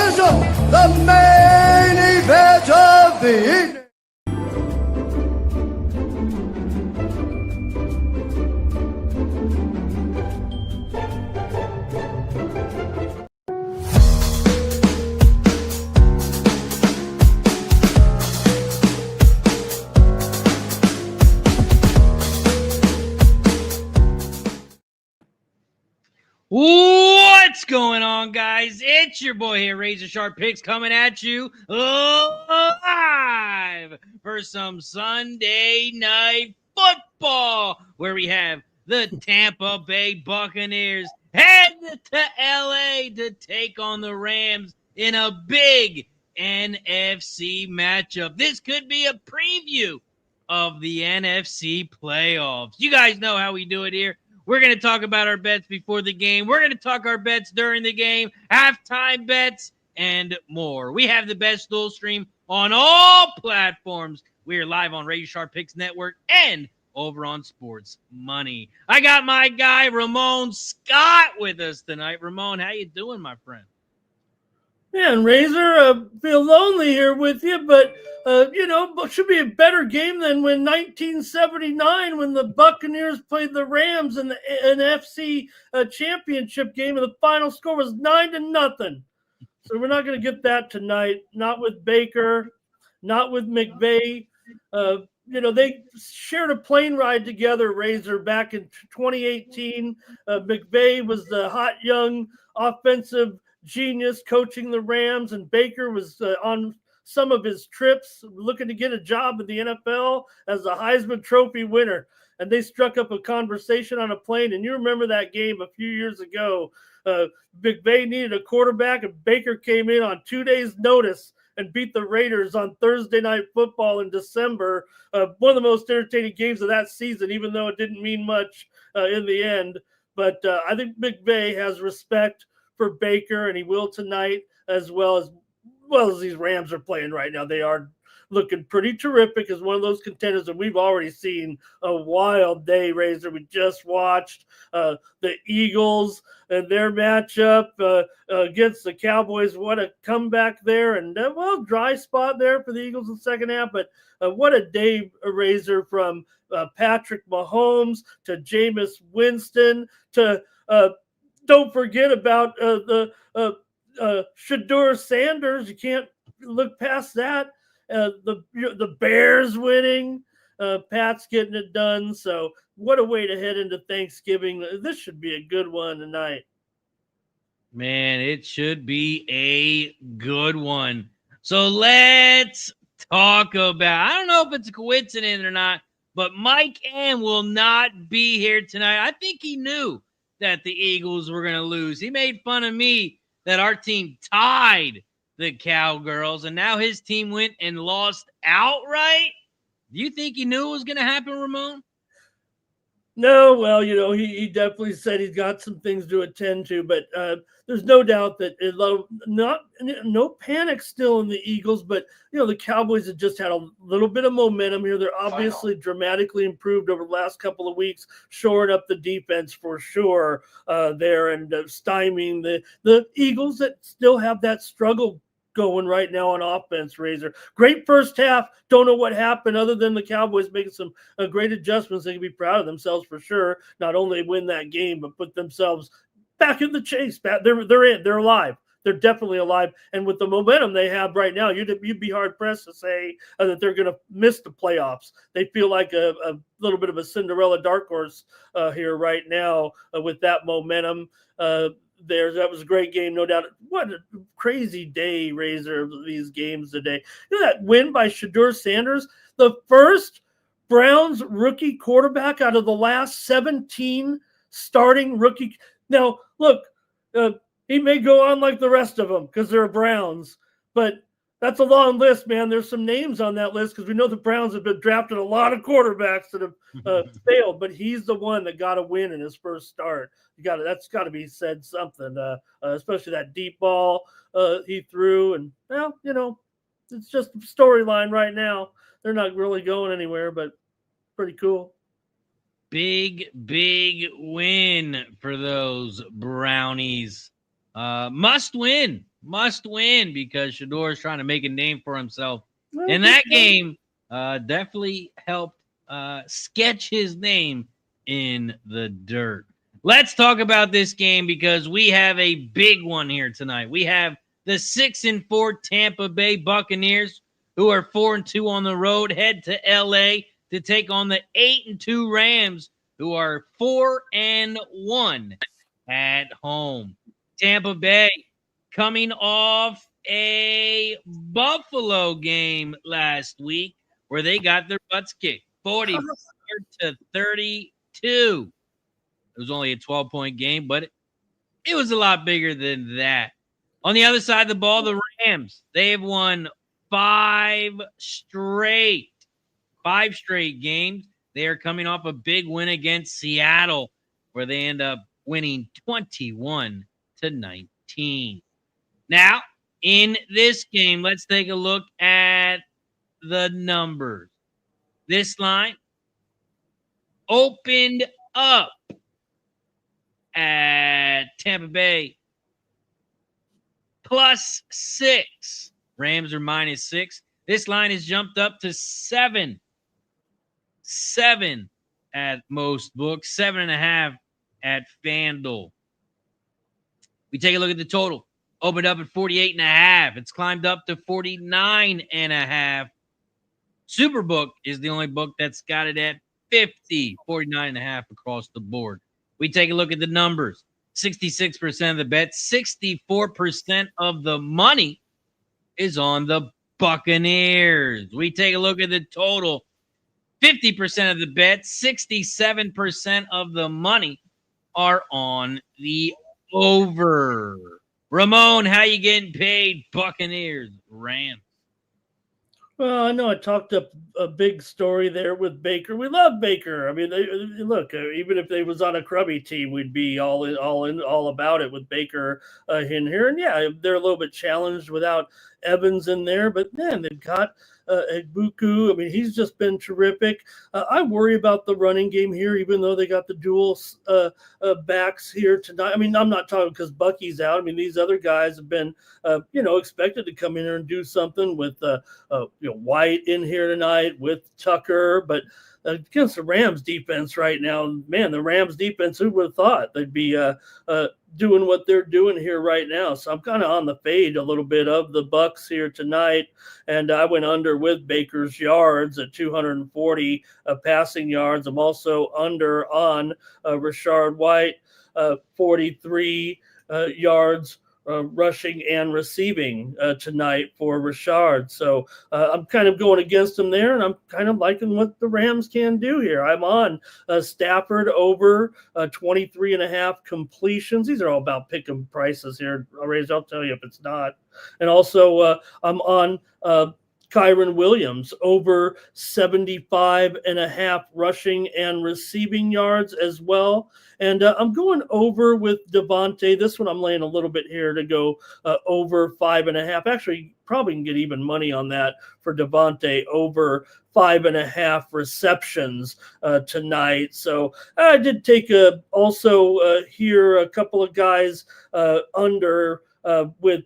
is the main event of the evening. What's going on, guys? It's your boy here, Razor Sharp Picks, coming at you live for some Sunday night football, where we have the Tampa Bay Buccaneers head to LA to take on the Rams in a big NFC matchup. This could be a preview of the NFC playoffs. You guys know how we do it here. We're going to talk about our bets before the game. We're going to talk our bets during the game, halftime bets, and more. We have the best dual stream on all platforms. We are live on Radio Sharp Picks Network and over on Sports Money. I got my guy, Ramon Scott, with us tonight. Ramon, how you doing, my friend? Man, Razor, feel lonely here with you, but, it should be a better game than when 1979 when the Buccaneers played the Rams in the NFC championship game, and the final score was 9-0. So we're not going to get that tonight, not with Baker, not with McVay. They shared a plane ride together, Razor, back in 2018. McVay was the hot, young, offensive genius coaching the Rams, and Baker was on some of his trips looking to get a job in the NFL as a Heisman Trophy winner. And they struck up a conversation on a plane. And you remember that game a few years ago. McVay needed a quarterback, and Baker came in on 2 days' notice and beat the Raiders on Thursday Night Football in December. One of the most entertaining games of that season, even though it didn't mean much in the end. But I think McVay has respect for Baker, and he will tonight, as well as these Rams are playing right now. They are looking pretty terrific as one of those contenders, and we've already seen a wild day, Razor. We just watched the Eagles and their matchup against the Cowboys. What a comeback there, and dry spot there for the Eagles in the second half, but what a day, Razor, from Patrick Mahomes to Jameis Winston to don't forget about the Shedeur Sanders. You can't look past that. The Bears winning. Pat's getting it done. So what a way to head into Thanksgiving. This should be a good one tonight. Man, it should be a good one. So let's talk about, I don't know if it's a coincidence or not, but Mike M will not be here tonight. I think he knew that the Eagles were going to lose. He made fun of me that our team tied the Cowgirls, and now his team went and lost outright. Do you think he knew it was going to happen, Ramon? No, well, he definitely said he's got some things to attend to, but there's no doubt that no panic still in the Eagles, but the Cowboys have just had a little bit of momentum here. They're obviously dramatically improved over the last couple of weeks, shoring up the defense for sure there, and stymieing the Eagles that still have that struggle going right now on offense, Razor. Great first half. Don't know what happened other than the Cowboys making some great adjustments. They can be proud of themselves for sure. Not only win that game, but put themselves back in the chase. They're alive. They're definitely alive. And with the momentum they have right now, you'd be hard-pressed to say that they're going to miss the playoffs. They feel like a little bit of a Cinderella dark horse here right now with that momentum. That was a great game, no doubt. What a crazy day, Razor, of these games today. That win by Shedeur Sanders, the first Browns rookie quarterback out of the last 17 starting rookie. Now, look, he may go on like the rest of them because they're Browns, but that's a long list, man. There's some names on that list because we know the Browns have been drafted a lot of quarterbacks that have failed, but he's the one that got a win in his first start. That's got to be said something, especially that deep ball he threw. And, it's just a storyline right now. They're not really going anywhere, but pretty cool. Big win for those Brownies. Must win must win because Shador is trying to make a name for himself. And that game definitely helped sketch his name in the dirt. Let's talk about this game because we have a big one here tonight. We have the 6-4 Tampa Bay Buccaneers, who are 4-2 on the road, head to LA to take on the 8-2 Rams, who are 4-1 at home. Tampa Bay coming off a Buffalo game last week where they got their butts kicked 44-32. It was only a 12-point game, but it was a lot bigger than that. On the other side of the ball, the Rams, they have won five straight games. They are coming off a big win against Seattle, where they end up winning 21-19. Now, in this game, let's take a look at the numbers. This line opened up at Tampa Bay +6. Rams are -6. This line has jumped up to 7. 7 at most books, 7.5 at FanDuel. We take a look at the total. Opened up at 48.5. It's climbed up to 49.5. Superbook is the only book that's got it at 50, 49.5 across the board. We take a look at the numbers. 66% of the bets, 64% of the money is on the Buccaneers. We take a look at the total. 50% of the bets, 67% of the money are on the over. Ramon, how you getting paid? Buccaneers, Rams. Well, I know I talked up a big story there with Baker. We love Baker. I mean, look, even if they was on a crummy team, we'd be all about it with Baker in here. And yeah, they're a little bit challenged without Evans in there, but man, they've got Buku. I mean, he's just been terrific. I worry about the running game here, even though they got the dual backs here tonight. I mean, I'm not talking because Bucky's out. I mean, these other guys have been, expected to come in here and do something with, White in here tonight with Tucker, but against the Rams defense right now, man, the Rams defense, who would have thought they'd be doing what they're doing here right now? So I'm kind of on the fade a little bit of the Bucks here tonight, and I went under with Baker's yards at 240 passing yards. I'm also under on Rashard White, 43 yards rushing and receiving tonight for Rashard. So I'm kind of going against him there, and I'm kind of liking what the Rams can do here. I'm on Stafford over 23.5 completions. These are all about pick-em prices here. I'll tell you if it's not. And also I'm on Kyron Williams over 75.5 rushing and receiving yards as well. And I'm going over with Devontae. This one I'm laying a little bit here to go over 5.5. Actually, probably can get even money on that for Devontae over 5.5 receptions tonight. So I did take also here a couple of guys under with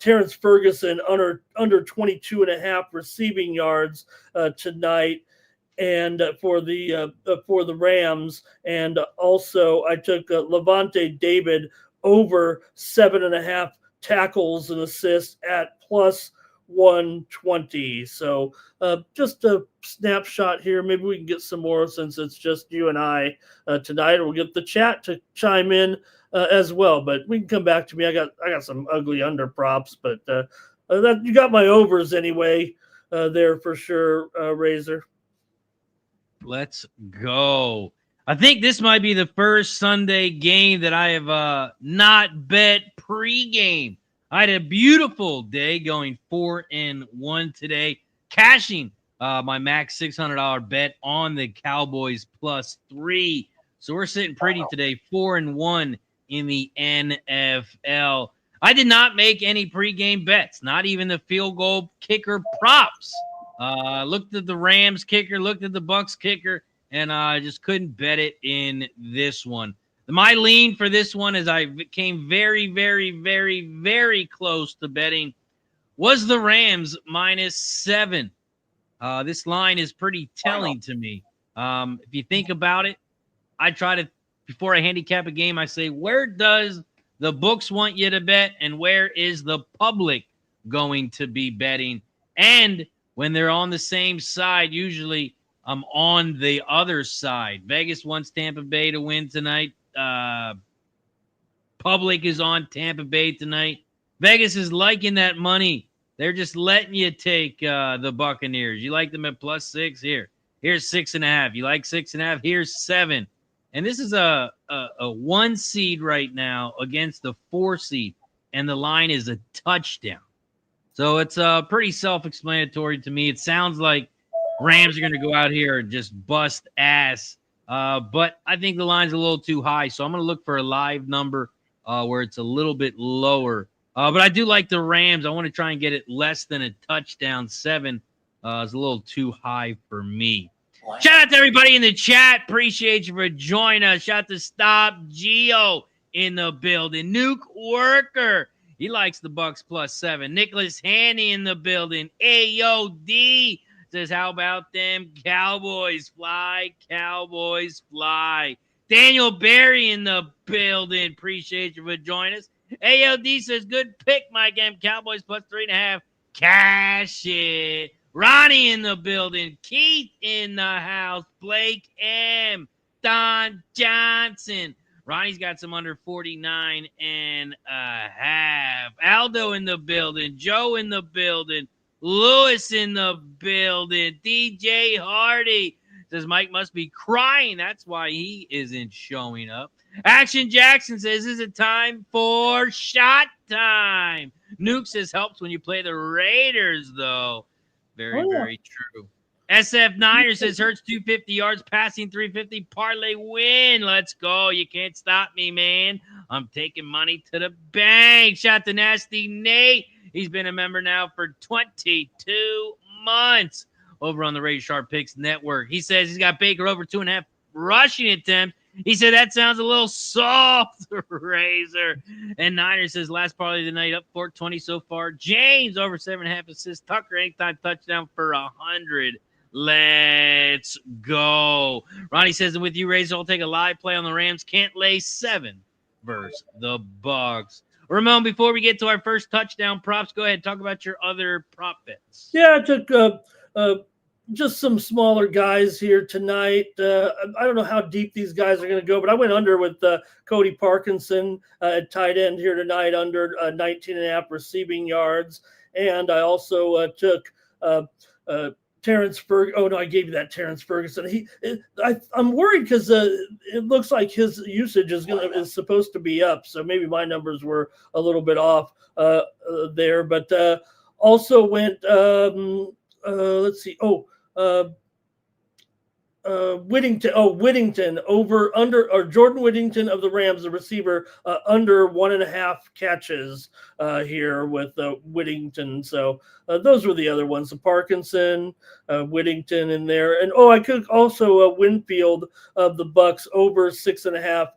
Terrence Ferguson under 22.5 receiving yards tonight, and for the Rams. And also I took Levante David over 7.5 tackles and assists at +120. So just a snapshot here. Maybe we can get some more since it's just you and I tonight, or we'll get the chat to chime in as well. But we can come back to me. I got some ugly under props, but that you got my overs anyway there for sure, Razor. Let's go. I think this might be the first Sunday game that I have not bet pregame. I had a beautiful day going 4-1 today, cashing my max $600 bet on the Cowboys +3. So we're sitting pretty today, 4-1 in the NFL. I did not make any pregame bets, not even the field goal kicker props. Looked at the Rams kicker, looked at the Bucks kicker, and I just couldn't bet it in this one. My lean for this one, as I came very, very, very, very close to betting, was the Rams -7. This line is pretty telling to me. If you think about it, I try to, before I handicap a game, I say, where does the books want you to bet and where is the public going to be betting? And when they're on the same side, usually I'm on the other side. Vegas wants Tampa Bay to win tonight. Public is on Tampa Bay tonight. Vegas is liking that money. They're just letting you take the Buccaneers. You like them at +6 here. Here's 6.5. You like 6.5? Here's 7. And this is a 1 seed right now against the 4 seed, and the line is a touchdown. So it's pretty self-explanatory to me. It sounds like Rams are going to go out here and just bust ass. But I think the line's a little too high, so I'm going to look for a live number where it's a little bit lower. But I do like the Rams. I want to try and get it less than a touchdown. 7 is a little too high for me. Shout out to everybody in the chat. Appreciate you for joining us. Shout out to Stop Geo in the building. Nuke Worker. He likes the Bucks +7. Nicholas Haney in the building. AOD says, how about them Cowboys? Fly, Cowboys, fly. Daniel Barry in the building. Appreciate you for joining us. AOD says, good pick, Mike M. Cowboys +3.5. Cash it. Ronnie in the building. Keith in the house. Blake M. Don Johnson. Ronnie's got some under 49.5. Aldo in the building. Joe in the building. Lewis in the building. DJ Hardy says Mike must be crying. That's why he isn't showing up. Action Jackson says, is it time for shot time? Nuke says helps when you play the Raiders, though. Very, very true. SF Niner says Hurts 250 yards, passing 350, parlay win. Let's go. You can't stop me, man. I'm taking money to the bank. Shout out to Nasty Nate. He's been a member now for 22 months over on the Ray Sharp Picks Network. He says he's got Baker over 2.5 rushing attempts. He said that sounds a little soft, Razor. And Niner says last parlay of the night up 420 so far. James over 7.5 assists. Tucker anytime touchdown for 100. Let's go. Ronnie says, with you, Razor, I'll take a live play on the Rams. Can't lay 7 versus the Bucks. Ramon, before we get to our first touchdown props, go ahead and talk about your other prop bets. Yeah, I took just some smaller guys here tonight. I don't know how deep these guys are going to go, but I went under with Cody Parkinson at tight end here tonight, under 19.5 receiving yards. And I also took Terrence Ferguson. Oh, no, I gave you that Terrence Ferguson. I'm worried because it looks like his usage is supposed to be up. So maybe my numbers were a little bit off there. But also went, let's see. Whittington Jordan Whittington of the Rams, the receiver, under 1.5 catches here with Whittington. So those were the other ones. So Parkinson, Whittington in there, and I could also Winfield of the Bucks over 6.5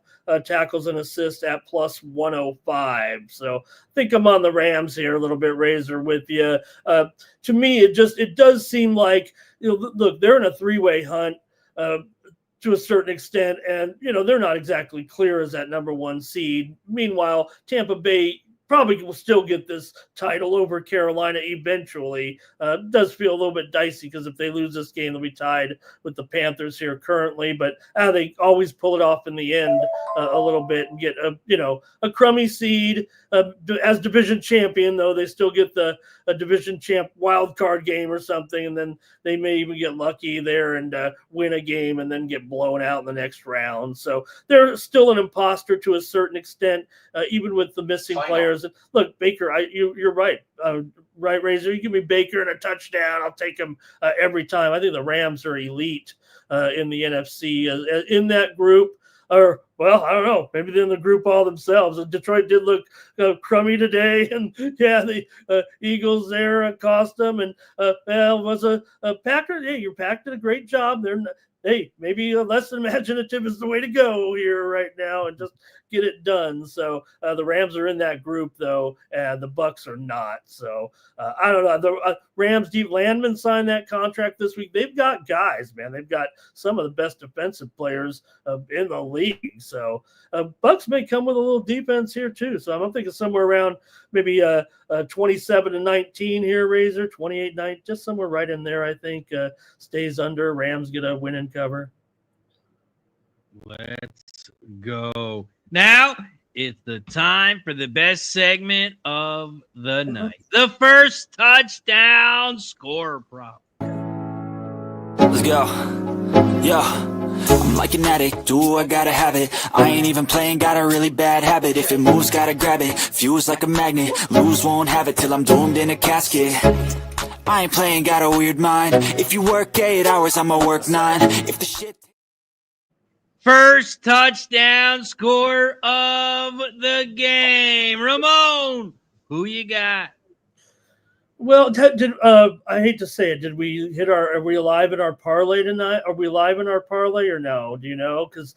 tackles and assists at +105. So I think I'm on the Rams here a little bit, Razor, with you. To me, it does seem like, look, they're in a 3-way hunt to a certain extent, and they're not exactly clear as that number 1 seed. Meanwhile, Tampa Bay probably will still get this title over Carolina eventually. It does feel a little bit dicey because if they lose this game, they'll be tied with the Panthers here currently. But they always pull it off in the end a little bit and get a crummy seed as division champion. Though they still get a division champ wild card game or something, and then they may even get lucky there and win a game and then get blown out in the next round. So they're still an imposter to a certain extent, even with the missing players. And look, Baker, you're right. Right, Razor. You give me Baker and a touchdown, I'll take him every time. I think the Rams are elite in the NFC in that group. Or, well, I don't know. Maybe they're in the group all themselves. Detroit did look crummy today. And, yeah, the Eagles there cost them. And, was a Packers. Hey, your Pack did a great job. hey, maybe less imaginative is the way to go here right now and just get it done. So the Rams are in that group, though, and the Bucs are not. So I don't know. The Rams, Steve Landman signed that contract this week. They've got guys, man. They've got some of the best defensive players in the league. So Bucs may come with a little defense here, too. So I'm thinking somewhere around maybe 27-19 here, Razor, 28-9, just somewhere right in there, I think. Stays under. Rams get a win and cover. Let's go. Now it's the time for the best segment of the night. The first touchdown score prop. Let's go. Yo, I'm like an addict, do I gotta have it. I ain't even playing, got a really bad habit. If it moves, gotta grab it, fuse like a magnet. Lose, won't have it till I'm doomed in a casket. I ain't playing, got a weird mind. If you work 8 hours, I'ma work 9. If the shit... First touchdown score of the game. Ramon, who you got? Well, I hate to say it. Did we hit are we live in our parlay tonight? Are we live in our parlay or no? Do you know? Because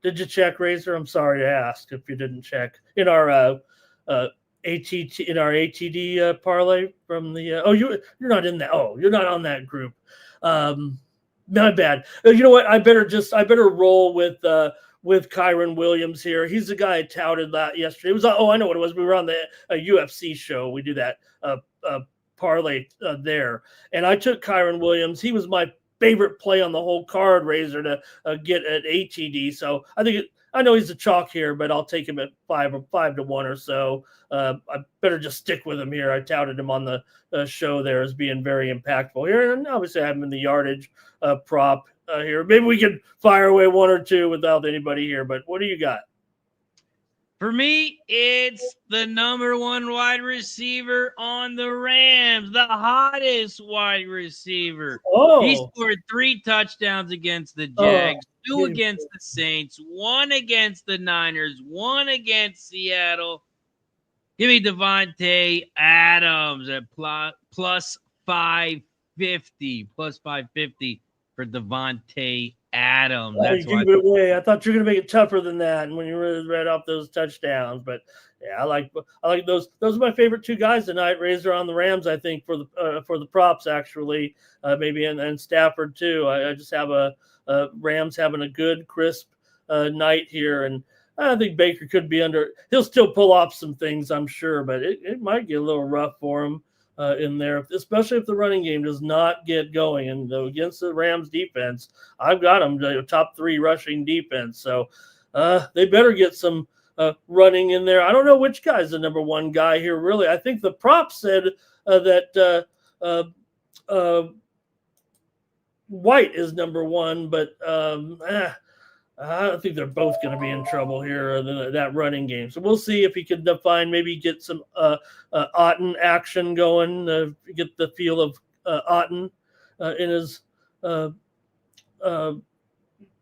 did you check, Razor? I'm sorry to ask if you didn't check. In our ATD parlay from the you're not in that. Oh, you're not on that group. Not bad. You know what? I better roll with Kyron Williams here. He's the guy I touted that yesterday. It was I know what it was. We were on the UFC show. We do that parlay there, and I took Kyron Williams. He was my favorite play on the whole card, Razor, to get at ATD. So I know he's a chalk here, but I'll take him at 5 to 1 or so. I better just stick with him here. I touted him on the show there as being very impactful here, and obviously I have him in the yardage prop here. Maybe we can fire away one or two without anybody here. But what do you got? For me, it's the number 1 wide receiver on the Rams, the hottest wide receiver. Oh, he scored 3 touchdowns against the Jags, 2 against the Saints, 1 against the Niners, 1 against Seattle. Give me Devontae Adams at plus 550, plus 550 for Devontae Adams. That's you give it away. I thought you were going to make it tougher than that. And when you read off those touchdowns, but yeah, I like those. Those are my favorite 2 guys tonight. Razor on the Rams, I think for the props actually, maybe and Stafford too. I just have a Rams having a good crisp night here, and I think Baker could be under. He'll still pull off some things, I'm sure, but it might get a little rough for him in there, especially if the running game does not get going. And against the Rams defense, I've got them top 3 rushing defense. So they better get some running in there. I don't know which guy's the number 1 guy here, really. I think the prop said that White is number 1, but I think they're both going to be in trouble here, that running game. So we'll see if he can maybe get some Otten action going, get the feel of Otten in his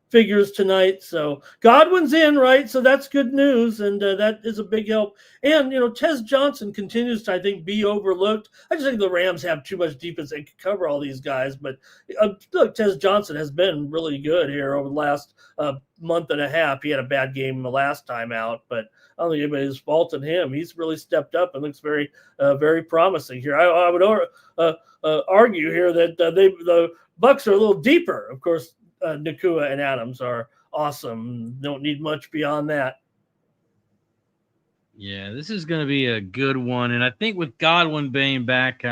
figures tonight. So Godwin's in, right? So that's good news, and that is a big help. And, Tez Johnson continues to, I think, be overlooked. I just think the Rams have too much defense. They can cover all these guys. But look, Tez Johnson has been really good here over the last month and a half. He had a bad game the last time out, but I don't think anybody's faulting him. He's really stepped up and looks very, very promising here. I would argue here that the Bucs are a little deeper. Of course, Nakua and Adams are awesome. Don't need much beyond that. Yeah, this is going to be a good one. And I think with Godwin being back,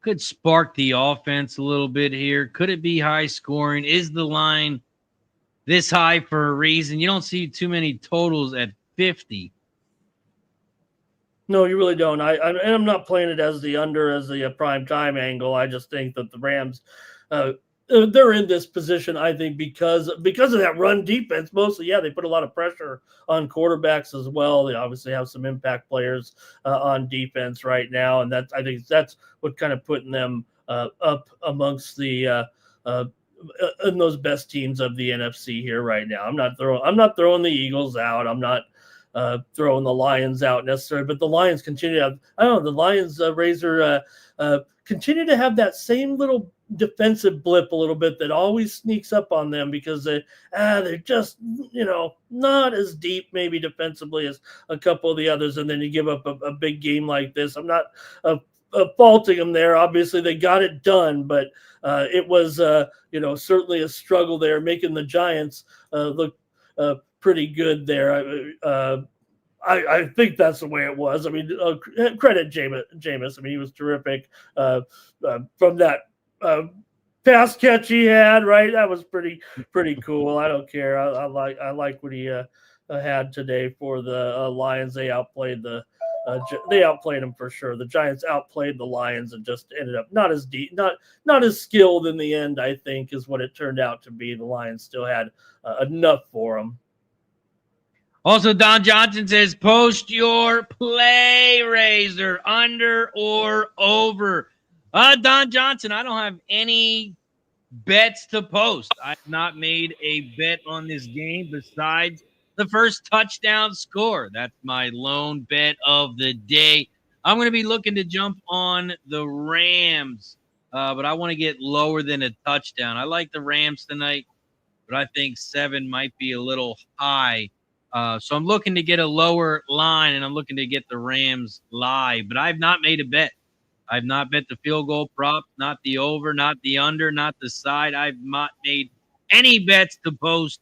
could spark the offense a little bit here. Could it be high scoring? Is the line this high for a reason? You don't see too many totals at 50. No, you really don't. I'm not playing it as the prime time angle. I just think that the Rams, they're in this position, I think, because of that run defense. Mostly, yeah, they put a lot of pressure on quarterbacks as well. They obviously have some impact players on defense right now, and I think that's what kind of putting them up amongst the in those best teams of the NFC here right now. I'm not throwing the Eagles out. I'm not throwing the Lions out necessarily, but the Lions continue to have. I don't know. The Lions Razor continue to have that same little defensive blip a little bit that always sneaks up on them because they're just, not as deep maybe defensively as a couple of the others. And then you give up a big game like this. I'm not faulting them there. Obviously they got it done, but it was, certainly a struggle there, making the Giants look pretty good there. I think that's the way it was. I mean, credit Jameis. I mean, he was terrific from that pass catch he had. Right, that was pretty cool. I don't care. I like what he had today for the Lions. They outplayed them for sure. The Giants outplayed the Lions and just ended up not as deep, not as skilled in the end. I think is what it turned out to be. The Lions still had enough for them. Also, Don Johnson says, post your play, Razor, under or over. Don Johnson, I don't have any bets to post. I've not made a bet on this game besides the first touchdown score. That's my lone bet of the day. I'm going to be looking to jump on the Rams, but I want to get lower than a touchdown. I like the Rams tonight, but I think 7 might be a little high. So I'm looking to get a lower line, and I'm looking to get the Rams live. But I've not made a bet. I've not bet the field goal prop, not the over, not the under, not the side. I've not made any bets to post.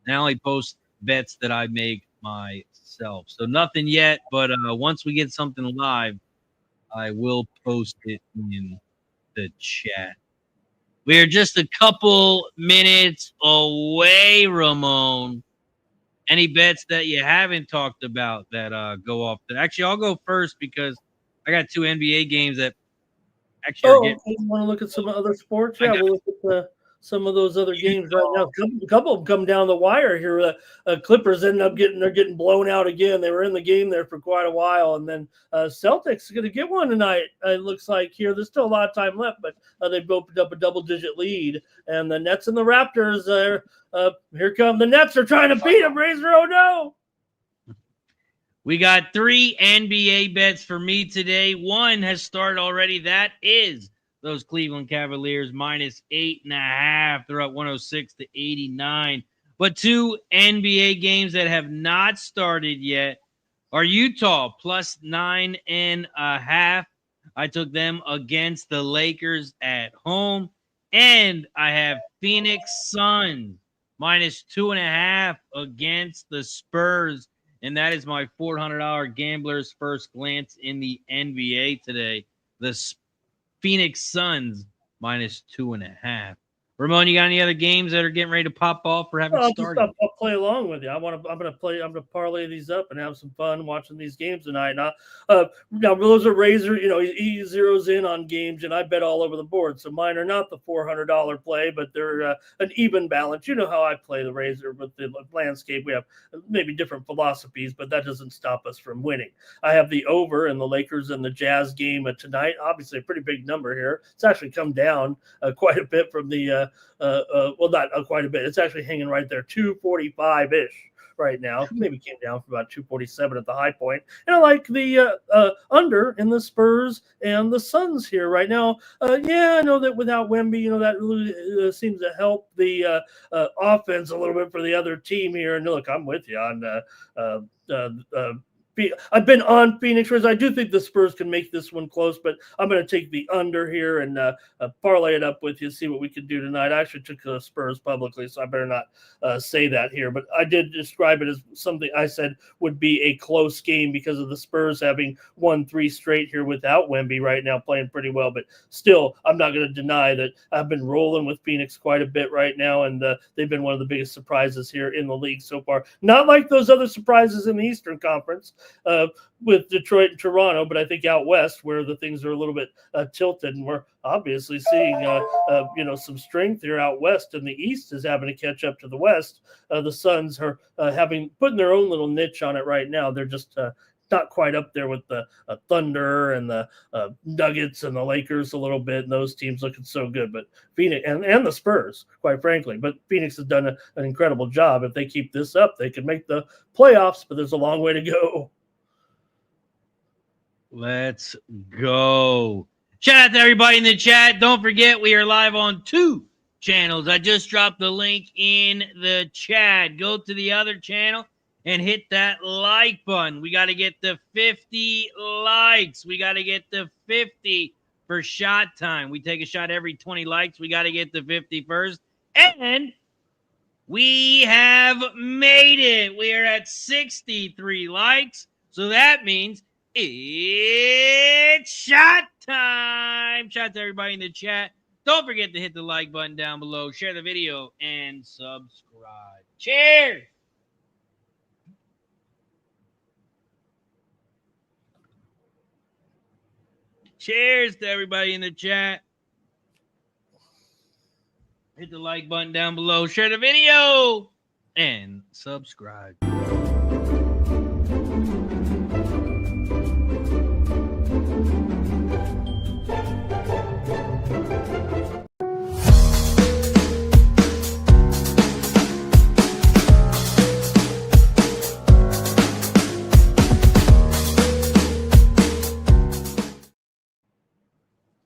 I only post bets that I make myself. So nothing yet, but once we get something live, I will post it in the chat. We are just a couple minutes away, Ramon. Any bets that you haven't talked about that go off? Actually, I'll go first because I got 2 NBA games that actually are getting. You want to look at some other sports? Yeah, we'll look at some of those other games right now. A couple of them come down the wire here. Clippers ended up getting blown out again. They were in the game there for quite a while, and then Celtics are going to get one tonight. It looks like here. There's still a lot of time left, but they've opened up a double-digit lead. And the Nets and the Raptors here come the Nets are trying to beat them. Razor, oh no! We got 3 NBA bets for me today. One has started already. That is those Cleveland Cavaliers minus 8.5. They're up 106-89. But 2 NBA games that have not started yet are Utah plus 9.5. I took them against the Lakers at home. And I have Phoenix Suns minus 2.5 against the Spurs. And that is my $400 gambler's first glance in the NBA today. The Phoenix Suns minus 2.5. Ramon, you got any other games that are getting ready to pop off or haven't started? I'll play along with you. I'm gonna parlay these up and have some fun watching these games tonight. Now those are Razor. He zeroes in on games, and I bet all over the board. So mine are not the $400 play, but they're an even balance. You know how I play the Razor with the landscape. We have maybe different philosophies, but that doesn't stop us from winning. I have the over in the Lakers and the Jazz game tonight. Obviously, a pretty big number here. It's actually come down quite a bit from the. Not quite a bit. It's actually hanging right there, 245-ish right now. Maybe came down from about 247 at the high point. And I like the under in the Spurs and the Suns here right now. I know that without Wemby, that really seems to help the offense a little bit for the other team here. And look, I'm with you on I've been on Phoenix, whereas I do think the Spurs can make this one close, but I'm going to take the under here and parlay it up with you, see what we can do tonight. I actually took the Spurs publicly, so I better not say that here, but I did describe it as something I said would be a close game because of the Spurs having won 3 straight here without Wemby right now, playing pretty well, but still, I'm not going to deny that I've been rolling with Phoenix quite a bit right now, and they've been one of the biggest surprises here in the league so far. Not like those other surprises in the Eastern Conference, with Detroit and Toronto, but I think out west where the things are a little bit tilted, and we're obviously seeing some strength here out west, and the East is having to catch up to the West. The Suns are putting their own little niche on it right now. They're just not quite up there with the Thunder and the Nuggets and the Lakers a little bit, and those teams looking so good. But Phoenix and the Spurs, quite frankly. But Phoenix has done an incredible job. If they keep this up, they could make the playoffs, but there's a long way to go. Let's go. Shout out to everybody in the chat. Don't forget, we are live on 2 channels. I just dropped the link in the chat. Go to the other channel and hit that like button. We got to get the 50 likes. We got to get the 50 for shot time. We take a shot every 20 likes. We got to get the 50 first. And we have made it. We are at 63 likes. So that means it's shot time. Shout out to everybody in the chat. Don't forget to hit the like button down below, share the video, and subscribe. Cheers! Cheers to everybody in the chat. Hit the like button down below, share the video, and subscribe.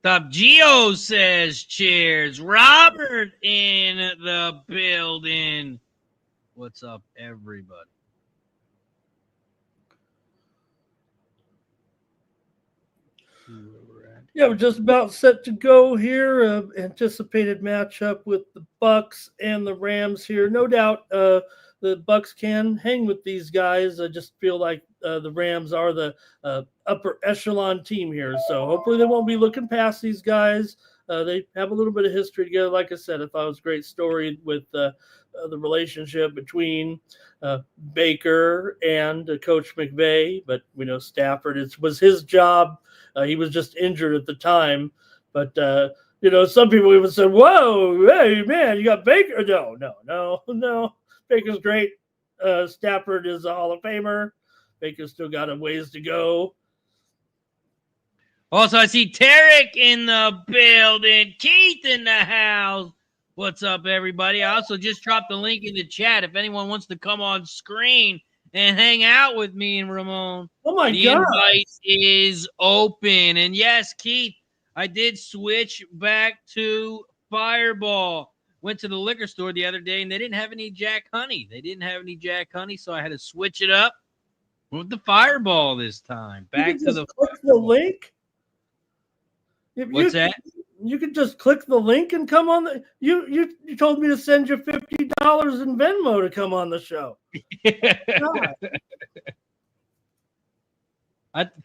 Top Geo says cheers. Robert in the building. What's up, everybody? Yeah, we're just about set to go here. Anticipated matchup with the Bucs and the Rams here. No doubt the Bucs can hang with these guys. I just feel like the Rams are the upper echelon team here. So hopefully they won't be looking past these guys. They have a little bit of history together. Like I said, I thought it was a great story with the relationship between Baker and Coach McVay. But we know Stafford, it was his job. He was just injured at the time. But, some people even said, whoa, hey, man, you got Baker. No. Baker's great. Stafford is a Hall of Famer. Baker's still got a ways to go. Also, I see Tarek in the building. Keith in the house. What's up, everybody? I also just dropped the link in the chat. If anyone wants to come on screen and hang out with me and Ramon, the invite is open. And yes, Keith, I did switch back to Fireball. Went to the liquor store the other day, and they didn't have any Jack Honey. So I had to switch it up with the Fireball this time. Back to the click the link. What's that? You could just click the link and come on the. You told me to send you $50 in Venmo to come on the show.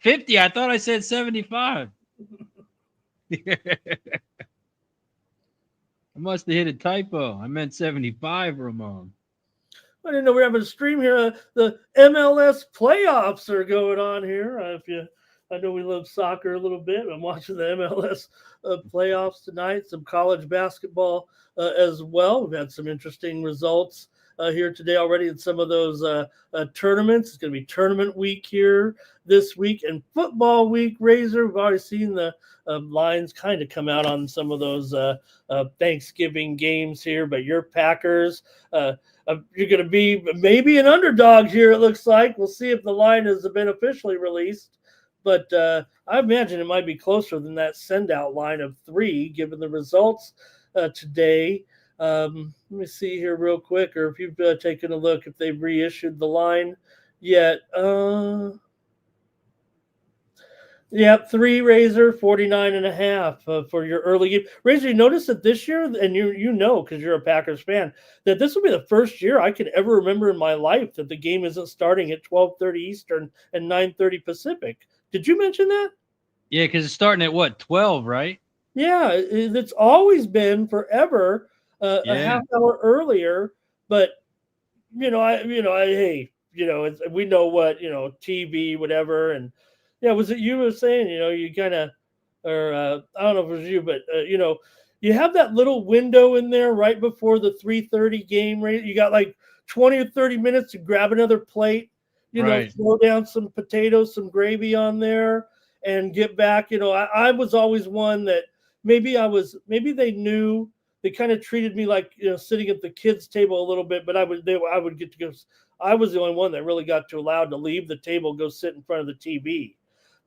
50. I thought I said 75. I must have hit a typo. I meant 75, Ramon. I didn't know we were having a stream here. The MLS playoffs are going on here. I know we love soccer a little bit. I'm watching the MLS playoffs tonight. Some college basketball as well. We've had some interesting results here today already in some of those tournaments. It's going to be tournament week here this week and football week. Razor, we've already seen the lines kind of come out on some of those Thanksgiving games here. But your Packers, you're going to be maybe an underdog here, it looks like. We'll see if the line has been officially released. But I imagine it might be closer than that send-out line of 3, given the results today. Let me see here real quick, or if you've taken a look, if they've reissued the line yet. Yeah, 3 Razor, 49.5 for your early game. Razor, you notice that this year, and you know because you're a Packers fan, that this will be the first year I could ever remember in my life that the game isn't starting at 12:30 Eastern and 9:30 Pacific. Did you mention that? Yeah, because it's starting at what, 12, right? Yeah, it's always been forever a half hour earlier. But we know what, TV, whatever, and yeah, was it you were saying, you kind of, or I don't know if it was you, but you have that little window in there right before the 3:30 game. Right, you got like 20 or 30 minutes to grab another plate. Throw down some potatoes, some gravy on there, and get back. I was always one that maybe they knew, they kind of treated me like sitting at the kids' table a little bit, but I would get to go. I was the only one that really got allowed to leave the table, go sit in front of the TV.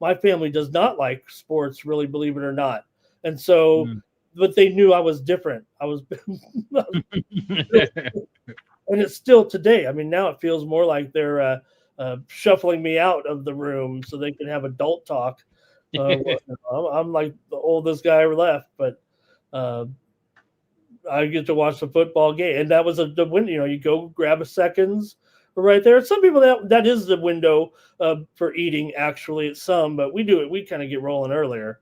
my family does not like sports, really, believe it or not. And so, but they knew I was different. I was, and it's still today. I mean, now it feels more like they're shuffling me out of the room so they can have adult talk. I'm like the oldest guy ever left, but I get to watch the football game, and that was the window. You know, you go grab a seconds right there. Some people that is the window for eating. Actually, it's some, but we do it. We kind of get rolling earlier.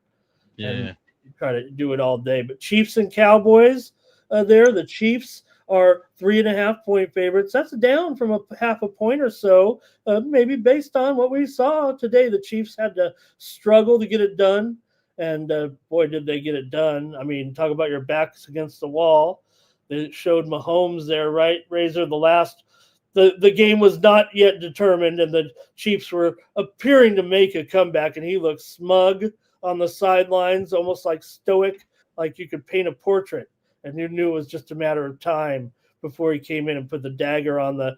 Yeah. And try to do it all day. But Chiefs and Cowboys there. The Chiefs are 3.5-point favorites. That's down from a half a point or so, maybe based on what we saw today. The Chiefs had to struggle to get it done, and boy, did they get it done. I mean, talk about your backs against the wall. It showed Mahomes there, right? Razor, the game was not yet determined, and the Chiefs were appearing to make a comeback, and he looked smug on the sidelines, almost like stoic, like you could paint a portrait. And you knew it was just a matter of time before he came in and put the dagger on the.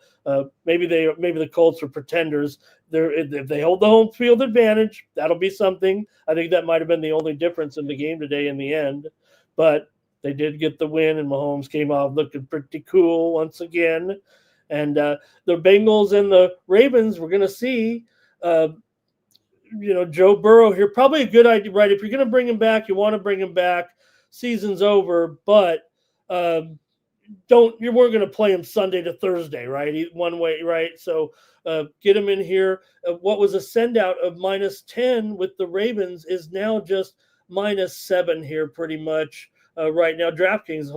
Maybe the Colts are pretenders. If they hold the home field advantage, that'll be something. I think that might have been the only difference in the game today in the end. But they did get the win, and Mahomes came off looking pretty cool once again. And the Bengals and the Ravens, we're going to see. Joe Burrow here, probably a good idea, right? If you're going to bring him back, you want to bring him back. Season's over, but you weren't going to play him Sunday to Thursday, right? One way, right? So get him in here. What was a send out of -10 with the Ravens is now just -7 here, pretty much right now. DraftKings,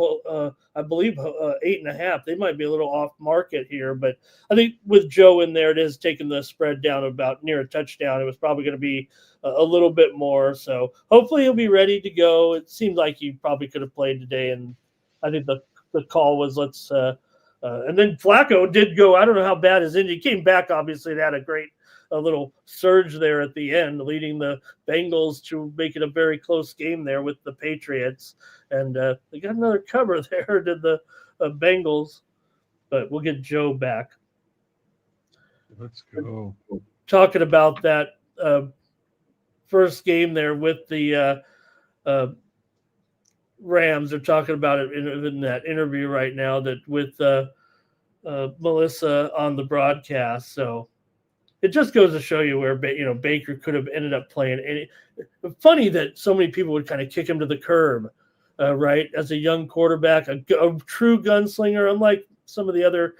I believe, 8.5. They might be a little off market here, but I think with Joe in there, it is taking the spread down about near a touchdown. It was probably going to be a little bit more. So hopefully he'll be ready to go. It seemed like he probably could have played today, and I think the call was and then Flacco did go. I don't know how bad his injury. He came back, obviously, and had a little surge there at the end, leading the Bengals to make it a very close game there with the Patriots. And they got another cover there, did the Bengals. But we'll get Joe back. Let's go. Talking about that first game there with the Rams. They're talking about it in that interview right now that with Melissa on the broadcast. So it just goes to show you where Baker could have ended up playing. Funny that so many people would kind of kick him to the curb, right? As a young quarterback, a true gunslinger, unlike some of the other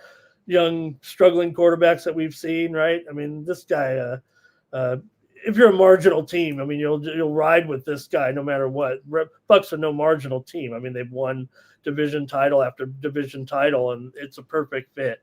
young struggling quarterbacks that we've seen, right? I mean, this guy, if you're a marginal team, I mean, you'll ride with this guy no matter what. Bucs are no marginal team. I mean, they've won division title after division title, and it's a perfect fit.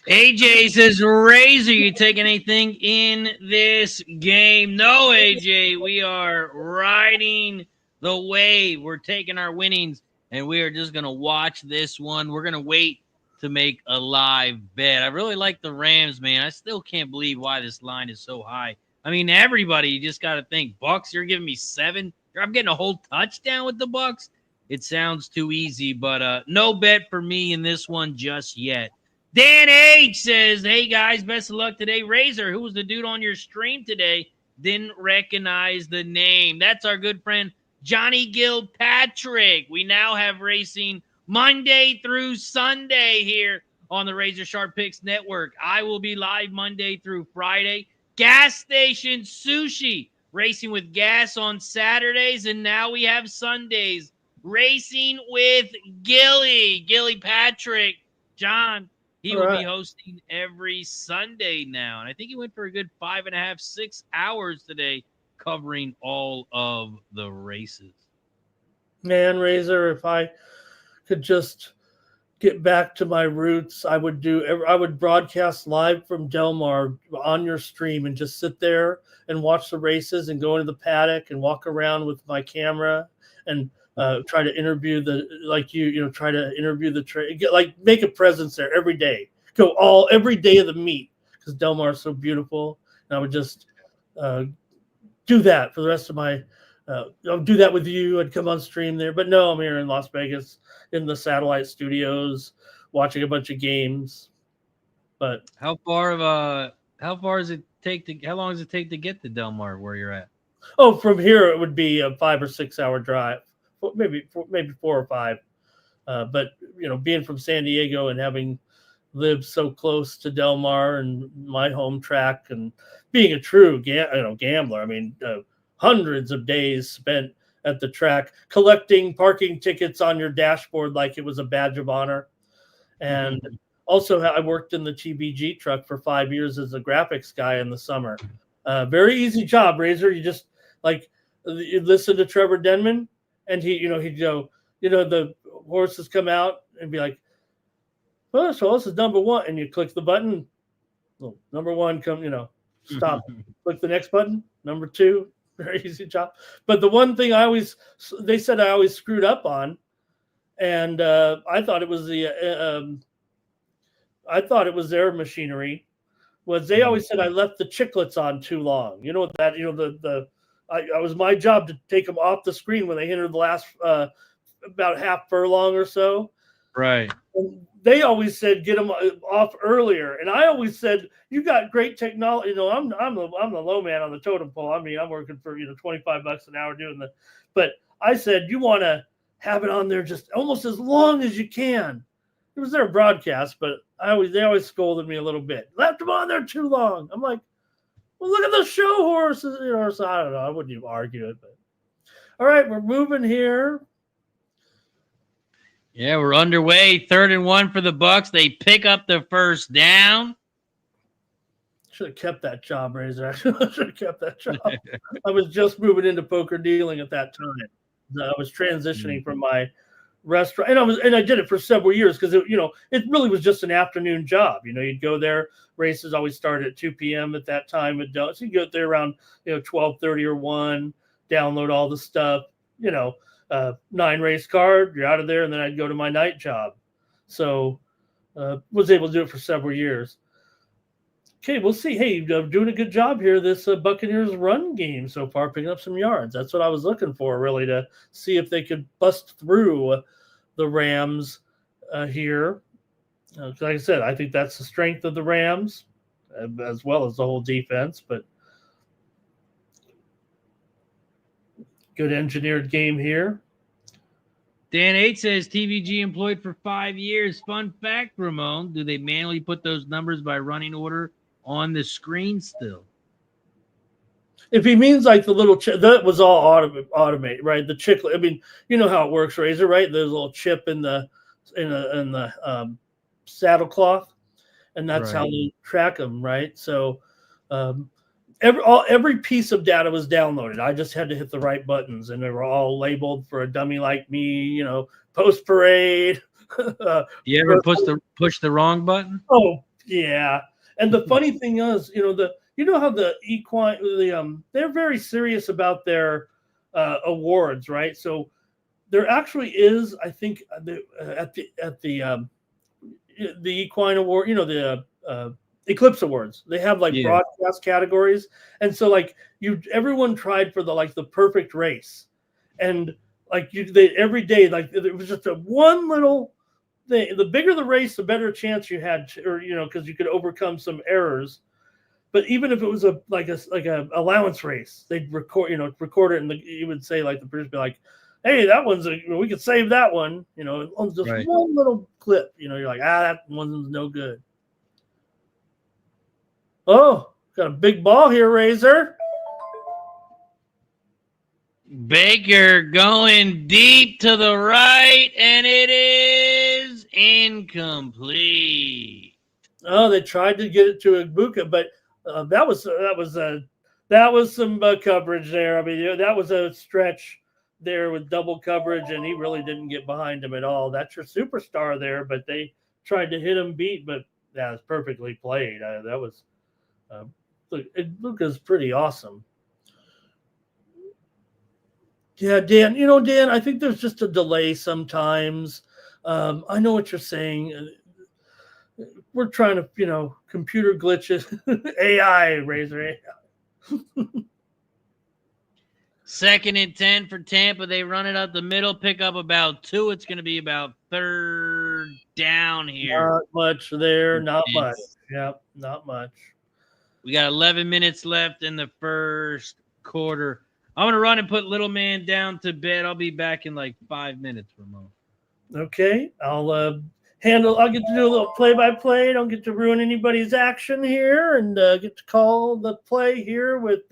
AJ says, Razor, you taking anything in this game? No, AJ, we are riding the wave. We're taking our winnings, and we are just going to watch this one. We're going to wait to make a live bet. I really like the Rams, man. I still can't believe why this line is so high. I mean, everybody, you just got to think, Bucs, you're giving me 7. I'm getting a whole touchdown with the Bucs. It sounds too easy, but no bet for me in this one just yet. Dan H says, hey, guys, best of luck today. Razor, who was the dude on your stream today? Didn't recognize the name. That's our good friend, Johnny Gilpatrick. We now have racing Monday through Sunday here on the Razor Sharp Picks Network. I will be live Monday through Friday. Gas Station Sushi, racing with gas on Saturdays, and now we have Sundays. Racing with Gilly Patrick. John, he will be hosting every Sunday now. And I think he went for a good 5.5, 6 hours today covering all of the races. Man, Razor, if I could just get back to my roots, I would broadcast live from Del Mar on your stream and just sit there and watch the races and go into the paddock and walk around with my camera and try to interview try to interview the make a presence there every day. Go every day of the meet because Del Mar is so beautiful. And I would just do that for the rest of my. I'll do that with you. I'd come on stream there, but no, I'm here in Las Vegas in the satellite studios watching a bunch of games. But how far is it How long does it take to get to Del Mar where you're at? Oh, from here it would be a 5 or 6 hour drive, maybe 4 or 5. But being from San Diego and having lived so close to Del Mar and my home track, and being a true gambler, I mean, hundreds of days spent at the track collecting parking tickets on your dashboard like it was a badge of honor. And also, I worked in the TBG truck for 5 years as a graphics guy in the summer. Very easy job, Razor. You just you listen to Trevor Denman, and he'd go, the horses come out and be like, "Oh, so this is number one," and you click the button. Well, number one come, stop. Click the next button. Number two. Very easy job. But the one thing they said I always screwed up on, and I thought it was their machinery, was they always said I left the chiclets on too long. You know what that, I was my job to take them off the screen when they entered the last about half furlong or so. Right. And they always said get them off earlier, and I always said you got great technology. I'm the low man on the totem pole. I mean, I'm working for $25 an hour doing but I said you want to have it on there just almost as long as you can. It was their broadcast, but they always scolded me a little bit. Left them on there too long. I'm like, well, look at the show horses. So I don't know. I wouldn't even argue it, but all right, we're moving here. Yeah, we're underway. 3rd and 1 for the Bucs. They pick up the first down. Should have kept that job, Razor. I should have kept that job. I was just moving into poker dealing at that time. I was transitioning from my restaurant, and I did it for several years because it really was just an afternoon job. You'd go there. Races always started at 2 p.m. at that time. So you go there around 12:30 or 1. Download all the stuff. 9 race card, you're out of there, and then I'd go to my night job. So was able to do it for several years. Okay, we'll see. Hey, doing a good job here, this Buccaneers run game so far, picking up some yards. That's what I was looking for, really, to see if they could bust through the Rams here. Like I said, I think that's the strength of the Rams, as well as the whole defense, but good engineered game here. Dan 8 says TVG employed for 5 years. Fun fact, Ramon, do they manually put those numbers by running order on the screen still? If he means like the little chip, that was all automated, right? The chiclet. I mean, you know how it works, Razor, right? There's a little chip in the saddle cloth, and that's how they track them, right? So every piece of data was downloaded. I just had to hit the right buttons, and they were all labeled for a dummy like me, post parade. You ever push the wrong button? Oh yeah. And the funny thing is, how the equine, they're very serious about their awards, right? So there actually is, I think, at the equine award, the Eclipse Awards. They have broadcast categories, and so everyone tried for the perfect race, and every day it was just a one little thing. The bigger the race, the better chance you had, because you could overcome some errors. But even if it was a allowance race, they'd record it, and you would say the producer would be like, "Hey, that one's we could save that one," just one little clip. You're like, that one's no good. Oh, got a big ball here, Razor. Baker going deep to the right, and it is incomplete. Oh, they tried to get it to Ibuka, but that was some coverage there. I mean, that was a stretch there with double coverage, and he really didn't get behind him at all. That's your superstar there, but they tried to hit him beat, but that was perfectly played. That was. Luca's pretty awesome. Yeah, Dan. Dan, I think there's just a delay sometimes. I know what you're saying. We're trying to, computer glitches, AI, Razor. 2nd and 10 for Tampa. They run it up the middle, pick up about 2. It's going to be about 3rd down here. Not much there. Not much. Yep, not much. We got 11 minutes left in the first quarter. I'm going to run and put little man down to bed. I'll be back in like 5 minutes, Ramon. Okay, I'll get to do a little play-by-play. Don't get to ruin anybody's action here, and get to call the play here with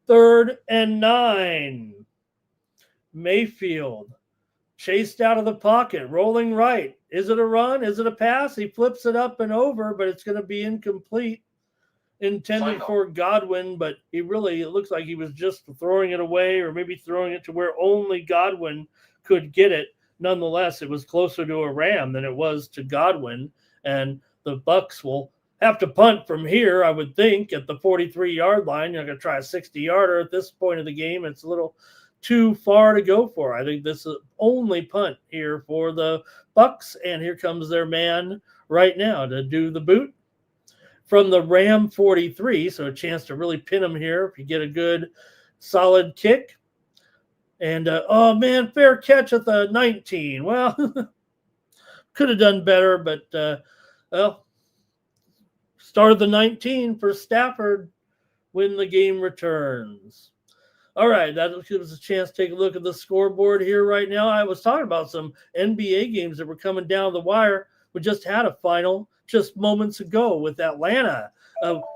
3rd and 9. Mayfield chased out of the pocket, rolling right. Is it a run? Is it a pass? He flips it up and over, but it's going to be incomplete. Intended for Godwin, but it looks like he was just throwing it away, or maybe throwing it to where only Godwin could get it. Nonetheless, it was closer to a Ram than it was to Godwin, and the Bucs will have to punt from here, I would think, at the 43-yard line. You're going to try a 60-yarder at this point of the game. It's a little too far to go for. I think this is only punt here for the Bucs, and here comes their man right now to do the boot from the Ram 43, so a chance to really pin him here if you get a good, solid kick. And, oh, man, fair catch at the 19. Well, could have done better, but, start of the 19 for Stafford when the game returns. All right, that gives us a chance to take a look at the scoreboard here right now. I was talking about some NBA games that were coming down the wire. We just had a final just moments ago with Atlanta.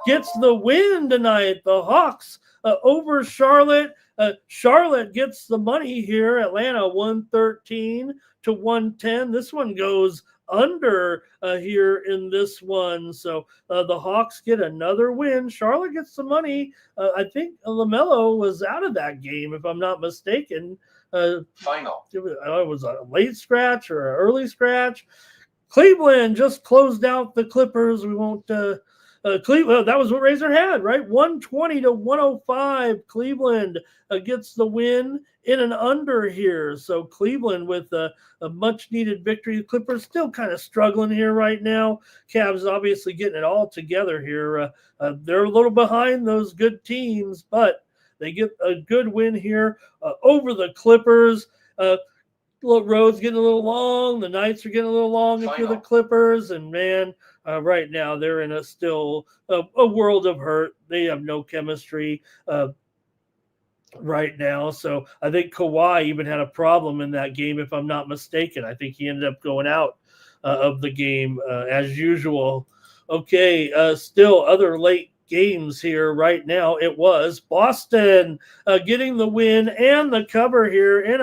Gets the win tonight. The Hawks over Charlotte. Charlotte gets the money here. Atlanta 113 to 110. This one goes under here in this one. So the Hawks get another win. Charlotte gets the money. I think LaMelo was out of that game, if I'm not mistaken. Final. It was a late scratch or an early scratch. Cleveland just closed out the Clippers. We won't Cleveland. That was what Razor had, right? 120 to 105. Cleveland gets the win in and under here. So Cleveland with a much needed victory. The Clippers still kind of struggling here right now. Cavs obviously getting it all together here. They're a little behind those good teams, but they get a good win here over the Clippers. Road's getting a little long. The nights are getting a little long for the Clippers. And, man, right now they're in a world of hurt. They have no chemistry right now. So I think Kawhi even had a problem in that game, if I'm not mistaken. I think he ended up going out of the game as usual. Okay, still other late games here right now. It was Boston getting the win and the cover here in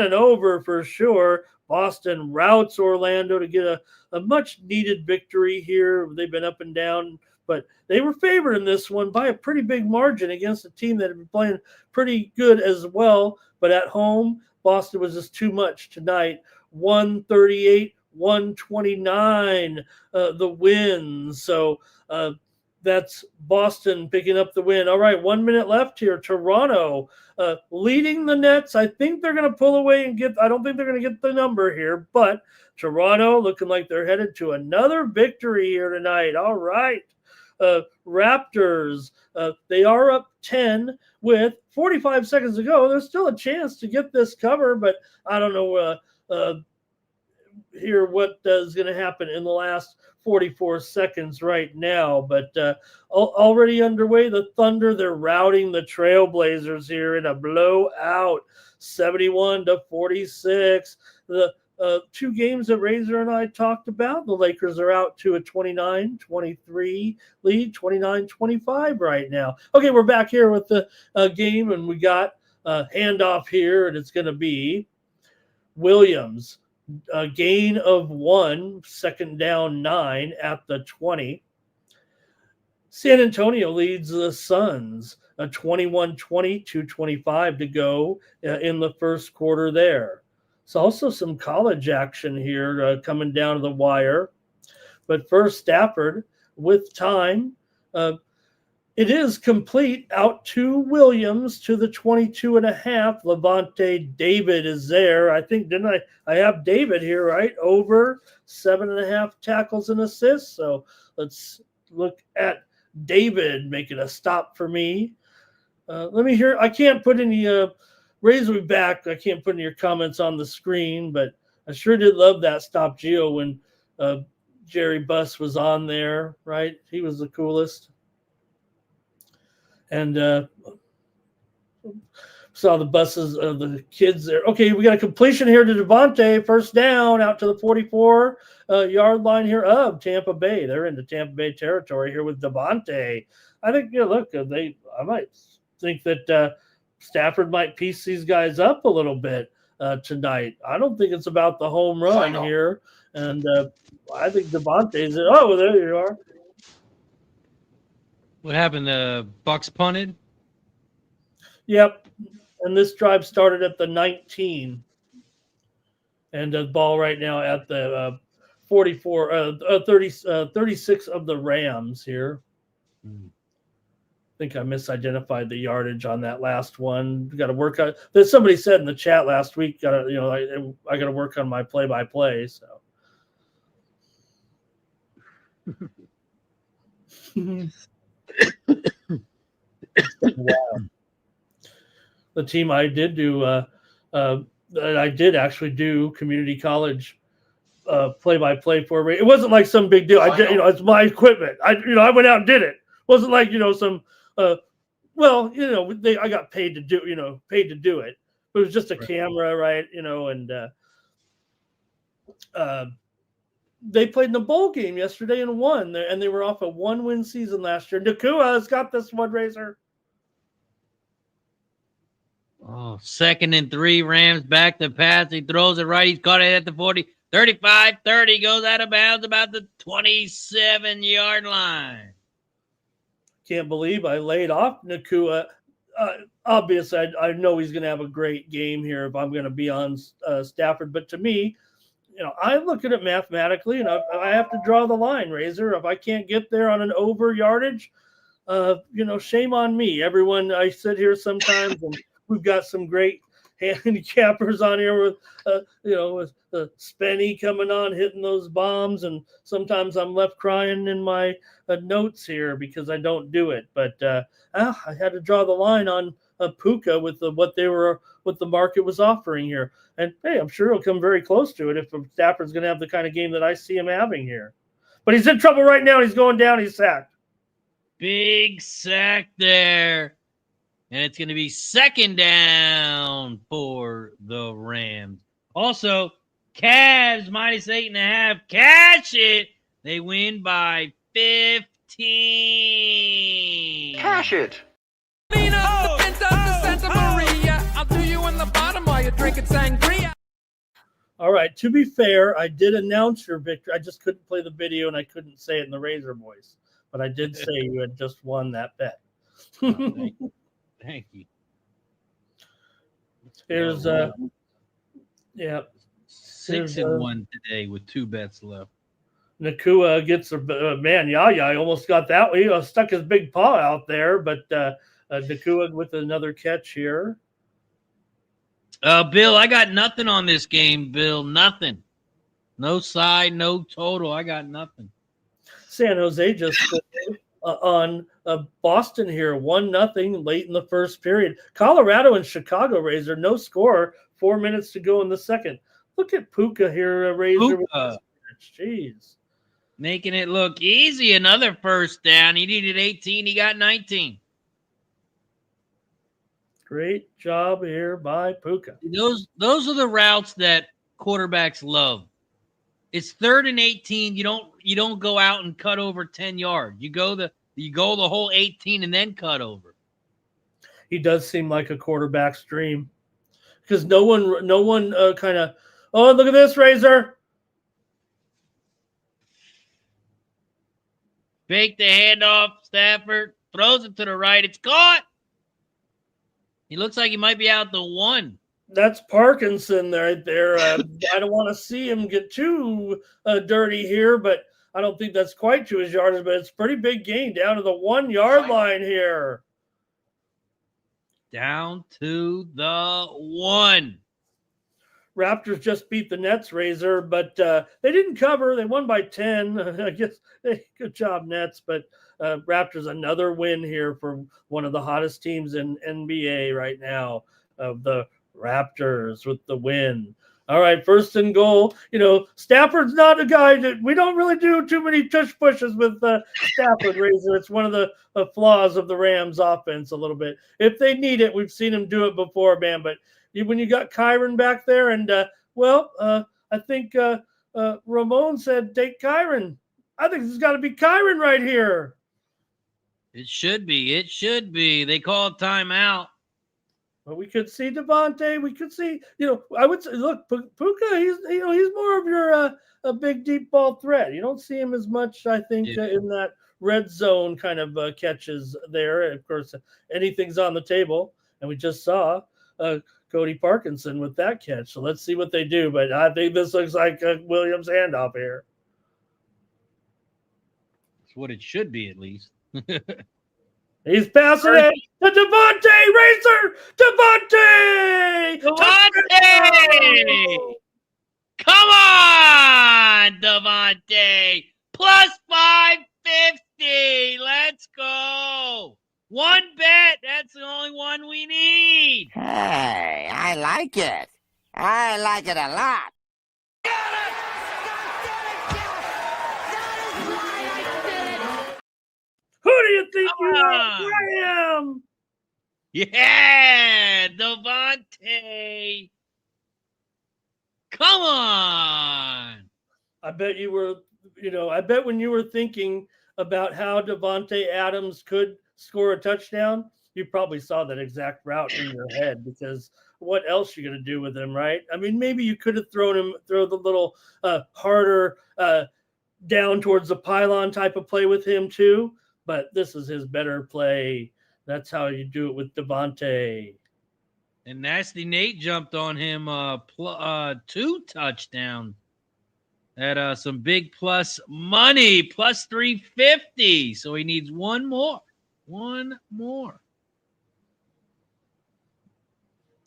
an over for sure. Boston routs Orlando to get a much needed victory here. They've been up and down, but they were favored in this one by a pretty big margin against a team that had been playing pretty good as well. But at home, Boston was just too much tonight. 138-129 the win. So that's Boston picking up the win. All right, 1 minute left here. Toronto leading the Nets. I think they're going to pull away and I don't think they're going to get the number here, but Toronto looking like they're headed to another victory here tonight. All right. Raptors, they are up 10 with 45 seconds to go. There's still a chance to get this cover, but I don't know here what is going to happen in the last 44 seconds right now, but already underway. The Thunder, they're routing the Trailblazers here in a blowout, 71-46. The two games that Razor and I talked about, the Lakers are out to a 29-23 lead, 29-25 right now. Okay, we're back here with the game, and we got a handoff here, and it's going to be Williams. A gain of 1, second down 9 at the 20. San Antonio leads the Suns, a 21-20, 2:25 to go in the first quarter there. So also some college action here coming down to the wire. But first, Stafford with time. It is complete out to Williams to the 22.5. Levante David is there. I think, didn't I have David here, right? Over 7.5 tackles and assists. So let's look at David making a stop for me. Let me hear. I can't put any, raise me back. I can't put any of your comments on the screen, but I sure did love that stop, Gio, when Jerry Buss was on there, right? He was the coolest. And saw the buses of the kids there. Okay, we got a completion here to Devontae. First down out to the 44-yard line here of Tampa Bay. They're into Tampa Bay territory here with Devontae. I think, look, I might think that Stafford might piece these guys up a little bit tonight. I don't think it's about the home run here. And I think Devontae's – oh, there you are. What happened? The Bucks punted? Yep. And this drive started at the 19. And the ball right now at the 36 of the Rams here. I think I misidentified the yardage on that last one. Got to work on. Somebody said in the chat last week, I got to work on my play-by-play. So, wow. The team I did do, I did actually do community college play-by-play for me. It wasn't like some big deal. I did, it's my equipment. I went out and did it. It wasn't like some. I got paid to do it. But it was just a camera, right? And they played in the bowl game yesterday and won. And they were off a 1-win season last year. Nakua has got this one, Razor. Oh, 2nd and 3, Rams back to pass. He throws it right. He's caught it at the 40, 35, 30. Goes out of bounds about the 27-yard line. Can't believe I laid off Nakua. Obviously, I know he's going to have a great game here if I'm going to be on Stafford. But to me, I look at it mathematically, and I have to draw the line, Razor. If I can't get there on an over yardage, shame on me. Everyone, I sit here sometimes, and we've got some great handicappers on here with Spenny coming on, hitting those bombs. And sometimes I'm left crying in my notes here because I don't do it. But I had to draw the line on Puka with what the market was offering here. And hey, I'm sure he'll come very close to it if Stafford's going to have the kind of game that I see him having here. But he's in trouble right now. He's going down. He's sacked. Big sack there. And it's going to be 2nd down for the Rams. Also, Cavs -8.5. Cash it. They win by 15. Cash it. I'll do you in the bottom while you're drinking sangria. All right. To be fair, I did announce your victory. I just couldn't play the video and I couldn't say it in the Razor voice. But I did say you had just won that bet. Thank you. Here's 6-1 today with 2 bets left. Nakua gets Yaya almost got that way. He stuck his big paw out there, but Nakua with another catch here. Bill, I got nothing on this game, Bill. Nothing. No side, no total. I got nothing. San Jose just on Boston here, 1-0 late in the first period. Colorado and Chicago, Razor, no score. 4 minutes to go in the second. Look at Puka here, Razor. Jeez. Making it look easy. Another first down. He needed 18. He got 19. Great job here by Puka. Those are the routes that quarterbacks love. It's 3rd and 18. You don't go out and cut over 10 yards. You go the whole 18 and then cut over. He does seem like a quarterback's dream because no one kind of, oh, look at this, Razor. Fake the handoff. Stafford throws it to the right. It's caught. He looks like he might be out the 1. That's Parkinson right there. I don't want to see him get too dirty here, but I don't think that's quite to his yardage, but it's a pretty big gain down to the 1-yard line here. Down to the 1. Raptors just beat the Nets, Razor, but they didn't cover. They won by 10. I guess good job, Nets, but Raptors another win here for one of the hottest teams in NBA right now. The Raptors with the win. All right, first and goal. Stafford's not a guy that we don't really do too many tush pushes with Stafford. Razor, it's one of the flaws of the Rams offense a little bit. If they need it, we've seen him do it before, man. But when you got Kyron back there, and I think Ramon said take Kyron. I think it's got to be Kyron right here. It should be. It should be. They called timeout. Well, we could see Devontae. We could see, I would say, look, Puka. He's more of your a big deep ball threat. You don't see him as much, I think, in that red zone kind of catches there. And of course, anything's on the table, and we just saw Cody Parkinson with that catch. So let's see what they do. But I think this looks like a Williams handoff here. That's what it should be, at least. He's passing it to Devontae. Racer, Devontae! Come on, Devontae! Plus 550. Let's go. One bet. That's the only one we need. Hey, I like it. I like it a lot. Who do you think you are? Graham? Yeah, Devontae. Come on. I bet you were, I bet when you were thinking about how Devontae Adams could score a touchdown, you probably saw that exact route in your head, because what else are you going to do with him, right? I mean, maybe you could have throw the little harder down towards the pylon type of play with him too. But this is his better play. That's how you do it with Devontae. And Nasty Nate jumped on him 2 touchdowns at some big plus money, plus 350. So he needs one more. One more.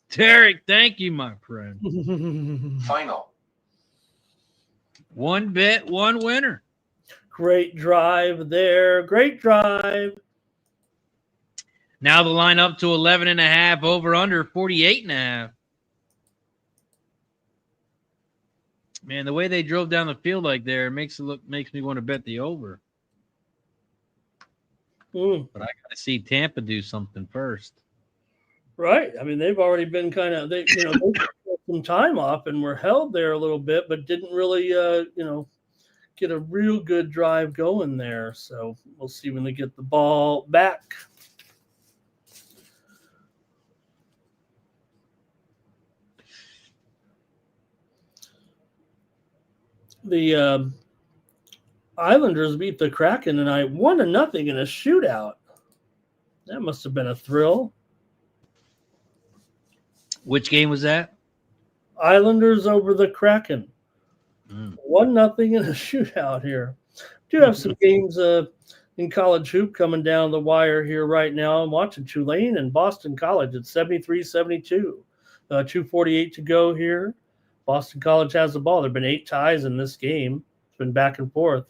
Tarek, thank you, my friend. Final. One bet, one winner. Great drive there. Great drive. Now the line up to 11.5, over under 48.5. Man, the way they drove down the field like there makes me want to bet the over. But I got to see Tampa do something first. Right. I mean, they've already been they took some time off and were held there a little bit, but didn't really, get a real good drive going there. So we'll see when they get the ball back. The Islanders beat the Kraken tonight 1-0 in a shootout. That must have been a thrill. Which game was that? Islanders over the Kraken. 1-0 in a shootout here. Do have some games in college hoop coming down the wire here right now. I'm watching Tulane and Boston College at 73-72. 2:48 to go here. Boston College has the ball. There have been 8 ties in this game. It's been back and forth.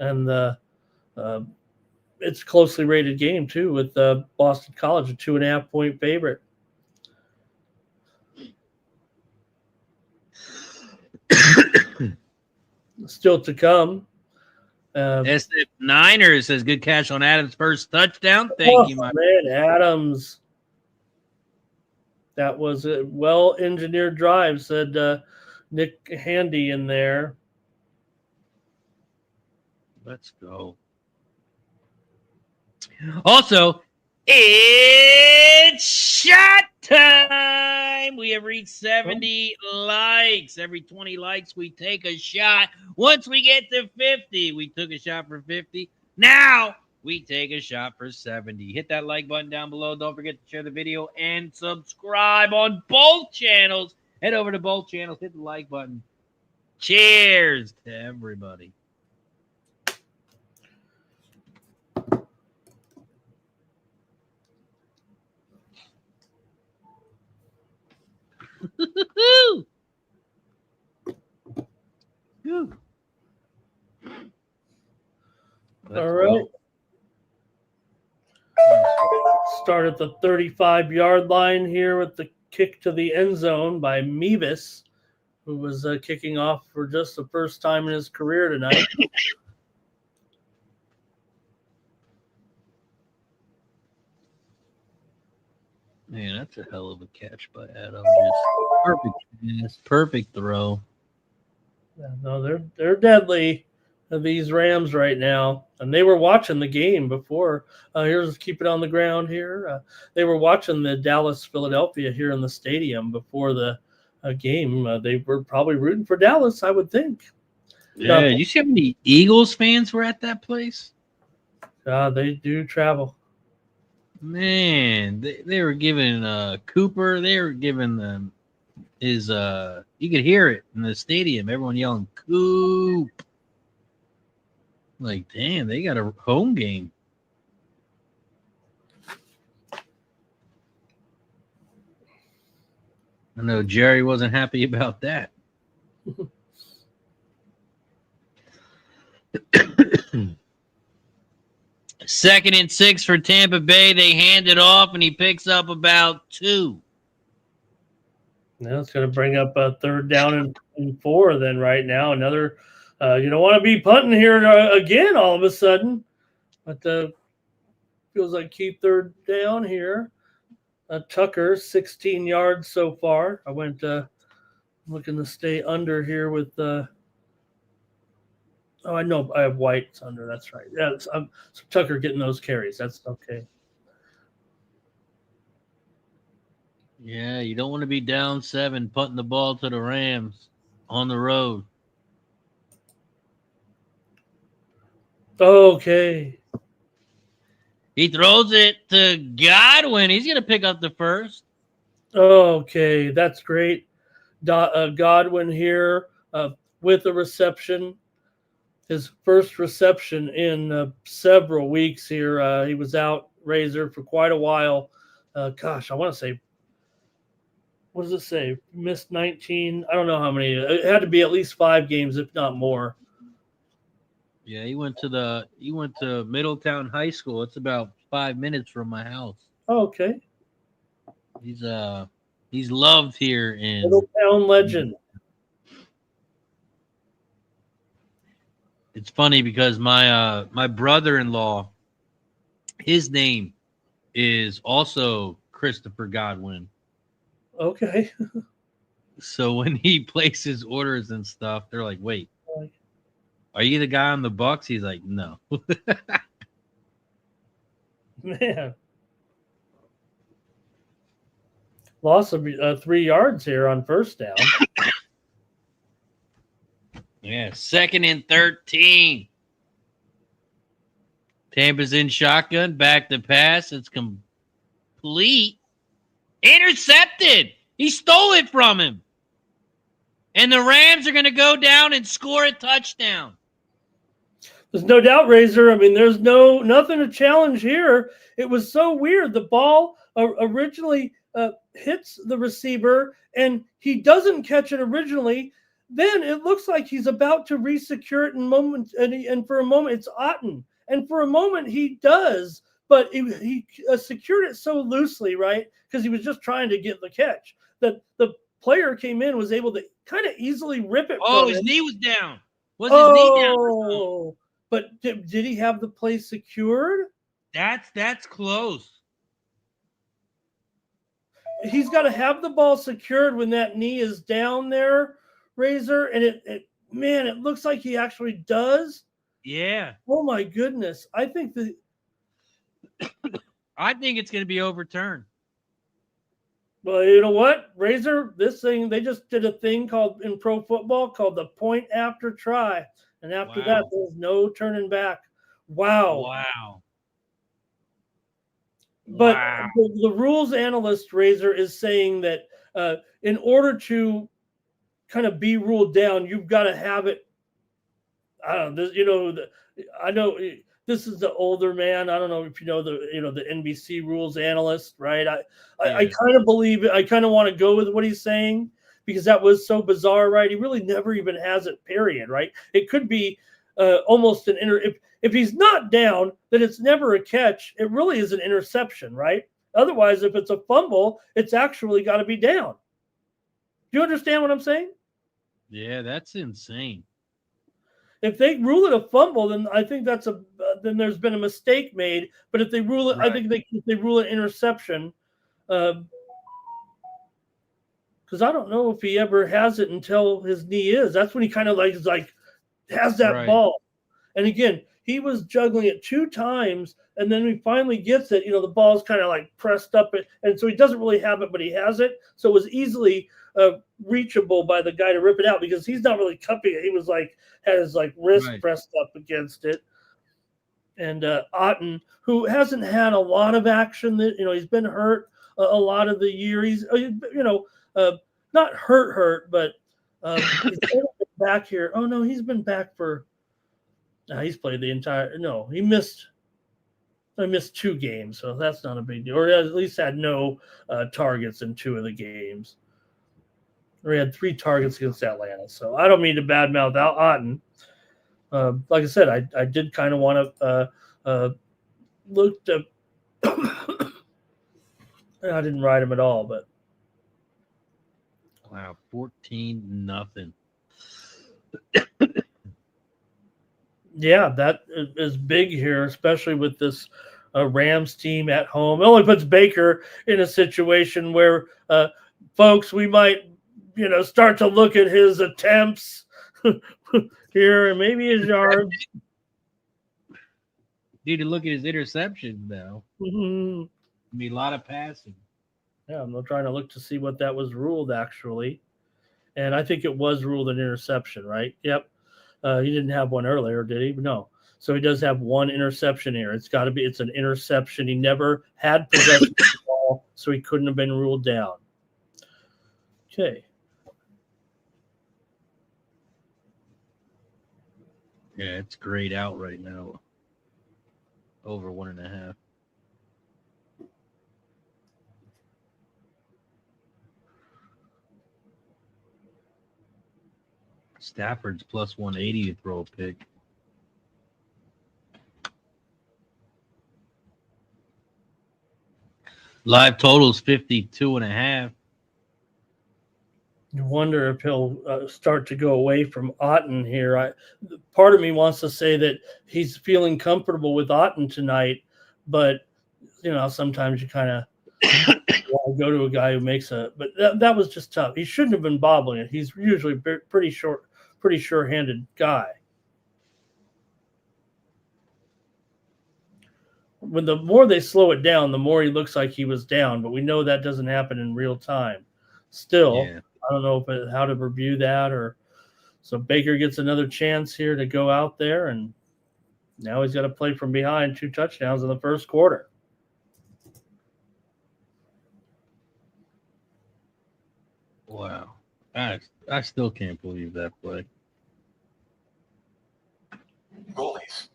And it's a closely rated game, too, with Boston College, a 2.5-point favorite. Still to come. SF Niners says good catch on Adams' first touchdown. Thank you, my man. Adams. That was a well-engineered drive, said Nick Handy in there. Let's go. Also, it's shot time. We have reached 70 likes. Every 20 likes, we take a shot. Once we get to 50, we took a shot for 50. Now we take a shot for 70. Hit that like button down below. Don't forget to share the video and subscribe on both channels. Head over to both channels. Hit the like button. Cheers to everybody. All right. Start at the 35-yard line here with the kick to the end zone by Mevis. who was kicking off for just the first time in his career tonight. Man, that's a hell of a catch by Adam. Perfect pass, perfect throw. Yeah, no, they're deadly, these Rams right now, and they were watching the game before. Here's keep it on the ground here. They were watching the Dallas-Philadelphia here in the stadium before the game. They were probably rooting for Dallas, I would think. Yeah, did you see how many Eagles fans were at that place? They do travel. Man, they were giving Cooper, they were giving them his you could hear it in the stadium, everyone yelling Coop. Like, damn, they got a home game. I know Jerry wasn't happy about that. Second and 6 for Tampa Bay. They hand it off, and he picks up about 2. Now it's going to bring up a third down and 4 then right now. Another, you don't want to be punting here again all of a sudden. But feels like keep third down here. Tucker, 16 yards so far. I went looking to stay under here with oh, I know I have White's under. That's right. Yeah, so Tucker getting those carries. That's okay. Yeah, you don't want to be down 7, punting the ball to the Rams on the road. Okay. He throws it to Godwin. He's going to pick up the first. Okay, that's great. Godwin here with a reception. His first reception in several weeks here. He was out, Razor, for quite a while. Gosh, I want to say, what does it say? Missed 19. I don't know how many. It had to be at least 5 games, if not more. Yeah, he went to Middletown High School. It's about 5 minutes from my house. Oh, okay. He's loved here in Middletown legend. It's funny because my brother-in-law, his name is also Christopher Godwin. Okay. So when he places orders and stuff, they're like, "Wait, are you the guy on the Bucks?" He's like, "No." Man. Loss of 3 yards here on first down. Yeah, 2nd and 13. Tampa's in shotgun, back to pass. It's complete. Intercepted. He stole it from him. And the Rams are going to go down and score a touchdown. There's no doubt, Razor. I mean, there's nothing to challenge here. It was so weird. The ball originally hits the receiver, and he doesn't catch it originally. Then it looks like he's about to re-secure it and for a moment it's Otten. And for a moment he does, but he secured it so loosely, right? Because he was just trying to get the catch. That the player came in, was able to kind of easily rip it. Oh, his knee was down. Was his knee down? Oh, but did he have the play secured? That's close. He's got to have the ball secured when that knee is down there, Razor, and it looks like he actually does. Yeah. Oh my goodness. I think it's going to be overturned. Well, you know what, Razor, this thing, they just did a thing in pro football called the point after try. And after that, there's no turning back. Wow. But the rules analyst, Razor, is saying that in order to kind of be ruled down, you've got to have it. I don't know. I know this is the older man. I don't know if you know the NBC rules analyst, right? I kind of believe it. I kind of want to go with what he's saying because that was so bizarre, right? He really never even has it, period, right? It could be almost an if he's not down, then it's never a catch. It really is an interception, right? Otherwise, if it's a fumble, it's actually got to be down. Do you understand what I'm saying? Yeah, that's insane. If they rule it a fumble, then I think then there's been a mistake made. But if they rule it, I Right. think if they rule it interception, because I don't know if he ever has it until his knee is. That's when he kind of has that Right. ball. And again, he was juggling it 2 times, and then he finally gets it. The ball's kind of like pressed up, and so he doesn't really have it, but he has it. So it was easily reachable by the guy to rip it out because he's not really cupping it. He was had his wrist Right. pressed up against it. And Otten, who hasn't had a lot of action, he's been hurt a lot of the year. He's not hurt, but he's been back here. Oh no, he's been back for. He's played the entire. No, he missed. I missed 2 games, so that's not a big deal. Or at least had no targets in 2 of the games. Or he had 3 targets against Atlanta. So I don't mean to badmouth Otten. Like I said, I did kind of want to look to. I didn't write him at all, but Wow, 14-0. yeah, that is big here, especially with this Rams team at home. It only puts Baker in a situation where, folks, we might, start to look at his attempts here and maybe his yards. Need to look at his interception, though. Mhm. Be a lot of passing. Yeah, I'm trying to look to see what that was ruled actually, and I think it was ruled an interception, right? Yep. He didn't have one earlier, did he? No. So he does have 1 interception here. It's an interception. He never had possession of the ball, so he couldn't have been ruled down. Okay. Yeah, it's grayed out right now. Over 1.5. Stafford's plus 180 to throw a pick. Live totals 52.5. You wonder if he'll start to go away from Otten here. Part of me wants to say that he's feeling comfortable with Otten tonight, but sometimes you kind of want to go to a guy who makes but that was just tough. He shouldn't have been bobbling it. He's usually pretty sure-handed guy. When the more they slow it down, the more he looks like he was down, but we know that doesn't happen in real time. Still, Yeah. I don't know how to review that so Baker gets another chance here to go out there, and now he's got to play from behind 2 touchdowns in the first quarter. Wow. I still can't believe that play. Goalies.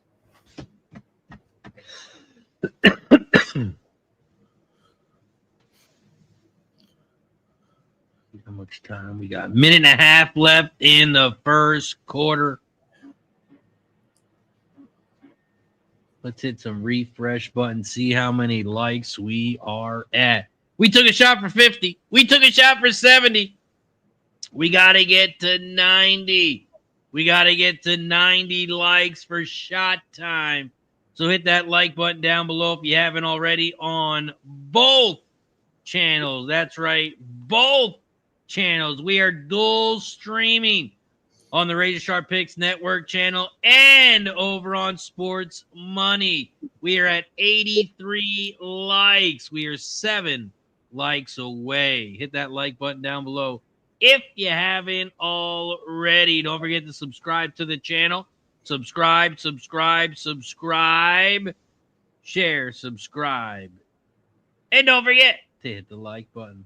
How much time we got? 1.5 minutes left in the first quarter. Let's hit some refresh button, see how many likes we are at. We took a shot for 50. We took a shot for 70. We got to get to 90. We got to get to 90 likes for shot time. So hit that like button down below if you haven't already on both channels. That's right, both channels. We are dual streaming on the Razor Sharp Picks Network channel and over on Sports Money. We are at 83 likes. We are 7 likes away. Hit that like button down below if you haven't already. Don't forget to subscribe to the channel. Subscribe. Share, subscribe. And don't forget to hit the like button.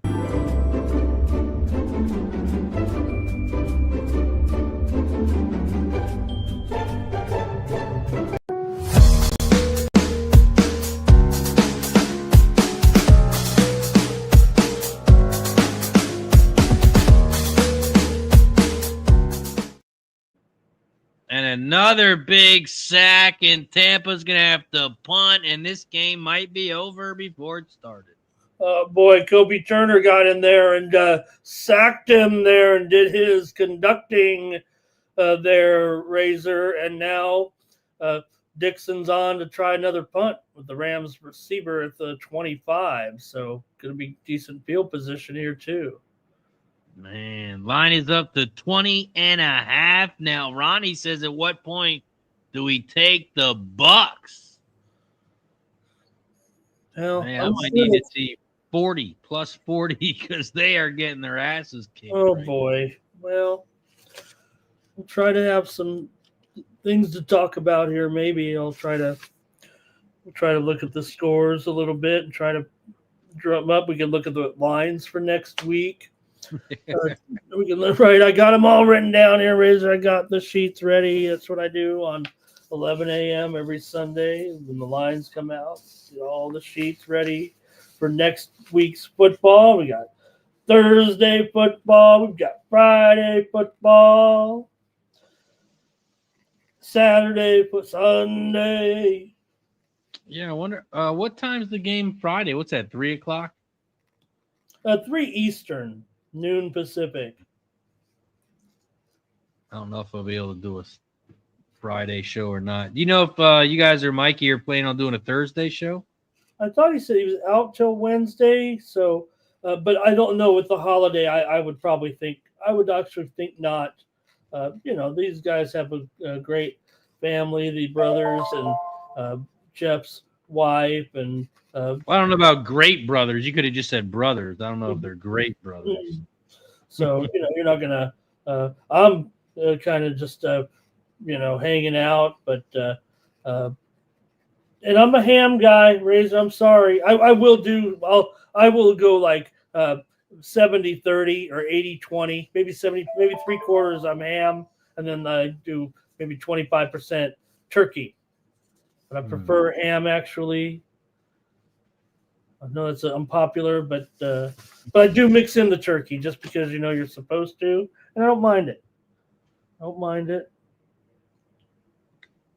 And another big sack, and Tampa's going to have to punt, and this game might be over before it started. Boy, Kobe Turner got in there and sacked him there and did his conducting there, Razor. And now Dixon's on to try another punt with the Rams receiver at the 25. So going to be decent field position here too. Man, line is up to 20.5 now. Ronnie says, at what point do we take the Bucks? Well, Man, I might need to see 40 plus 40 because they are getting their asses kicked. Oh right boy. Well, we'll try to have some things to talk about here. Maybe we'll try to look at the scores a little bit and try to drum up. We can look at the lines for next week. We can look right. I got them all written down here, Razor. I got the sheets ready. That's what I do on 11 a.m. every Sunday when the lines come out. Get all the sheets ready for next week's football. We got Thursday football. We've got Friday football. Saturday for Sunday. Yeah, I wonder what time's the game Friday? What's that, 3 o'clock? 3 Eastern, noon Pacific. I don't know if I'll be able to do a Friday show or not. Do you know if you guys or Mikey are planning on doing a Thursday show? I thought he said he was out till Wednesday, so but I don't know with the holiday. I would actually think not. These guys have a great family, the brothers and Jeff's wife, and Well, I don't know about great brothers. You could have just said brothers. I don't know if they're great brothers. So you're not gonna. I'm kind of just hanging out, but and I'm a ham guy, Razor. I'm sorry. I will go like 70-30 or 80-20, maybe 70, maybe 3/4 I'm ham, and then I do maybe 25% turkey. But I prefer ham actually. I know it's unpopular, but I do mix in the turkey just because you're supposed to, and I don't mind it.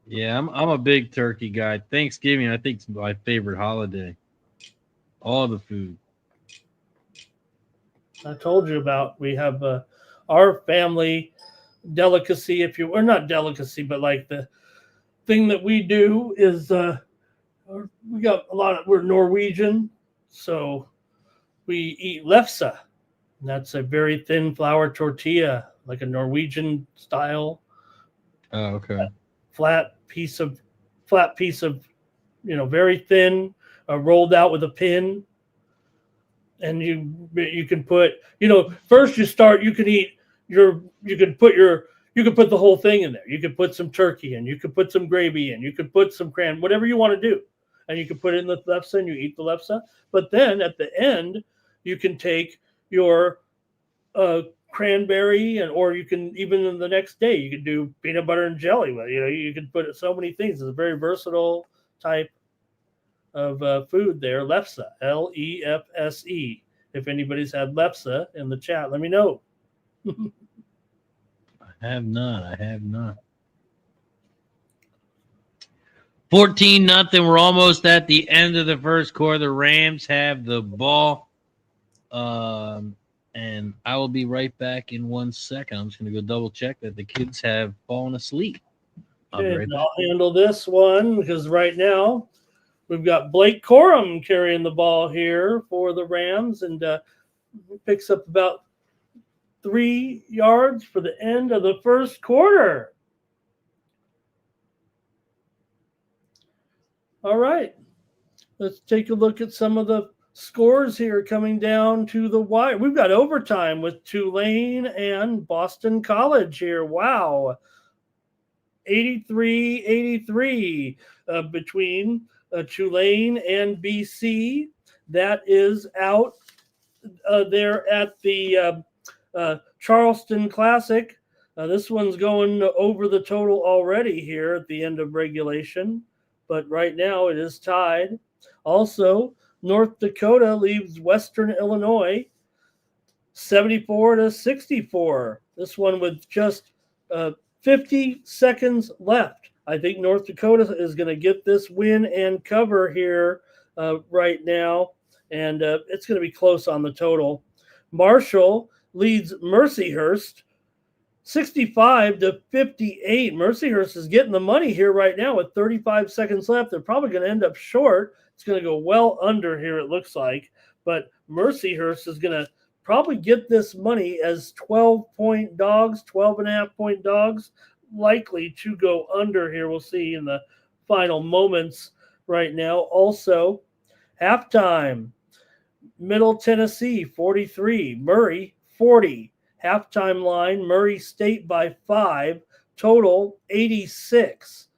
Yeah, I'm a big turkey guy. Thanksgiving, I think, is my favorite holiday. All the food. I told you about. We have our family delicacy, or not delicacy, but like the thing that we do is we got we're Norwegian, so we eat lefse. And that's a very thin flour tortilla, like a Norwegian style. Oh, okay. Flat piece of, very thin, rolled out with a pin. And you can put, first you start, you can put the whole thing in there. You could put some turkey in, you could put some gravy in, you could put some whatever you want to do. And you can put it in the lefse and you eat the lefse. But then at the end, you can take your cranberry or you can, even in the next day, you can do peanut butter and jelly. You can put so many things. It's a very versatile type of food there. Lefse, Lefse. If anybody's had lefse in the chat, let me know. I have not. 14-0. We're almost at the end of the first quarter. The Rams have the ball. And I will be right back in 1 second. I'm just going to go double check that the kids have fallen asleep. I'll handle this one because right now we've got Blake Corum carrying the ball here for the Rams, and picks up about 3 yards for the end of the first quarter. All right, let's take a look at some of the scores here coming down to the wire. We've got overtime with Tulane and Boston College here. Wow. 83-83 between Tulane and BC. That is out there at the Charleston Classic. This one's going over the total already here at the end of regulation, but right now it is tied. Also, North Dakota leaves Western Illinois 74-64. This one with just 50 seconds left. I think North Dakota is going to get this win and cover here right now. and it's going to be close on the total. Marshall leads Mercyhurst 65-58. Mercyhurst is getting the money here right now with 35 seconds left. They're probably going to end up short. It's going to go well under here, it looks like. But Mercyhurst is going to probably get this money as 12-point dogs, 12.5-point dogs, likely to go under here. We'll see in the final moments right now. Also, halftime, Middle Tennessee 43, Murray 40. Halftime line, Murray State by 5, total 86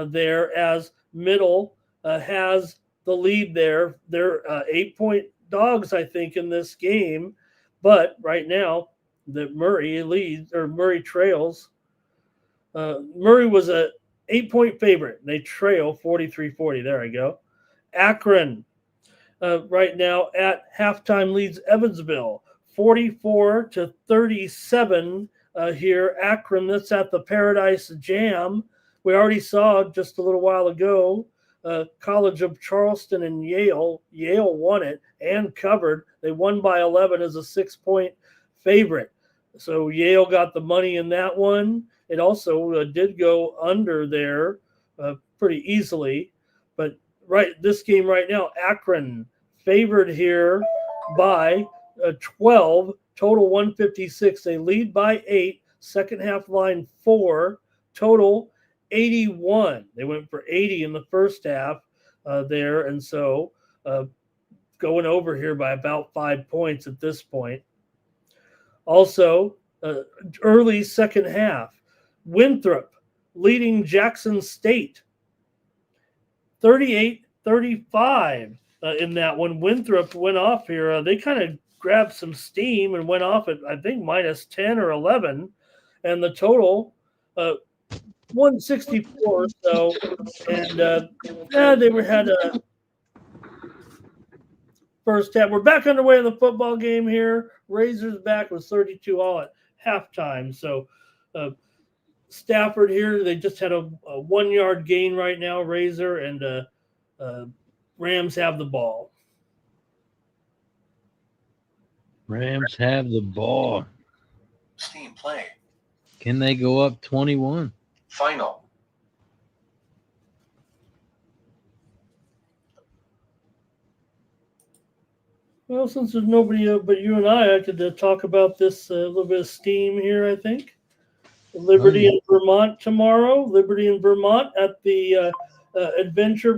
there as Middle has the lead there. They're 8-point dogs, I think, in this game. But right now, the Murray leads, or Murray trails. Murray was a 8-point favorite. They trail 43-40. There I go. Akron right now at halftime leads Evansville 44-37 here. Akron, that's at the Paradise Jam. We already saw just a little while ago College of Charleston and Yale. Yale won it and covered. They won by 11 as a 6-point favorite. So Yale got the money in that one. It also did go under there pretty easily. But this game right now, Akron favored here by 12, total 156. They lead by 8, second half line 4, total 81. They went for 80 in the first half there, and so going over here by about 5 points at this point. Also, early second half, Winthrop leading Jackson State 38-35 in that one. Winthrop went off here. They kind of grabbed some steam and went off at, I think, minus 10 or 11, and the total 164 or so. And they had a first half. We're back underway in the football game here. Razors back with 32 all at halftime. So Stafford here, they just had a 1-yard gain right now, Razor, and Rams have the ball. Rams have the ball. Steam play. Can they go up 21? Final. Well, since there's nobody but you and I could talk about this a little bit of steam here, I think. Liberty in Vermont tomorrow. Liberty in Vermont at the Adventure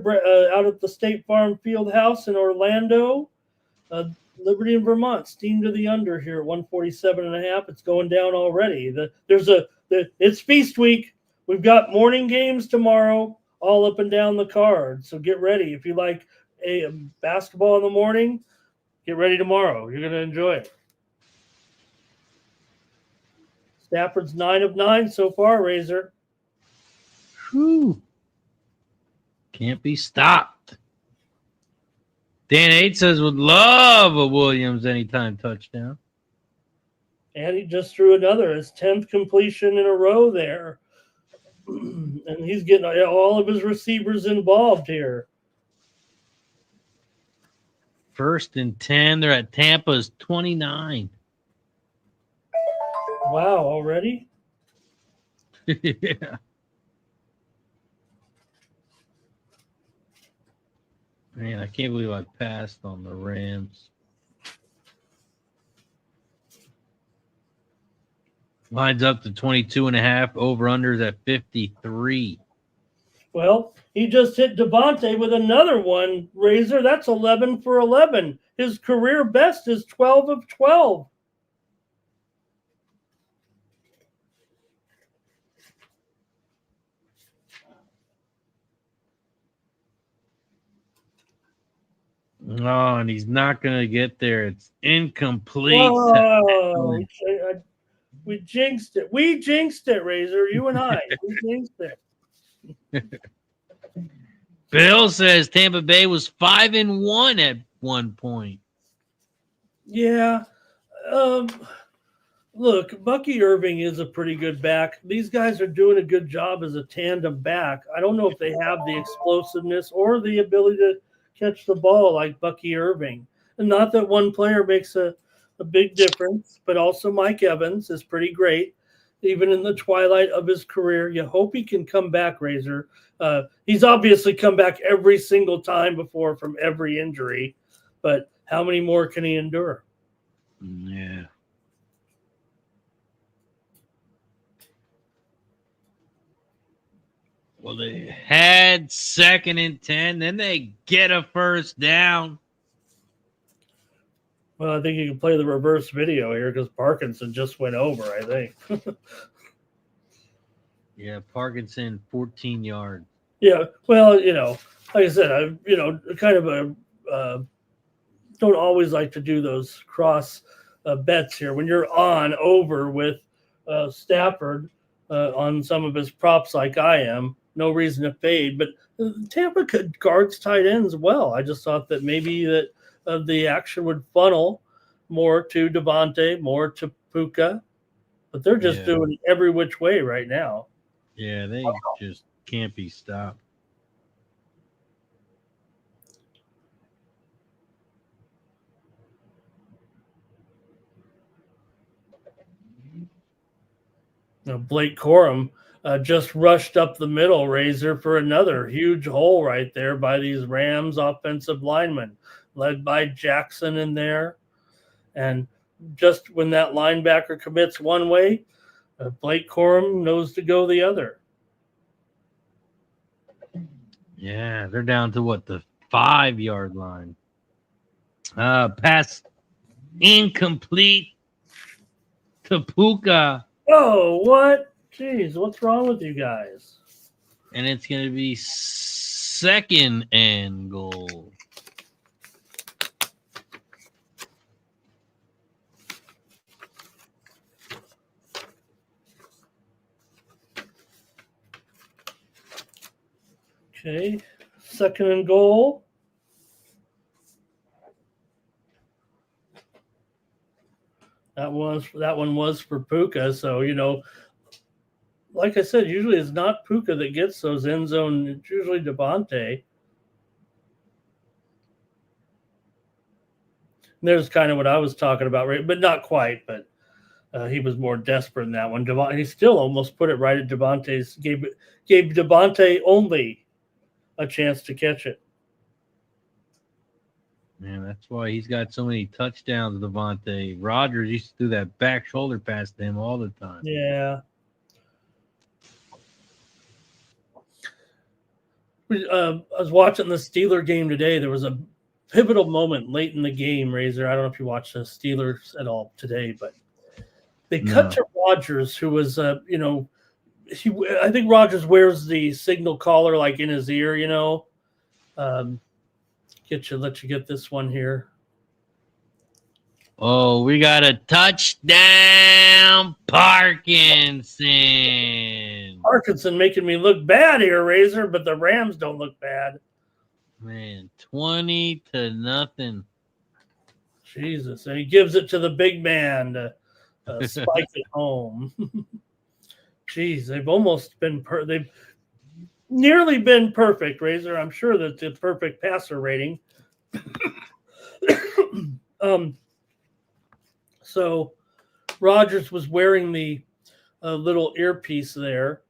out at the State Farm Fieldhouse in Orlando. Liberty in Vermont, steam to the under here, 147.5. It's going down already. It's feast week. We've got morning games tomorrow, all up and down the card. So get ready. If you like a basketball in the morning, get ready tomorrow. You're going to enjoy it. Stafford's 9 of 9 so far, Razor. Whew. Can't be stopped. Dan 8 says would love a Williams anytime touchdown. And he just threw another, his 10th completion in a row there. And he's getting all of his receivers involved here. 1st and 10. They're at Tampa's 29. Wow, already? Yeah. Man, I can't believe I passed on the Rams. Line's up to 22.5. Over-unders at 53. Well, he just hit Devontae with another one, Razor. That's 11 for 11. His career best is 12 of 12. Oh, and he's not going to get there. It's incomplete. Whoa. We jinxed it. We jinxed it, Razor. You and I. We jinxed it. Bill says Tampa Bay was 5-1 at one point. Yeah. Look, Bucky Irving is a pretty good back. These guys are doing a good job as a tandem back. I don't know if they have the explosiveness or the ability to catch the ball like Bucky Irving. And not that one player makes a big difference, but also Mike Evans is pretty great, even in the twilight of his career. You hope he can come back, Razor. He's obviously come back every single time before from every injury, but how many more can he endure? Yeah. Well, they had 2nd and 10, then they get a first down. Well, I think you can play the reverse video here because Parkinson just went over, I think. Yeah, Parkinson, 14 yards. Yeah, well, like I said, kind of don't always like to do those cross bets here. When you're on over with Stafford on some of his props like I am, no reason to fade. But Tampa could guards tight ends well. I just thought that maybe that the action would funnel more to Devontae, more to Puka. But they're just doing it every which way right now. Yeah, they just can't be stopped. Blake Corum just rushed up the middle, Razor, for another huge hole right there by these Rams offensive linemen, led by Jackson in there. And just when that linebacker commits one way, Blake Corum knows to go the other. Yeah, they're down to the 5-yard line. Pass incomplete to Puka. Oh, what? Jeez, what's wrong with you guys? And it's going to be 2nd and goal. Okay, 2nd and goal. That one was for Puka. So, like I said, usually it's not Puka that gets those end zone. It's usually Devontae. There's kind of what I was talking about, right? But not quite. But he was more desperate in that one. He still almost put it right at Devontae's. Gave Devontae only a chance to catch it. Man, that's why he's got so many touchdowns, Devontae. Rodgers used to do that back shoulder pass to him all the time. Yeah. I was watching the Steeler game today. There was a pivotal moment late in the game, Razor. I don't know if you watched the Steelers at all today, but they cut to Rodgers, who was, I think Rodgers wears the signal collar like in his ear, let you get this one here. Oh, we got a touchdown, Parkinson. Parkinson making me look bad here, Razor, but the Rams don't look bad. Man, 20-0. Jesus, and he gives it to the big man to spike it home. Jeez, they've almost been they've nearly been perfect, Razor. I'm sure that's the perfect passer rating. So Rodgers was wearing the little earpiece there,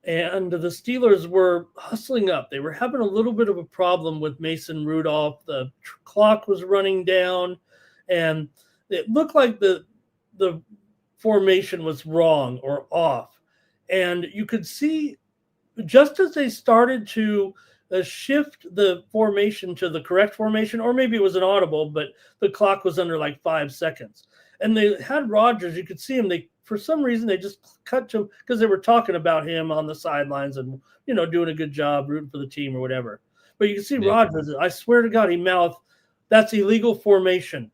and the Steelers were hustling up. They were having a little bit of a problem with Mason Rudolph. The clock was running down, and it looked like the formation was wrong or off. And you could see just as they started to shift the formation to the correct formation, or maybe it was an audible, but the clock was under like 5 seconds. And they had Rodgers. You could see him. For some reason, they just cut to him because they were talking about him on the sidelines and, doing a good job, rooting for the team or whatever. But you can see Rodgers. I swear to God, he mouthed, "That's illegal formation."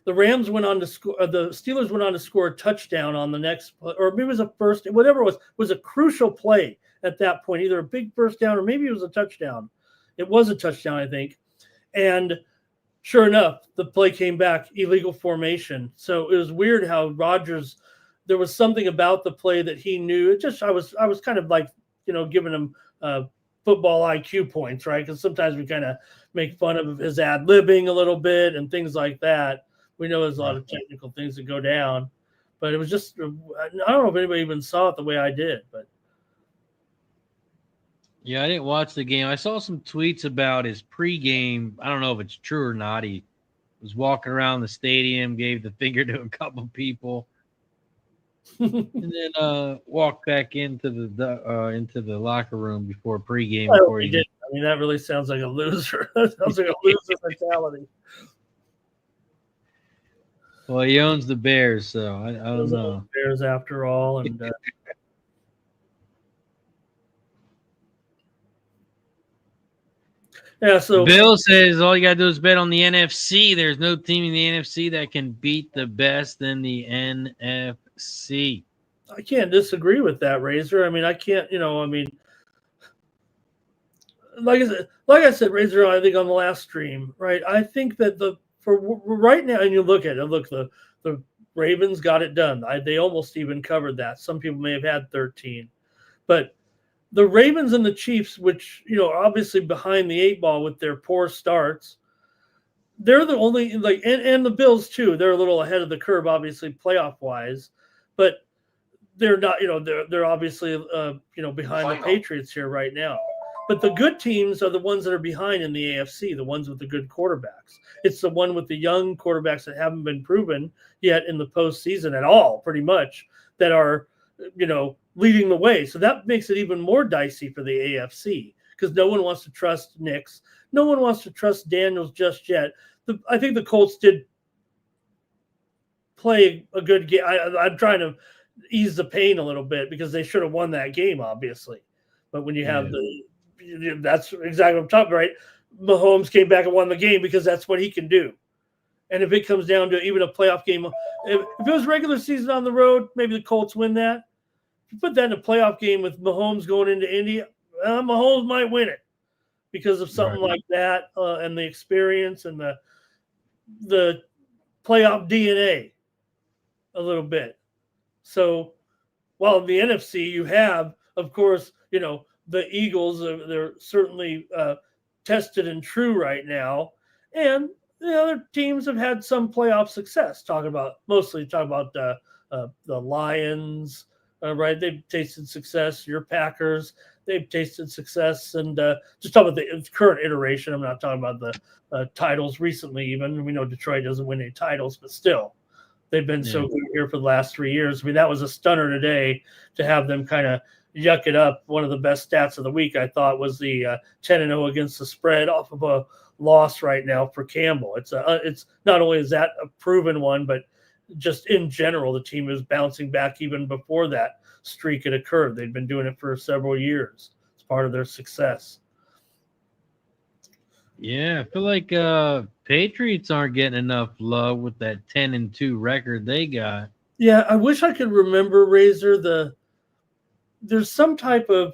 The Rams went on to score. The Steelers went on to score a touchdown on the next, or maybe it was a first, whatever it was a crucial play at that point, either a big first down or maybe it was a touchdown. It was a touchdown, I think. And sure enough, the play came back, illegal formation. So it was weird how Rodgers, there was something about the play that he knew. I was kind of like, giving him football IQ points, right? Because sometimes we kind of make fun of his ad-libbing a little bit and things like that. We know there's a lot of technical things that go down, but it was just, I don't know if anybody even saw it the way I did, but. Yeah, I didn't watch the game. I saw some tweets about his pregame. I don't know if it's true or not. He was walking around the stadium, gave the finger to a couple people, and then walked back into the locker room before pregame. Before he did. I mean, that really sounds like a loser. That sounds like a loser mentality. Well, he owns the Bears, so I don't know. Bears after all, and yeah. So Bill says all you gotta do is bet on the NFC. There's no team in the NFC that can beat the best in the NFC. I can't disagree with that, Razor. I mean, I can't. Like I said, Razor. I think on the last stream, right? I think that for right now, and you look at it. Look, the Ravens got it done. They almost even covered that. Some people may have had 13, but the Ravens and the Chiefs, which are obviously behind the 8 ball with their poor starts, they're the only and the Bills too. They're a little ahead of the curve, obviously playoff wise, but they're not. They're obviously behind the Patriots here right now. But the good teams are the ones that are behind in the AFC, the ones with the good quarterbacks. It's the one with the young quarterbacks that haven't been proven yet in the postseason at all, pretty much, that are, leading the way. So that makes it even more dicey for the AFC because no one wants to trust Nix. No one wants to trust Daniels just yet. I think the Colts did play a good game. I'm trying to ease the pain a little bit because they should have won that game, obviously. But when you have that's exactly what I'm talking about, right? Mahomes came back and won the game because that's what he can do. And if it comes down to even a playoff game, if it was regular season on the road, maybe the Colts win that. If you put that in a playoff game with Mahomes going into Indy, Mahomes might win it because of something like that and the experience and the playoff DNA a little bit. So while in the NFC you have, of course, the Eagles, they're certainly tested and true right now. And the other teams have had some playoff success. Mostly talking about the Lions, right? They've tasted success. Your Packers, they've tasted success. And just talking about the current iteration, I'm not talking about the titles recently even. We know Detroit doesn't win any titles, but still, they've been so good here for the last 3 years. I mean, that was a stunner today to have them kind of yuck it up. One of the best stats of the week, I thought, was the 10-0 against the spread off of a loss right now for Campbell. It's not only is that a proven one, but just in general, the team is bouncing back even before that streak had occurred. They've been doing it for several years. It's part of their success. Yeah, I feel like Patriots aren't getting enough love with that 10-2 record they got. Yeah, I wish I could remember, Razor, there's some type of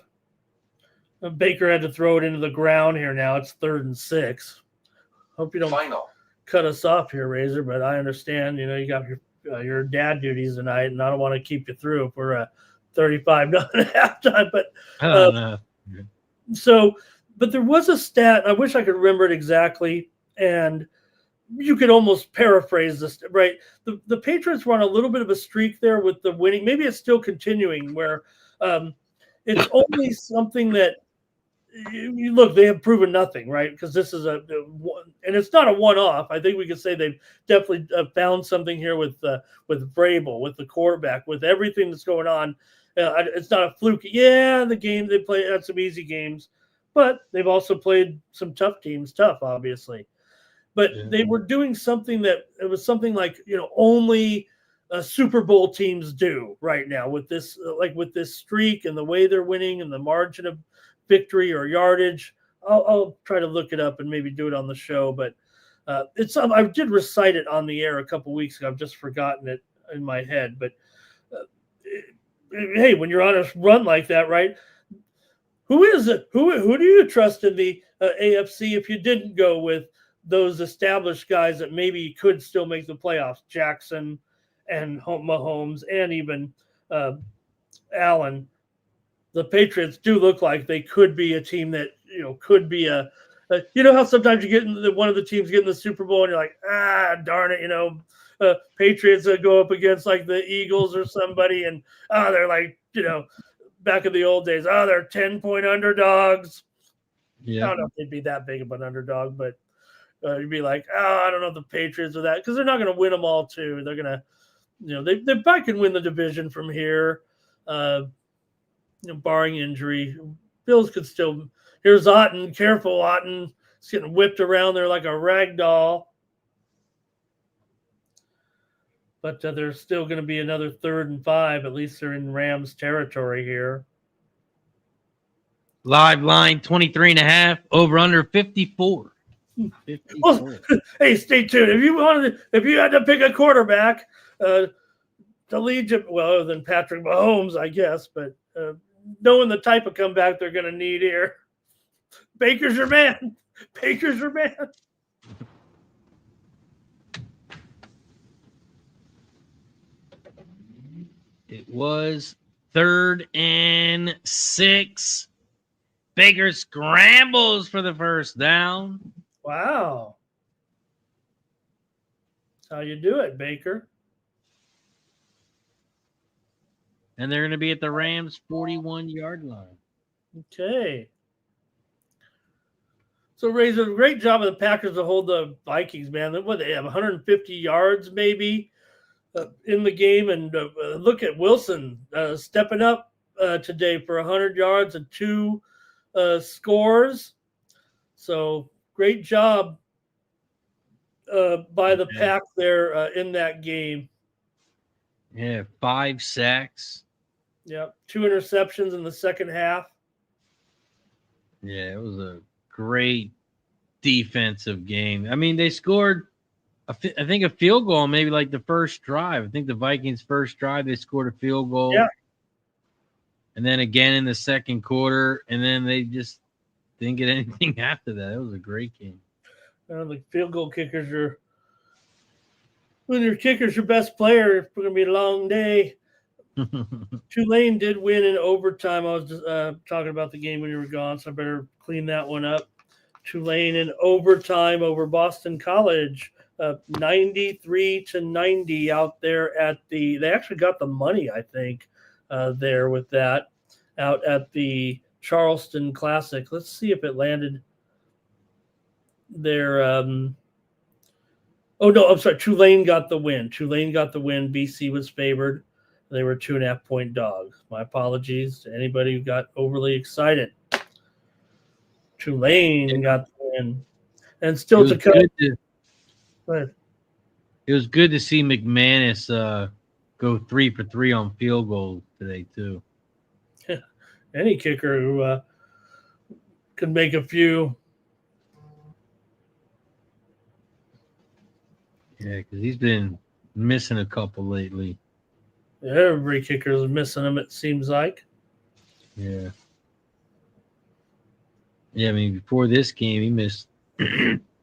Baker had to throw it into the ground here now. It's 3rd and 6. Hope you don't cut us off here, Razor, but I understand, you got your dad duties tonight, and I don't want to keep you through if we're 35 at halftime. But no. But there was a stat. I wish I could remember it exactly, and you could almost paraphrase this, right? The Patriots were on a little bit of a streak there with the winning. Maybe it's still continuing where it's only something that you look, they have proven nothing, right? Because this is and it's not a one-off. I think we could say they've definitely found something here with Vrabel, with the quarterback, with everything that's going on. It's not a fluke. Yeah, the game they had some easy games, but they've also played some tough teams, obviously. But they were doing something that it was something like only Super Bowl teams do right now with this streak and the way they're winning and the margin of victory or yardage. I'll try to look it up and maybe do it on the show, but I did recite it on the air a couple weeks ago. I've just forgotten it in my head. But hey, when you're on a run like that, right? Who is it? Who do you trust in the AFC if you didn't go with those established guys that maybe could still make the playoffs? Jackson and Mahomes and even Allen. the Patriots do look like they could be a team that, could be you know how sometimes you get one of the teams get in the Super Bowl and you're like, darn it, Patriots go up against like the Eagles or somebody, and they're like, back in the old days, they're 10-point underdogs. Yeah. I don't know if they'd be that big of an underdog, but you'd be like, I don't know if the Patriots are that, because they're not going to win them all too. They're going to, they probably can win the division from here, barring injury. Bills could still. Here's Otten. Careful, Otten. He's getting whipped around there like a rag doll. But there's still going to be another 3rd and 5. At least they're in Rams territory here. Live line 23.5, over under 54. 54. Well, hey, stay tuned. If you had to pick a quarterback to lead you, well, other than Patrick Mahomes, I guess, but knowing the type of comeback they're going to need here, Baker's your man. Baker's your man. It was 3rd and 6. Baker scrambles for the first down. Wow. That's how you do it, Baker. And they're going to be at the Rams' 41-yard line. Okay. So, Razor, great job of the Packers to hold the Vikings, man. What, they have 150 yards maybe in the game. And look at Wilson stepping up today for 100 yards and 2 scores. So, great job by the Pack there in that game. Yeah, 5 sacks. Yep, 2 interceptions in the second half. Yeah, it was a great defensive game. I mean, they scored, I think, a field goal, maybe like the first drive. I think the Vikings' first drive, they scored a field goal. Yeah. And then again in the second quarter, and then they just didn't get anything after that. It was a great game. The field goal kickers when your kicker's your best player, it's going to be a long day. Tulane did win in overtime. I was just talking about the game when you were gone, so I better clean that one up. Tulane in overtime over Boston College, 93-90 out there at they actually got the money, I think, there with that out at the Charleston Classic. Let's see if it landed there. Oh, no, I'm sorry. Tulane got the win. BC was favored. They were 2.5-point dogs. My apologies to anybody who got overly excited. Tulane got the win. And still to come. It was good to see McManus go 3 for 3 on field goals today, too. Any kicker who could make a few. Yeah, because he's been missing a couple lately. Every kicker is missing them, it seems like. Yeah. Yeah, I mean, before this game, he missed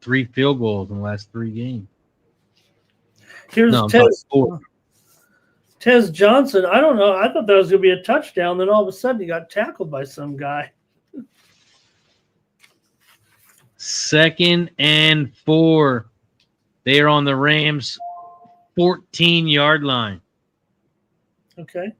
3 field goals in the last 3 games. Here's Tez Johnson. I don't know. I thought that was going to be a touchdown. Then all of a sudden, he got tackled by some guy. 2nd and 4. They are on the Rams' 14-yard line. Okay.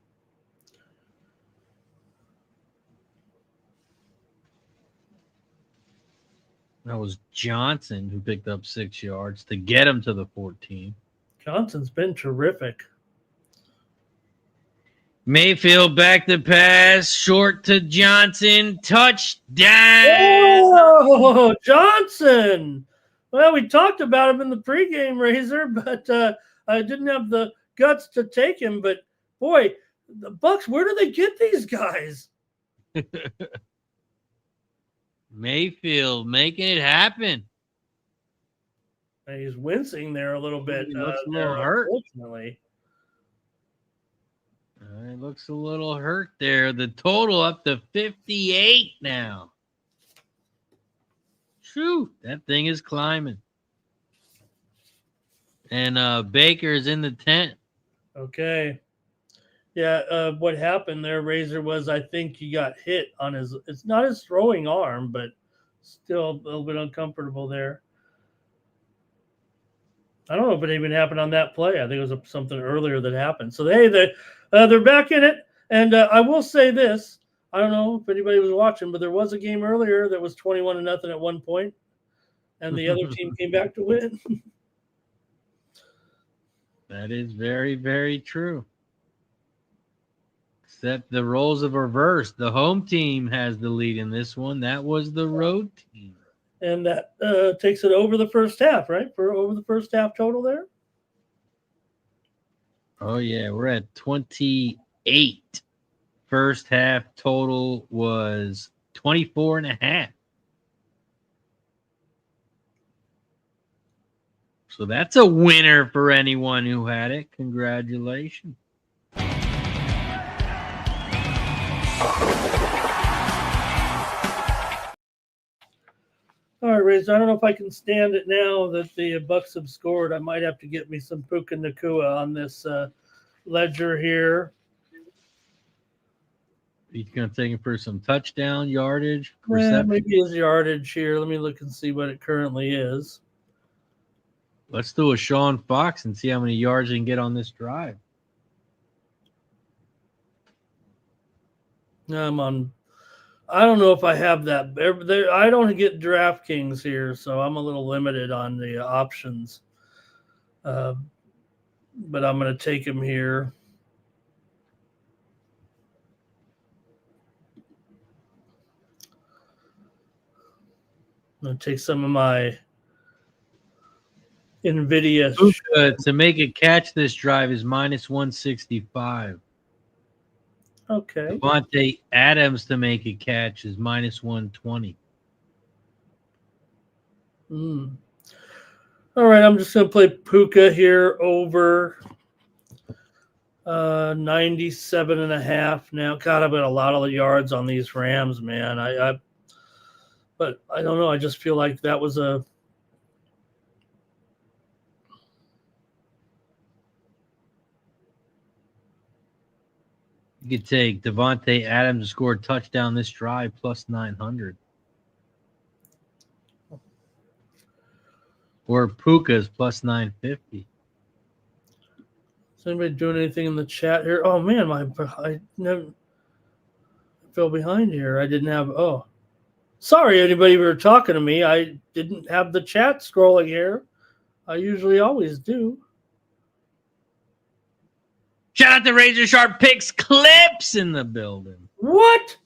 That was Johnson who picked up 6 yards to get him to the 14. Johnson's been terrific. Mayfield back to pass, short to Johnson, touchdown. Oh, Johnson. Well, we talked about him in the pregame, Razor, but I didn't have the guts to take him. But, boy, the Bucs, where do they get these guys? Mayfield making it happen. And he's wincing there a little bit. He looks a little hurt. Unfortunately. It looks a little hurt there. The total up to 58 now. Phew, that thing is climbing. And Baker's in the tent. Okay. Yeah, what happened there, Razor, was I think he got hit on his. It's not his throwing arm, but still a little bit uncomfortable there. I don't know if it even happened on that play. I think it was something earlier that happened. So hey, they're back in it, and I will say this: I don't know if anybody was watching, but there was a game earlier that was 21-0 at one point, and the other team came back to win. That is very, very true. Except the roles have reversed. The home team has the lead in this one. That was the road team. And that takes it over the first half, right? For over the first half total there. Oh, yeah. We're at 28. First half total was 24.5. So that's a winner for anyone who had it. Congratulations. All right, Razor. I don't know if I can stand it now that the Bucks have scored. I might have to get me some Puka Nakua on this ledger here. He's going to take him for some touchdown yardage. Reception. Maybe his yardage here. Let me look and see what it currently is. Let's do a Sean Fox and see how many yards he can get on this drive. I'm on. I don't know if I have that. I don't get DraftKings here, so I'm a little limited on the options. But I'm going to take him here. I'm going to take some of my NVIDIA. To make a catch this drive is minus 165. Okay. Devontae Adams to make a catch is minus 120. All right, I'm just going to play Puka here over 97.5 now. God, I've got a lot of the yards on these Rams, man. But I don't know. I just feel like that was a. You could take Devontae Adams to score a touchdown this drive plus 900. Or Puka's plus 950. Is anybody doing anything in the chat here? Oh man, I never fell behind here. I didn't have. Oh, sorry, anybody who were talking to me. I didn't have the chat scrolling here. I usually always do. Shout out to Razor Sharp Picks Clips in the building. What?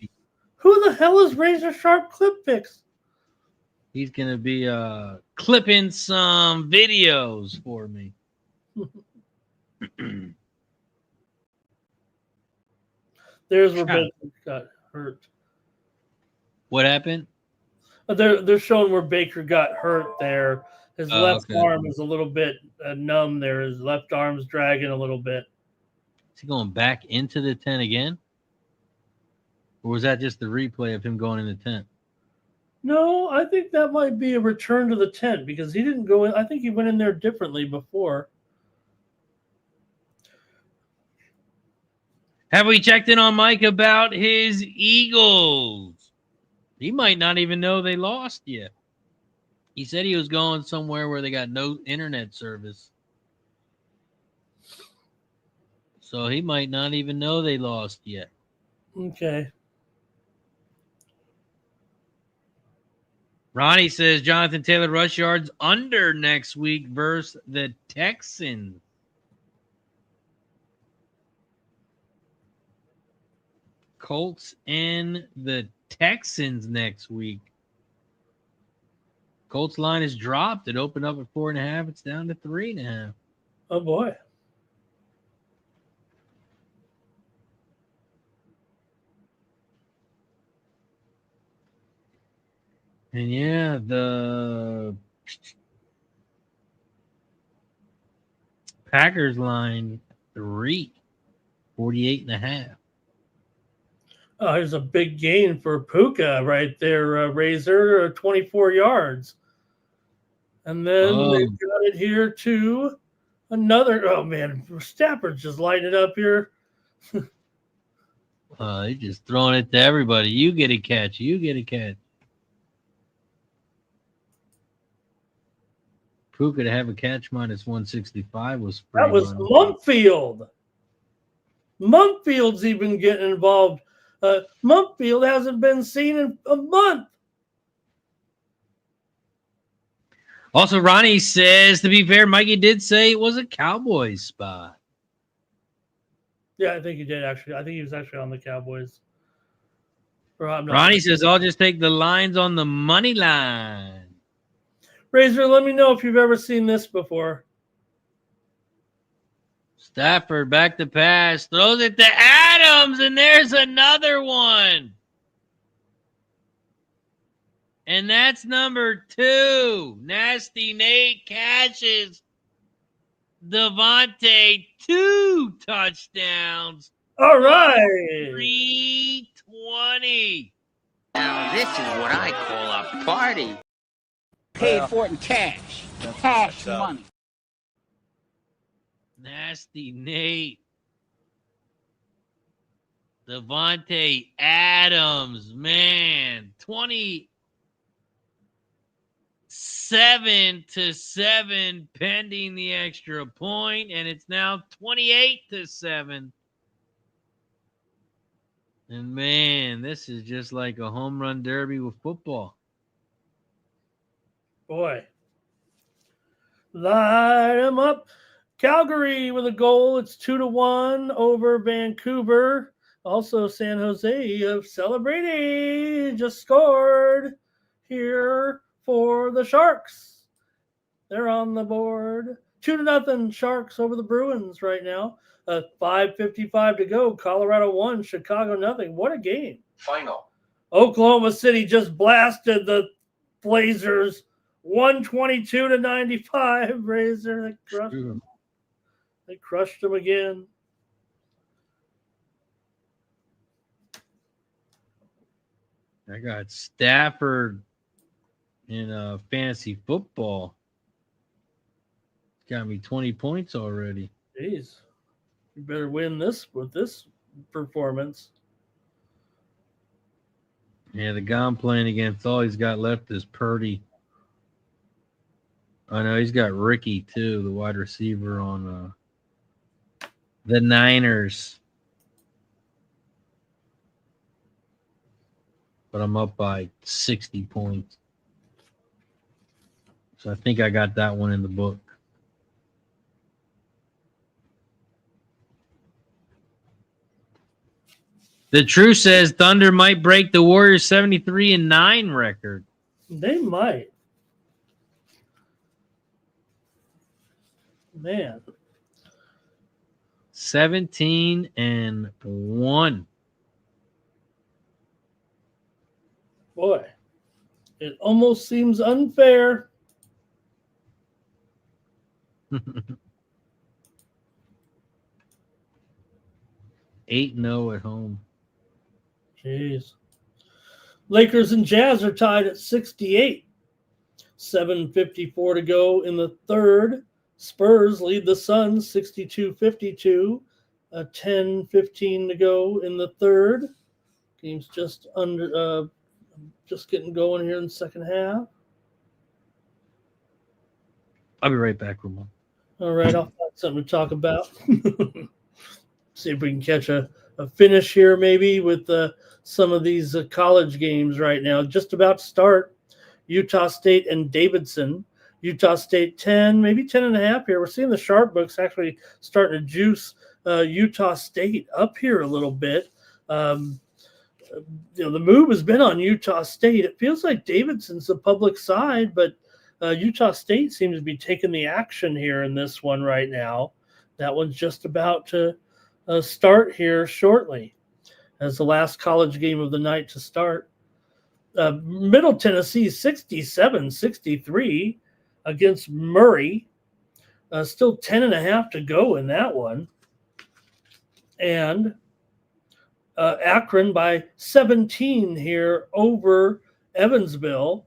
Who the hell is Razor Sharp Clip Picks? He's going to be clipping some videos for me. There's where Baker got hurt. What happened? They're showing where Baker got hurt there. His left arm is a little bit numb there. His left arm's dragging a little bit. Is he going back into the tent again? Or was that just the replay of him going in the tent? No, I think that might be a return to the tent because he didn't go in. I think he went in there differently before. Have we checked in on Mike about his Eagles? He might not even know they lost yet. He said he was going somewhere where they got no internet service. So he might not even know they lost yet. Okay. Ronnie says Jonathan Taylor rush yards under next week versus the Texans. Colts and the Texans next week. Colts line is dropped. It opened up at 4.5. It's down to 3.5. Oh boy. And yeah, the Packers line 48.5. Oh, here's a big gain for Puka right there, Razor, 24 yards. And then they've got it here to another. Oh, man, Stafford's just lighting it up here. He's just throwing it to everybody. You get a catch. You get a catch. Puka to have a catch minus 165 was pretty. That was Mumpfield. Mumpfield's even getting involved. Mumpfield hasn't been seen in a month. Also, Ronnie says, to be fair, Mikey did say it was a Cowboys spot. Yeah, I think he did actually. I think he was actually on the Cowboys. Ronnie says, I'll just take the lines on the money line. Razor, let me know if you've ever seen this before. Stafford back to pass. Throws it to Adams, and there's another one. And that's number 2. Nasty Nate catches Devontae 2 touchdowns. All right. 320. Now this is what I call a party. Paid for it in cash. Cash money. Nasty Nate. Devontae Adams, man. 27-7 pending the extra point, and it's now 28-7. And man, this is just like a home run derby with football. Boy. Light them up. Calgary with a goal. It's 2-1 over Vancouver. Also, San Jose celebrating. Just scored here for the Sharks. They're on the board. 2-0 Sharks over the Bruins right now. 5:55 to go. Colorado 1, Chicago 0. What a game. Final. Oklahoma City just blasted the Blazers 122-95. Razor. They crushed them again. I got Stafford in fantasy football. Got me 20 points already. Jeez. You better win this with this performance. Yeah, the guy I'm playing against, all he's got left is Purdy. I know he's got Ricky, too, the wide receiver on the Niners. But I'm up by 60 points. So I think I got that one in the book. The True says Thunder might break the Warriors 73-9 record. They might. Man. 17-1. Boy. It almost seems unfair. 8-0 at home. Jeez. Lakers and Jazz are tied at 68. 7:54 to go in the third. Spurs lead the Suns 62-52. 10:15 to go in the third. Game's just getting going here in the second half. I'll be right back, Ramon. All right, I'll find something to talk about. See if we can catch a finish here maybe with some of these college games right now. Just about to start. Utah State and Davidson. Utah State 10, maybe 10.5 here. We're seeing the sharp books actually starting to juice Utah State up here a little bit. The move has been on Utah State. It feels like Davidson's the public side, but Utah State seems to be taking the action here in this one right now. That one's just about to start here shortly as the last college game of the night to start. Middle Tennessee 67-63 against Murray. Still 10.5 to go in that one. And Akron by 17 here over Evansville.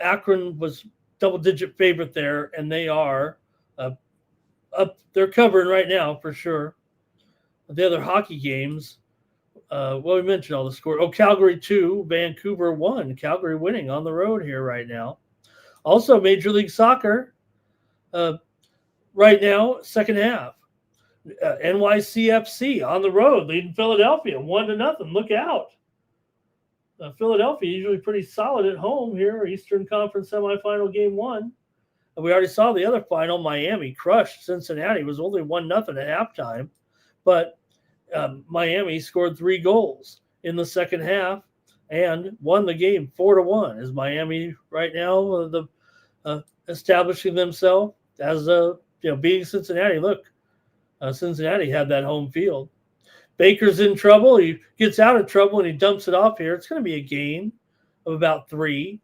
Akron was double-digit favorite there, and they are up. They're covering right now for sure. the other hockey games, we mentioned all the scores. Oh, Calgary 2, Vancouver 1. Calgary winning on the road here right now. Also, Major League Soccer right now, second half. NYCFC on the road leading Philadelphia 1-0. Look out. Philadelphia usually pretty solid at home here. Eastern Conference semifinal game 1. And we already saw the other final. Miami crushed Cincinnati. It was only 1-0 at halftime. But Miami scored 3 goals in the second half and won the game 4-1. Is Miami right now establishing themselves as beating Cincinnati? Look, Cincinnati had that home field. Baker's in trouble. He gets out of trouble and he dumps it off here. It's going to be a gain of about 3.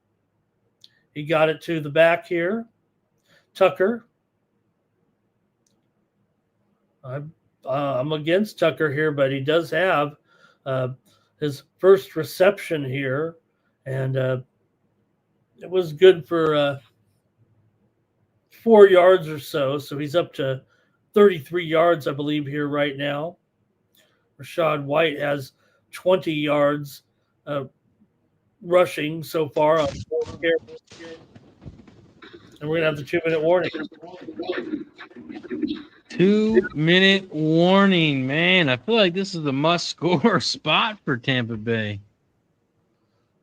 He got it to the back here. Tucker. I'm against Tucker here, but he does have his first reception here. And it was good for 4 yards or so. So he's up to 33 yards, I believe, here right now. Rashad White has 20 yards rushing so far on 4 carries. And we're going to have the 2-minute warning. 2-minute warning, man. I feel like this is the must-score spot for Tampa Bay.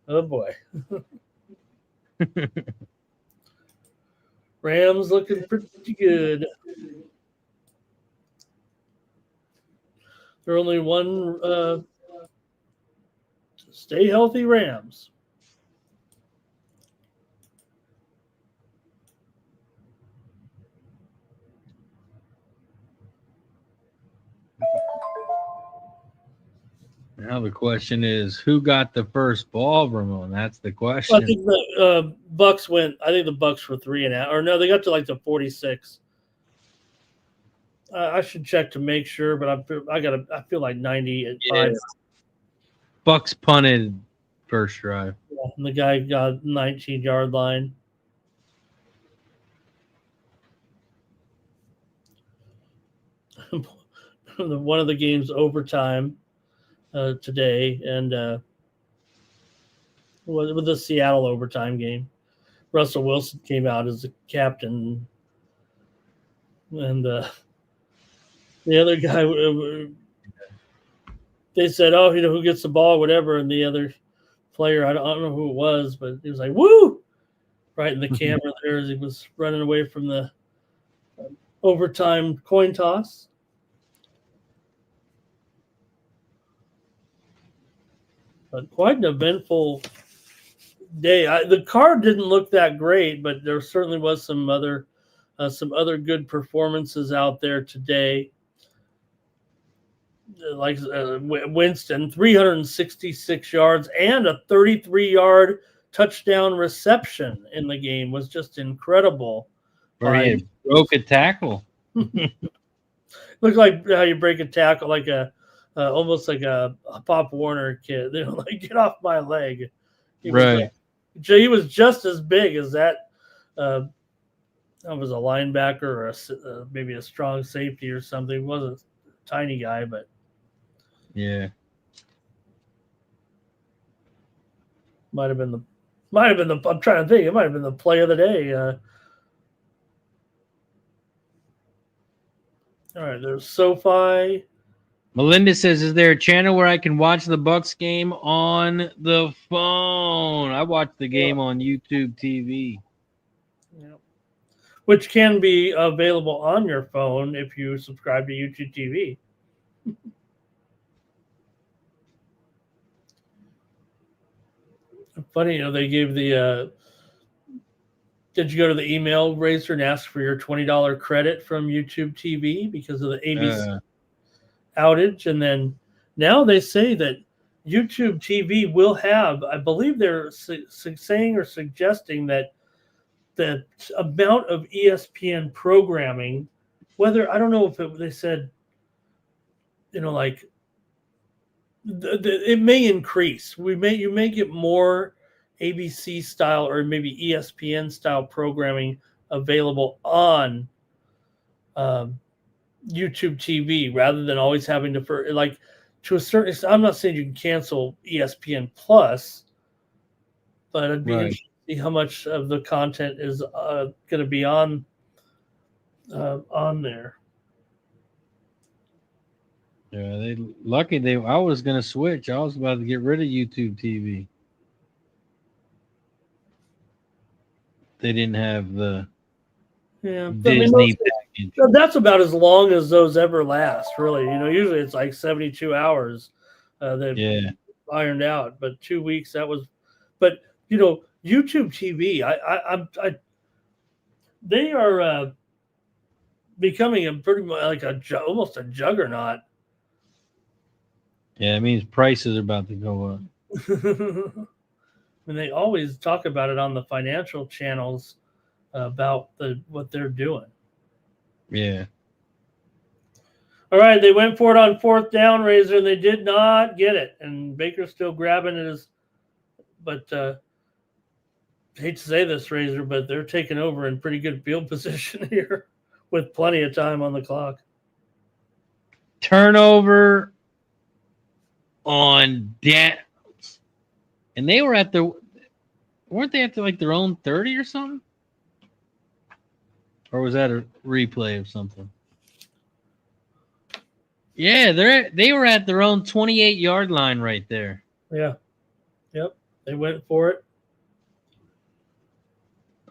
Oh, boy. Rams looking pretty good. They're only one stay healthy Rams. Now the question is, who got the first ball, Ramon? That's the question. I think the Bucks went. I think the Bucks were 3.5, or no, they got to like the 46. I should check to make sure, but I feel like 90 at 5. Bucks punted first drive. Yeah, and the guy got 19-yard line. One of the games overtime today, and with the Seattle overtime game, Russell Wilson came out as the captain, and the other guy, they said, "Oh, who gets the ball, whatever," and the other player, I don't know who it was, but he was like, "Woo!" right in the camera there as he was running away from the overtime coin toss. But quite an eventful day. The card didn't look that great, but there certainly was some other good performances out there today. Like Winston, 366 yards and a 33-yard touchdown reception in the game was just incredible. Where he broke a tackle. Looked like how you break a tackle, like almost like a Pop Warner kid. They're like, get off my leg. He was just as big as that. That was a linebacker or maybe a strong safety or something. He wasn't a tiny guy, but yeah, might have been the. I'm trying to think. It might have been the play of the day. All right, there's SoFi. Melinda says, "Is there a channel where I can watch the Bucks game on the phone?" I watch the game on YouTube TV. Yeah. Which can be available on your phone if you subscribe to YouTube TV. Funny, they gave the did you go to the email Razor and ask for your $20 credit from YouTube TV because of the ABC outage? And then now they say that YouTube TV will have, I believe they're saying or suggesting that the amount of ESPN programming, whether, I don't know if they said, like it may increase. You may get more ABC style or maybe ESPN style programming available on YouTube TV rather than always having to to a certain extent. I'm not saying you can cancel ESPN Plus, but it'd be interesting to see how much of the content is going to be on there. Yeah, I was gonna switch. I was about to get rid of YouTube TV. They didn't have the Disney package. That's about as long as those ever last, really. Usually it's like 72 hours that ironed out, but 2 weeks but YouTube TV, they are becoming a pretty much like almost a juggernaut. Yeah, it means prices are about to go up. And they always talk about it on the financial channels about what they're doing. Yeah. All right, they went for it on 4th down, Razor, and they did not get it. And Baker's still grabbing it, but I hate to say this, Razor, but they're taking over in pretty good field position here with plenty of time on the clock. Turnover on downs. And they were weren't they at like their own 30 or something? Or was that a replay of something? Yeah, they were at their own 28-yard line right there. Yeah. Yep. They went for it.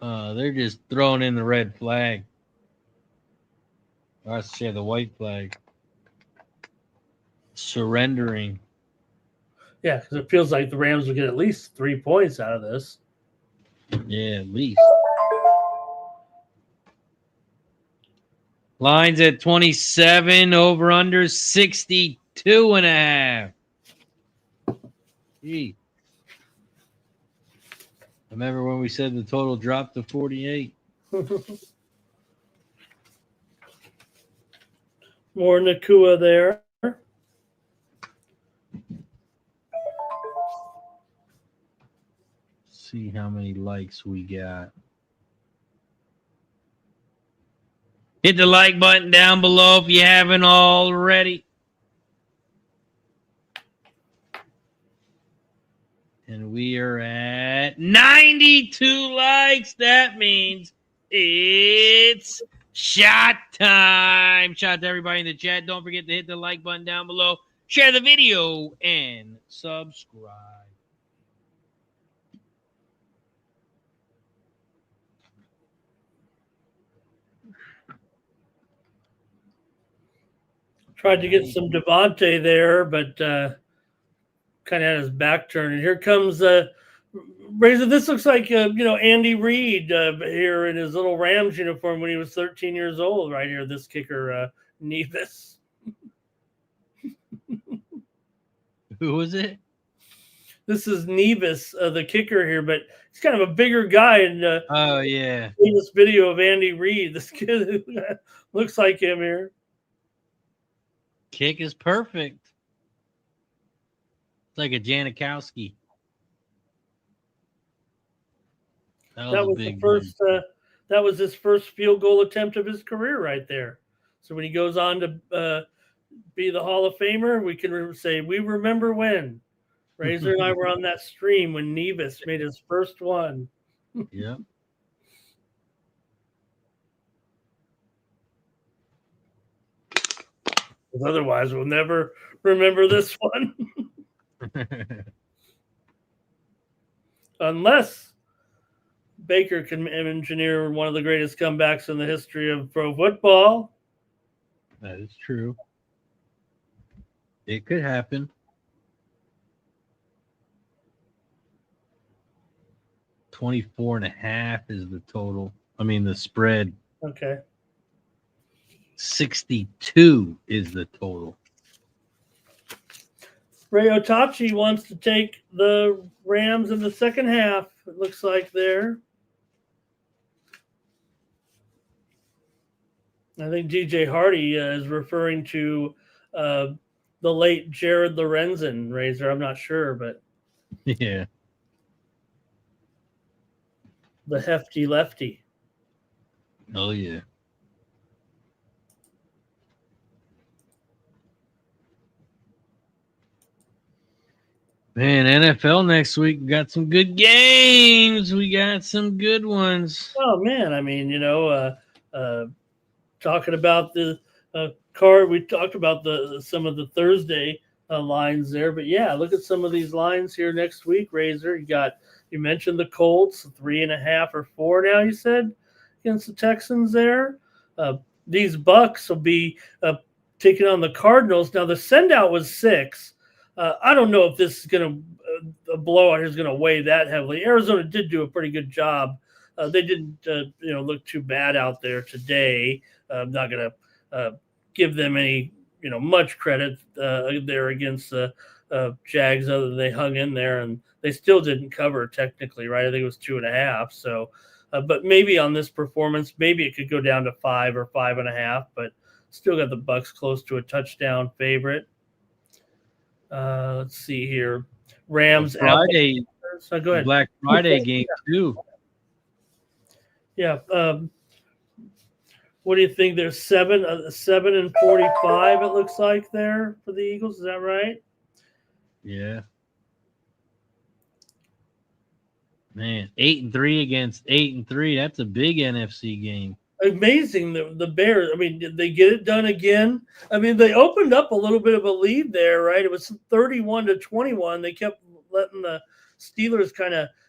They're just throwing in the red flag. I say the white flag. Surrendering. Yeah, because it feels like the Rams will get at least 3 points out of this. Yeah, at least. Lines at 27, over under 62.5. Gee. Remember when we said the total dropped to 48? More Nakua there. See how many likes we got. Hit the like button down below if you haven't already. And we are at 92 likes. That means it's shot time. Shout out to everybody in the chat. Don't forget to hit the like button down below. Share the video and subscribe. Tried to get some Devontae there, but kind of had his back turned. And here comes Razor. This looks like Andy Reid here in his little Rams uniform when he was 13 years old. Right here, this kicker, Nevis. Who was it? This is Nevis, the kicker here, but he's kind of a bigger guy. And oh yeah, this video of Andy Reid. This kid looks like him here. Kick is perfect. It's like a Janikowski. That was the first. That was his first field goal attempt of his career, right there. So when he goes on to be the Hall of Famer, we can say we remember when Razor and I were on that stream when Nevis made his first one. Yeah. Otherwise, we'll never remember this one. Unless Baker can engineer one of the greatest comebacks in the history of pro football. That is true. It could happen. $24.5 is the total. I mean, the spread. Okay. 62 is the total. Ray Otachi wants to take the Rams in the second half, it looks like there. I think DJ Hardy is referring to the late Jared Lorenzen, Razor. I'm not sure, but yeah. The hefty lefty. Oh, yeah. Man, NFL next week. We got some good games. We got some good ones. Oh man, I mean, talking about the card, we talked about some of the Thursday lines there, but yeah, look at some of these lines here next week. Razor, you mentioned the Colts 3.5 or 4 now. You said against the Texans there. These Bucks will be taking on the Cardinals. Now the sendout was 6. I don't know if this is going to a blowout is going to weigh that heavily. Arizona did do a pretty good job. They didn't look too bad out there today. I'm not going to give them any much credit there against the Jags, other than they hung in there and they still didn't cover technically, right? I think it was 2.5. So, but maybe on this performance, maybe it could go down to 5 or 5.5. But still got the Bucks close to a touchdown favorite. Let's see here. Rams Friday. So go ahead. Black Friday game too. Yeah. What do you think? There's 7 and 45. It looks like there for the Eagles. Is that right? Yeah. Man, 8-3 against 8-3. That's a big NFC game. Amazing, the Bears. I mean, did they get it done again? I mean, they opened up a little bit of a lead there, right? It was 31-21. They kept letting the Steelers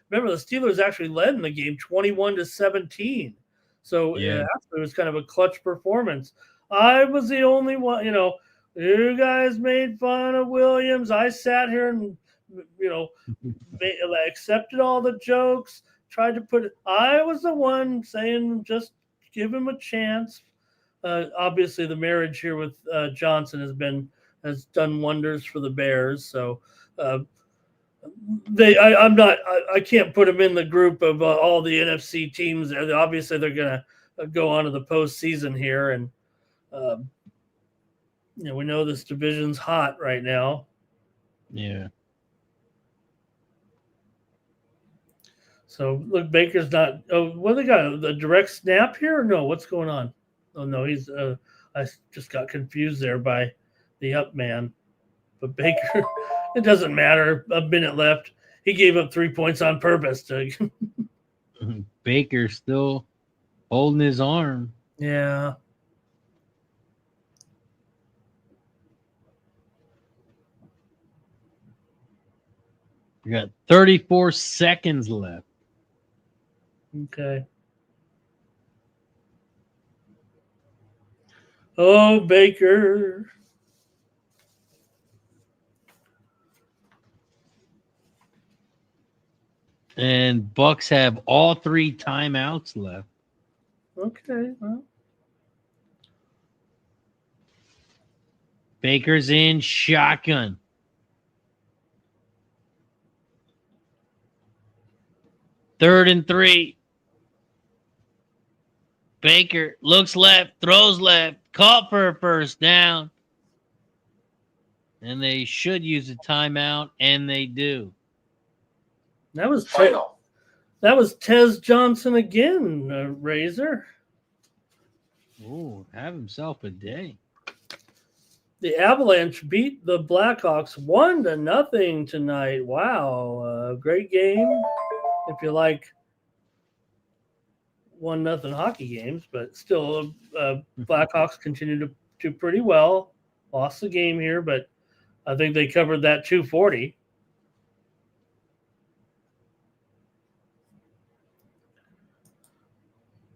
remember the Steelers actually led in the game 21-17. So yeah, it was kind of a clutch performance. I was the only one, you guys made fun of Williams. I sat here and, accepted all the jokes, tried to I was the one saying just give him a chance. Obviously, the marriage here with Johnson has done wonders for the Bears. So I can't put them in the group of all the NFC teams. Obviously, they're going to go on to the postseason here, and we know this division's hot right now. Yeah. So look, Baker's not. Oh, what they got? The direct snap here? Or no, what's going on? Oh no, he's. I just got confused there by the up man. But Baker, it doesn't matter. A minute left. He gave up 3 points on purpose. Baker still holding his arm. Yeah. We got 34 seconds left. Okay. Oh, Baker. And Bucks have all 3 timeouts left. Okay. Well. Baker's in shotgun. Third and 3. Baker looks left, throws left, caught for a first down. And they should use a timeout, and they do. That was Final. That was Tez Johnson again, Razor. Ooh, have himself a day. The Avalanche beat the Blackhawks 1-0 tonight. Wow, great game. If you like 1-0 hockey games, but still, Blackhawks continue to do pretty well. Lost the game here, but I think they covered that 240.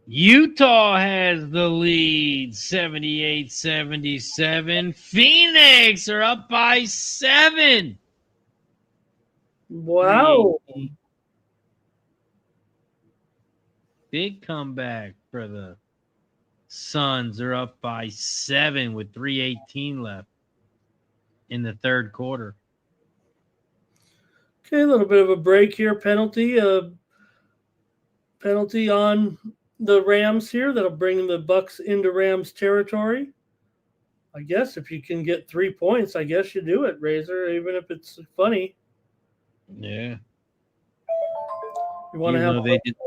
Utah has the lead, 78-77. Phoenix are up by 7. Wow. Big comeback for the Suns. They're up by 7 with 3:18 left in the third quarter. Okay, a little bit of a break here. Penalty on the Rams here. That'll bring the Bucks into Rams territory. I guess if you can get 3 points, I guess you do it, Razor, even if it's funny. Yeah. You want to have they just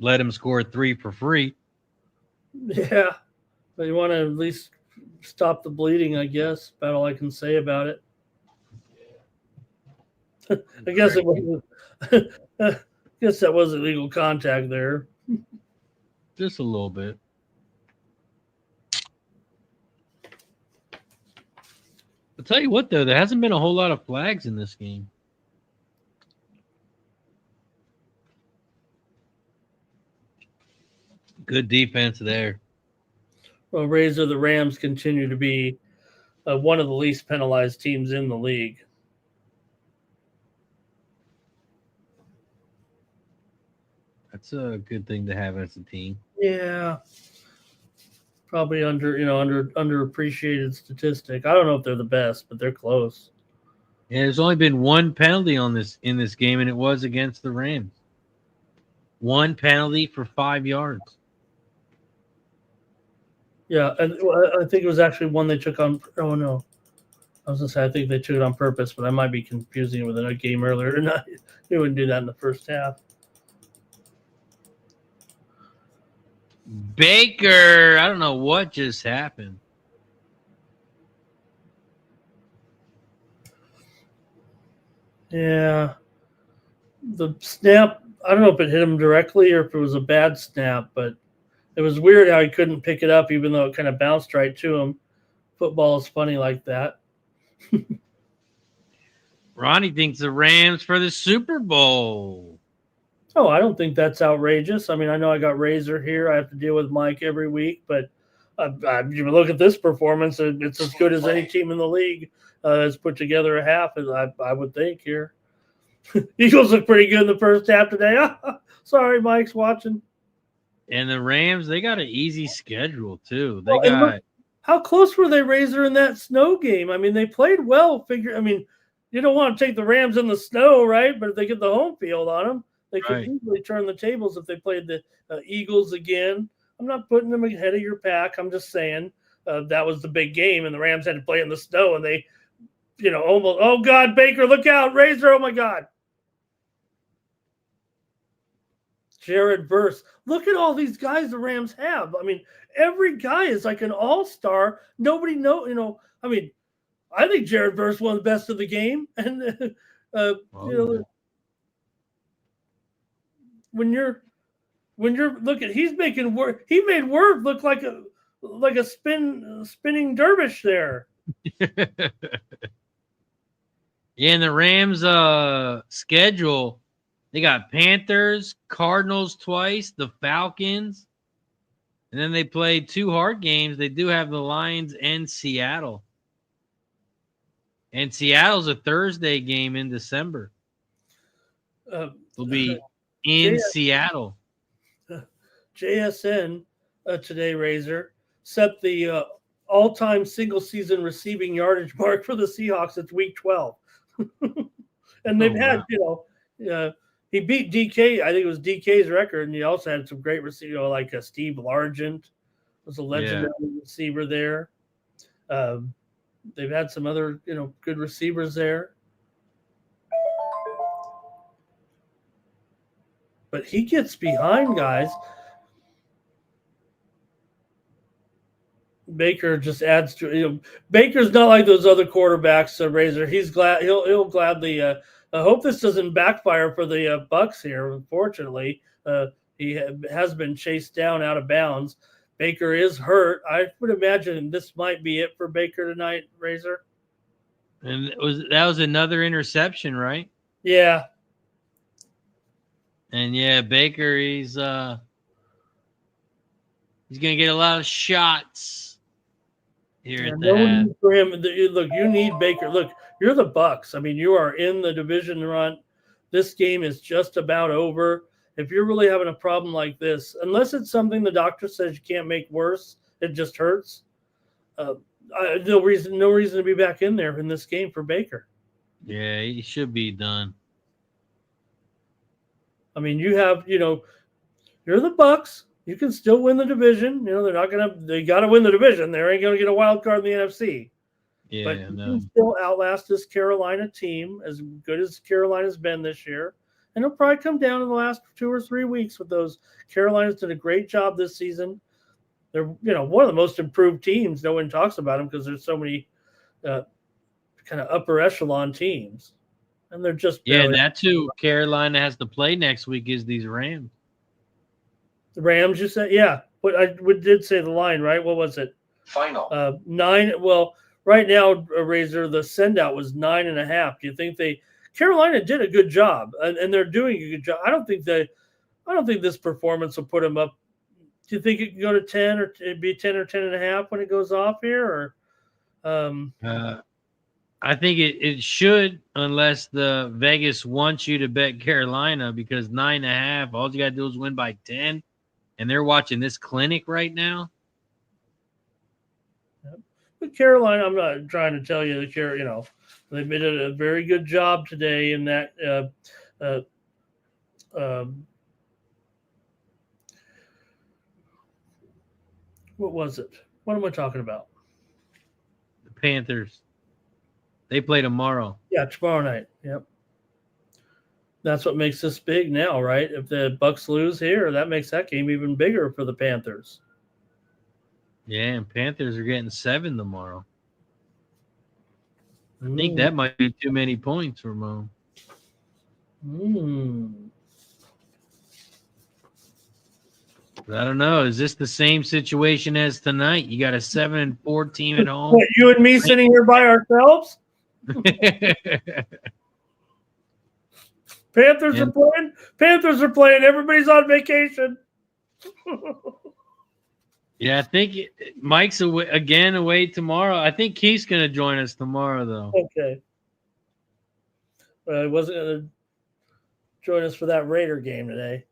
let him score 3 for free. Yeah. But you want to at least stop the bleeding, I guess. About all I can say about it. I guess it was. I guess that was illegal contact there. Just a little bit. I'll tell you what, though, there hasn't been a whole lot of flags in this game. Good defense there. Well, Razor, the Rams continue to be one of the least penalized teams in the league. That's a good thing to have as a team. Yeah. Probably underappreciated statistic. I don't know if they're the best, but they're close. Yeah, there's only been one penalty in this game, and it was against the Rams. One penalty for 5 yards. Yeah, and I think it was actually one they took on. Oh no, I was gonna say I think they took it on purpose, but I might be confusing it with another game earlier tonight. They wouldn't do that in the first half. Baker, I don't know what just happened. Yeah, the snap. I don't know if it hit him directly or if it was a bad snap, but it was weird how he couldn't pick it up, even though it kind of bounced right to him. Football is funny like that. Ronnie thinks the Rams for the Super Bowl. Oh, I don't think that's outrageous. I mean, I know I got Razor here. I have to deal with Mike every week, but you look at this performance, it's as good as any team in the league has put together a half, I would think here. Eagles look pretty good in the first half today. Sorry, Mike's watching. And the Rams, they got an easy schedule, too. How close were they, Razor, in that snow game? I mean, they played well. You don't want to take the Rams in the snow, right? But if they get the home field on them, they could easily turn the tables if they played the Eagles again. I'm not putting them ahead of your pack. I'm just saying that was the big game, and the Rams had to play in the snow, and they, almost. Oh God, Baker, look out, Razor! Oh my God, Jared Verse. Look at all these guys the Rams have. I mean, every guy is like an all-star. Nobody I mean, I think Jared Verse one of the best of the game, and when you're looking, he's making Worth. He made Worth look like a spinning dervish there. Yeah, and the Rams schedule, they got Panthers, Cardinals twice, the Falcons, and then they played 2 hard games. They do have the Lions and Seattle. And Seattle's a Thursday game in December. It'll be in Seattle. JSN today, Razor, set the all-time single-season receiving yardage mark for the Seahawks. It's week 12. And they've had, he beat DK. I think it was DK's record, and he also had some great receivers, like Steve Largent was a legendary receiver there. They've had some other, good receivers there. But he gets behind guys. Baker just adds to, Baker's not like those other quarterbacks, Razor. He's glad he'll gladly. I hope this doesn't backfire for the Bucs here. Unfortunately, he has been chased down out of bounds. Baker is hurt. I would imagine this might be it for Baker tonight, Razor. And that was another interception, right? Yeah. And yeah, Baker, he's gonna get a lot of shots here at the half. For him, look, you need Baker. Look, you're the Bucs. I mean, you are in the division run. This game is just about over. If you're really having a problem like this, unless it's something the doctor says you can't make worse, it just hurts. No reason to be back in there in this game for Baker. Yeah, he should be done. I mean, you have, you're the Bucs. You can still win the division. They got to win the division. They ain't going to get a wild card in the NFC. Yeah, but you can still outlast this Carolina team, as good as Carolina's been this year. And it'll probably come down in the last 2 or 3 weeks with those. Carolina's done a great job this season. They're, one of the most improved teams. No one talks about them because there's so many kind of upper echelon teams. and they're just Yeah, barely. that's who Carolina has to play next week is these Rams. The Rams, you said? Yeah. But I did say the line, right? What was it? Final. 9. Well, right now, Razor, the send-out was 9.5. Do you think Carolina did a good job, and they're doing a good job. I don't think this performance will put them up. Do you think it can go to 10 or it'd be 10 or 10.5 when it goes off here? Or I think it should, unless the Vegas wants you to bet Carolina, because 9.5, all you got to do is win by 10, and they're watching this clinic right now. But Carolina, I'm not trying to tell you that they did a very good job today in that. What was it? What am I talking about? The Panthers. They play tomorrow. Yeah, tomorrow night. Yep. That's what makes this big now, right? If the Bucks lose here, that makes that game even bigger for the Panthers. Yeah, and Panthers are getting 7 tomorrow. I think that might be too many points, Ramon. I don't know. Is this the same situation as tonight? You got a 7-4 team at home. What, you and me sitting here by ourselves? Panthers are playing. Panthers are playing. Everybody's on vacation. Yeah, I think Mike's away tomorrow. I think Keith's going to join us tomorrow, though. Okay. He wasn't going to join us for that Raider game today.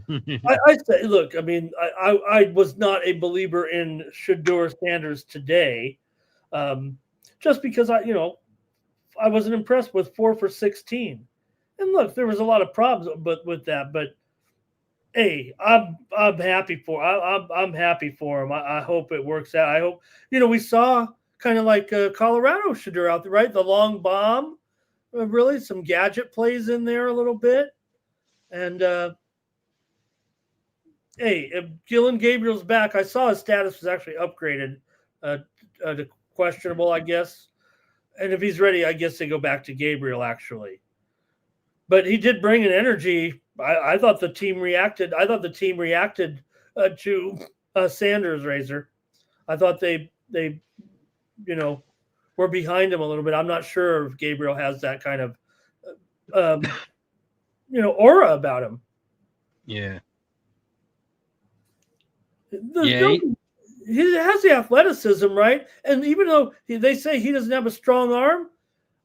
I say, look, I mean, I was not a believer in Shedeur Sanders today, just because I wasn't impressed with 4 for 16. And look, there was a lot of problems, with that. But hey, I'm happy for I'm happy for him. I hope it works out. I hope we saw kind of like Colorado Shedeur out there, right? The long bomb, really some gadget plays in there a little bit, and. Hey, if Gillen Gabriel's back, I saw his status was actually upgraded to questionable, I guess. And if he's ready, I guess they go back to Gabriel, actually. But he did bring an energy. I thought the team reacted. To Sanders, Razor. I thought they were behind him a little bit. I'm not sure if Gabriel has that kind of, aura about him. Yeah. He has the athleticism, right? And even though they say he doesn't have a strong arm,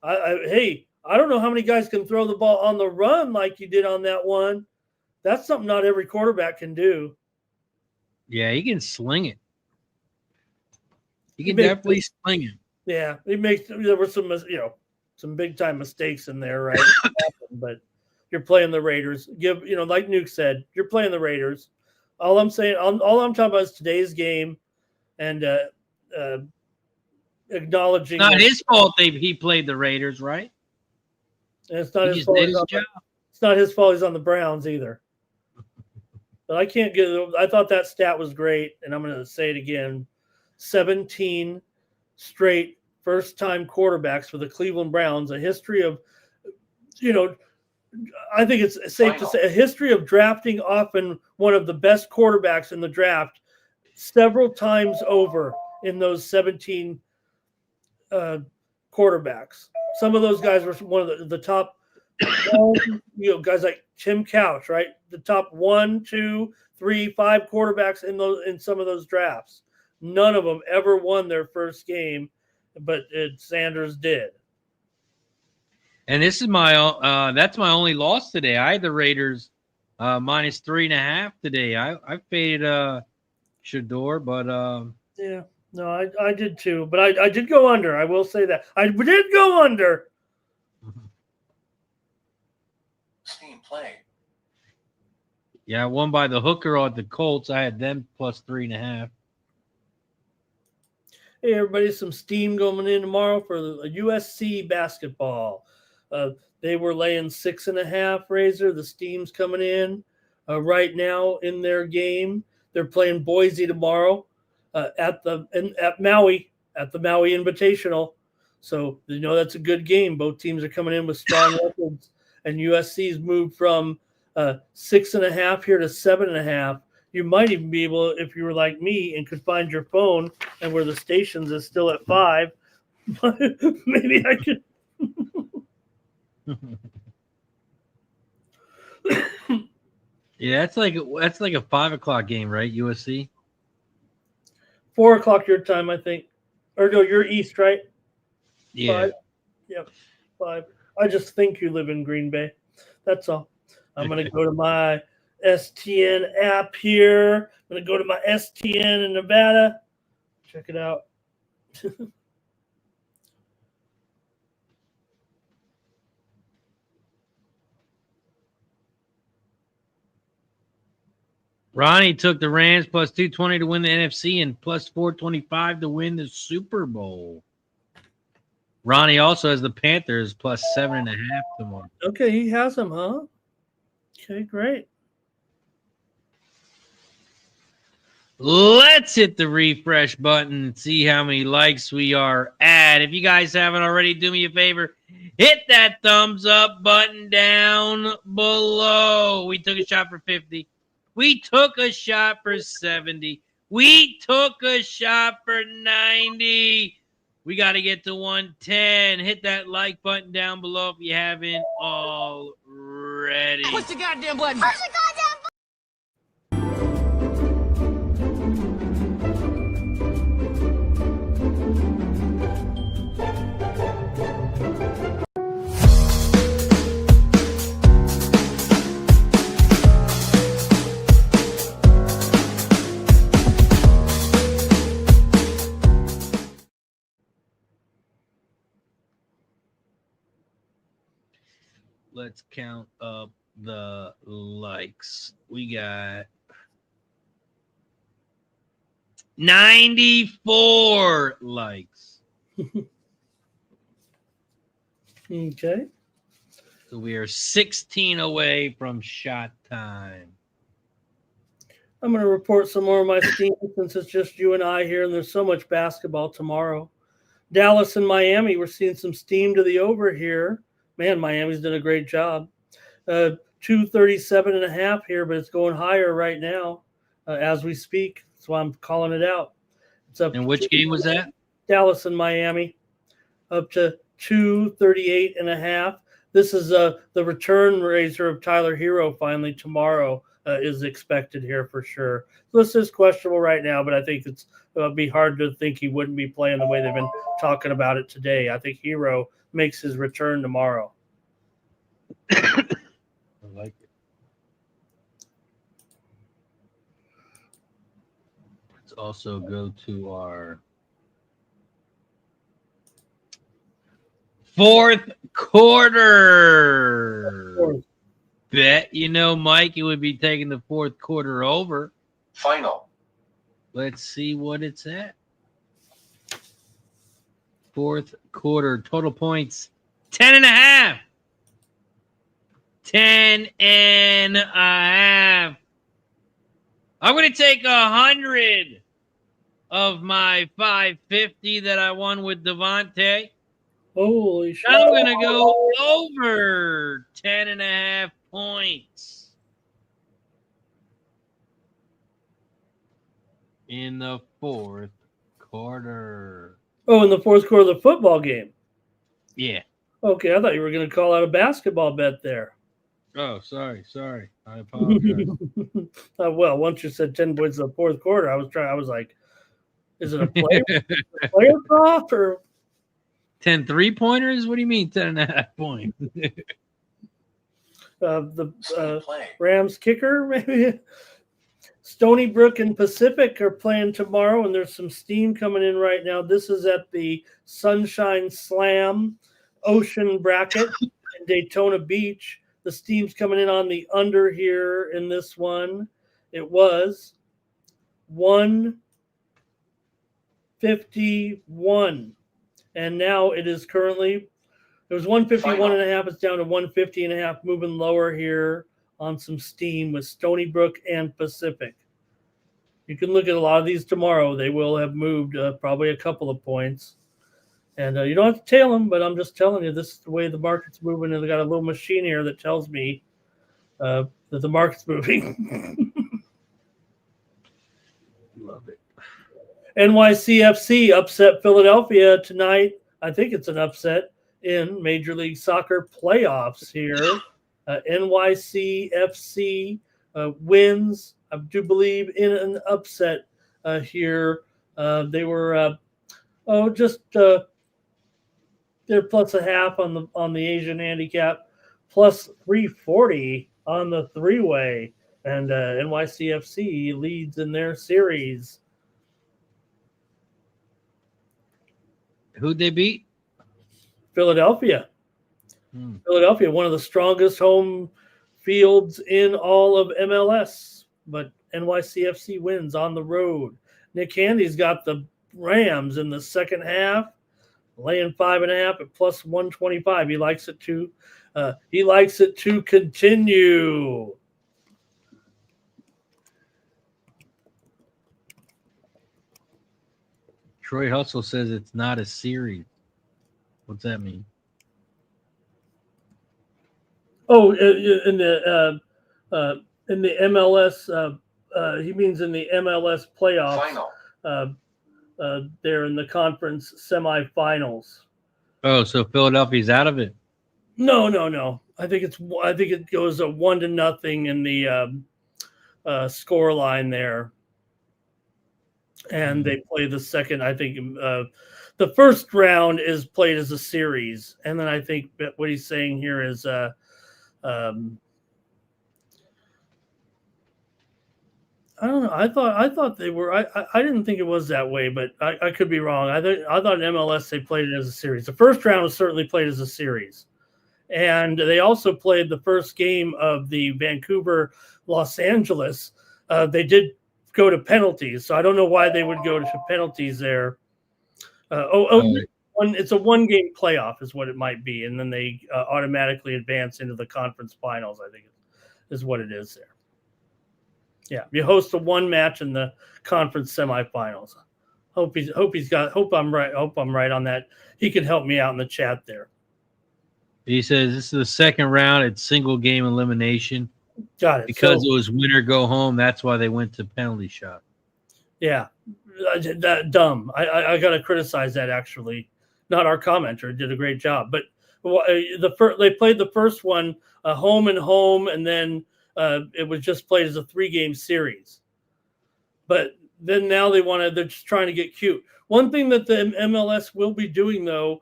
I don't know how many guys can throw the ball on the run like you did on that one. That's something not every quarterback can do. Yeah, he can sling it. He can definitely sling it. Yeah, there were some big time mistakes in there, right? But you're playing the Raiders. Like Nuke said, you're playing the Raiders. All I'm saying, all I'm talking about is today's game, and acknowledging. Not his fault. He played the Raiders, right? And it's not his fault. It's not his fault. He's on the Browns either. But I can't get. I thought that stat was great, and I'm going to say it again: 17 straight first-time quarterbacks for the Cleveland Browns. A history of, I think it's safe to say a history of drafting often one of the best quarterbacks in the draft several times over in those 17 quarterbacks. Some of those guys were one of the top, guys like Tim Couch, right? The top 1, 2, 3, 5 quarterbacks in some of those drafts. None of them ever won their first game, but Sanders did. And this is that's my only loss today. I had the Raiders minus 3.5 today. I faded Shedeur, but yeah, no, I did too. But I did go under. I will say that I did go under. Steam playing. Yeah, I won by the hooker on the Colts. I had them plus 3.5. Hey, everybody, some steam going in tomorrow for the USC basketball. They were laying 6.5, Razor. The steam's coming in right now in their game. They're playing Boise tomorrow at Maui, at the Maui Invitational. So, that's a good game. Both teams are coming in with strong records, and USC's moved from 6.5 here to 7.5. You might even be able, if you were like me and could find your phone and where the stations is still at 5, maybe I could. Yeah, that's like a 5 o'clock game, right? USC. 4 o'clock your time, I think. Or no, you're East, right? Yeah. 5? Yep, 5. I just think you live in Green Bay. That's all. I'm going to go to my STN app here. I'm going to go to my STN in Nevada. Check it out. Ronnie took the Rams plus 220 to win the NFC and plus 425 to win the Super Bowl. Ronnie also has the Panthers plus 7.5 tomorrow. Okay, he has them, huh? Okay, great. Let's hit the refresh button and see how many likes we are at. If you guys haven't already, do me a favor. Hit that thumbs up button down below. We took a shot for 50. We took a shot for 70. We took a shot for 90. We got to get to 110. Hit that like button down below if you haven't already. Push the goddamn button. Let's count up the likes. We got 94 likes. Okay. So we are 16 away from shot time. I'm going to report some more of my steam since it's just you and I here, and there's so much basketball tomorrow. Dallas and Miami, we're seeing some steam to the over here. Man, Miami's done a great job. 237.5 here, but it's going higher right now as we speak. That's why I'm calling it out. It's up. And which game was that? Dallas and Miami, up to 238.5. This is the return raiser of Tyler Hero finally tomorrow is expected here for sure. This is questionable right now, but I think it'll be hard to think he wouldn't be playing the way they've been talking about it today. I think Hero makes his return tomorrow. I like it. Let's also go to our fourth quarter. Bet Mike, it would be taking the fourth quarter over. Final. Let's see what it's at. Fourth quarter total points 10.5. 10.5. I'm going to take 100 of my 550 that I won with Devontae. Holy shit. I'm going to go over 10.5 points in the fourth quarter. Oh, in the fourth quarter of the football game? Yeah. Okay, I thought you were going to call out a basketball bet there. Oh, sorry. I apologize. Well, once you said 10 points in the fourth quarter, I was like, is it a player prop or 10 3-pointers? What do you mean 10.5 points? the Rams kicker, maybe? Stony Brook and Pacific are playing tomorrow, and there's some steam coming in right now. This is at the Sunshine Slam Ocean Bracket in Daytona Beach. The steam's coming in on the under here in this one. It was 151. And now it is currently, it was 151.5. It's down to 150.5, moving lower here on some steam with Stony Brook and Pacific. You can look at a lot of these tomorrow. They will have moved probably a couple of points. And you don't have to tail them, but I'm just telling you, this is the way the market's moving. And they got a little machine here that tells me that the market's moving. Love it. NYCFC upset Philadelphia tonight. I think it's an upset in Major League Soccer playoffs here. NYCFC wins, I do believe, in an upset here. They were they're plus a half on the Asian handicap, plus 340 on the three-way, and NYCFC leads in their series. Who'd they beat? Philadelphia. Philadelphia, one of the strongest home fields in all of MLS, but NYCFC wins on the road. Nick Handy's got the Rams in the second half, laying 5.5 at plus 125. He likes it to continue. Troy Hustle says it's not a series. What's that mean? Oh, in the MLS, he means in the MLS playoffs. Final. They're in the conference semifinals. Oh, so Philadelphia's out of it. No. I think it goes 1-0 in the score line there, and they play the second. I think the first round is played as a series, and then I think what he's saying here is I don't know. I thought they were. I didn't think it was that way, but I could be wrong. I thought in MLS they played it as a series. The first round was certainly played as a series, and they also played the first game of the Vancouver Los Angeles. They did go to penalties, so I don't know why they would go to penalties there. It's a one-game playoff is what it might be, and then they automatically advance into the conference finals. I think is what it is there. Yeah, you host a one match in the conference semifinals. Hope I'm right. Hope I'm right on that. He can help me out in the chat there. He says this is the second round. It's single game elimination. Got it. Because it was win or go home. That's why they went to penalty shot. Yeah, that dumb. I got to criticize that actually. Not our commenter did a great job, but they played the first one home and home, and then it was just played as a 3-game series. But then now they're just trying to get cute. One thing that the MLS will be doing though,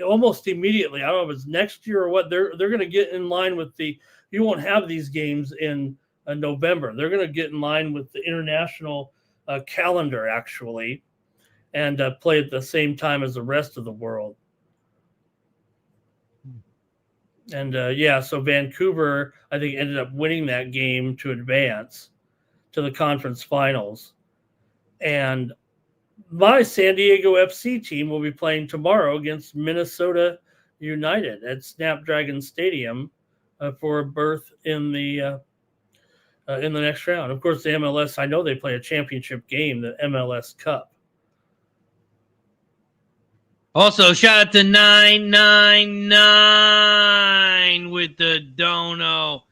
almost immediately, I don't know if it's next year or what, they're going to get in line with you won't have these games in November. They're going to get in line with the international calendar actually, and play at the same time as the rest of the world. And so Vancouver, I think, ended up winning that game to advance to the conference finals. And my San Diego FC team will be playing tomorrow against Minnesota United at Snapdragon Stadium for a berth in the next round. Of course, the MLS, I know they play a championship game, the MLS Cup. Also, shout out to 999 with the dono.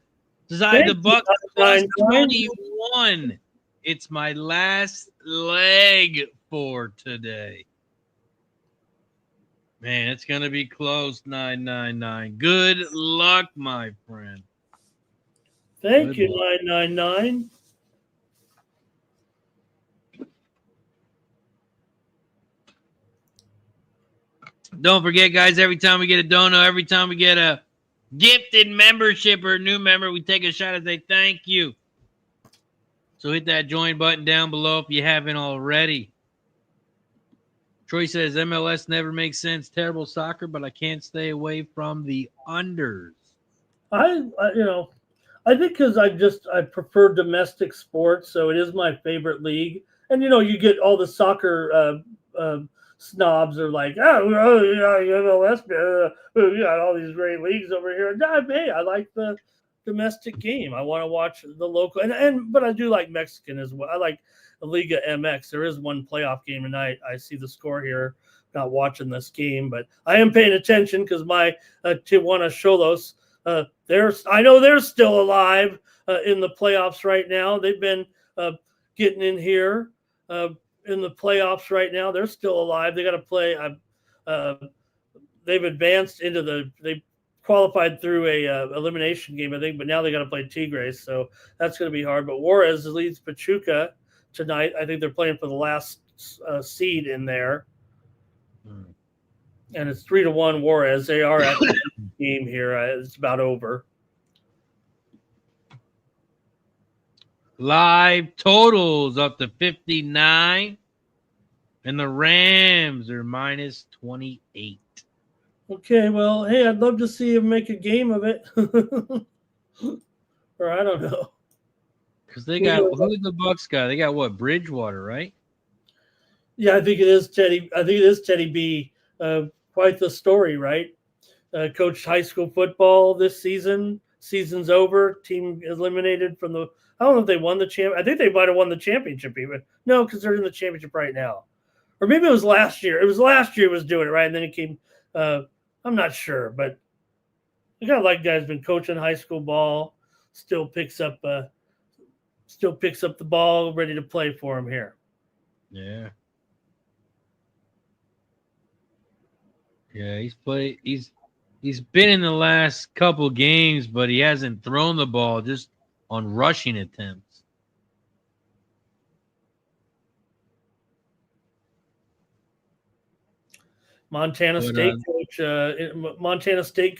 Design the Bucks plus 21. It's my last leg for today. Man, it's going to be close, 999. Good luck, my friend. Thank you, 999. Don't forget, guys, every time we get a dono, every time we get a gifted membership or a new member, we take a shot and say thank you. So hit that join button down below if you haven't already. Troy says MLS never makes sense. Terrible soccer, but I can't stay away from the unders. I think because I prefer domestic sports, so it is my favorite league. And you get all the soccer snobs are like, MLS, we got all these great leagues over here. Hey, I like the domestic game. I want to watch the local, but I do like Mexican as well. I like Liga MX. There is one playoff game tonight. I see the score here. Not watching this game, but I am paying attention because my Tijuana Xolos, I know they're still alive in the playoffs right now. They've been getting in here in the playoffs right now. They're still alive. They got to play. They've advanced into they qualified through a elimination game, I think, but now they got to play Tigres, so that's going to be hard. But Juarez leads Pachuca tonight. I think they're playing for the last seed in there. And it's 3-1 Juarez. They are at the game here. It's about over. Live totals up to 59. And the Rams are minus 28. Okay, well, hey, I'd love to see him make a game of it. Or I don't know. Because they got, who's the Bucks got? They got what? Bridgewater, right? Yeah, I think it is Teddy. I think it is Teddy B. Quite the story, right? Coached high school football this season. Season's over. Team eliminated from the. I don't know if they won the champ. I think they might have won the championship even. No, because they're in the championship right now. Or maybe it was last year. It was last year was doing it right, and then it came. I'm not sure, but the guy like guy's been coaching high school ball. Still picks up the ball, ready to play for him here. Yeah. Yeah, he's played. He's been in the last couple games, but he hasn't thrown the ball, just on rushing attempts. Montana State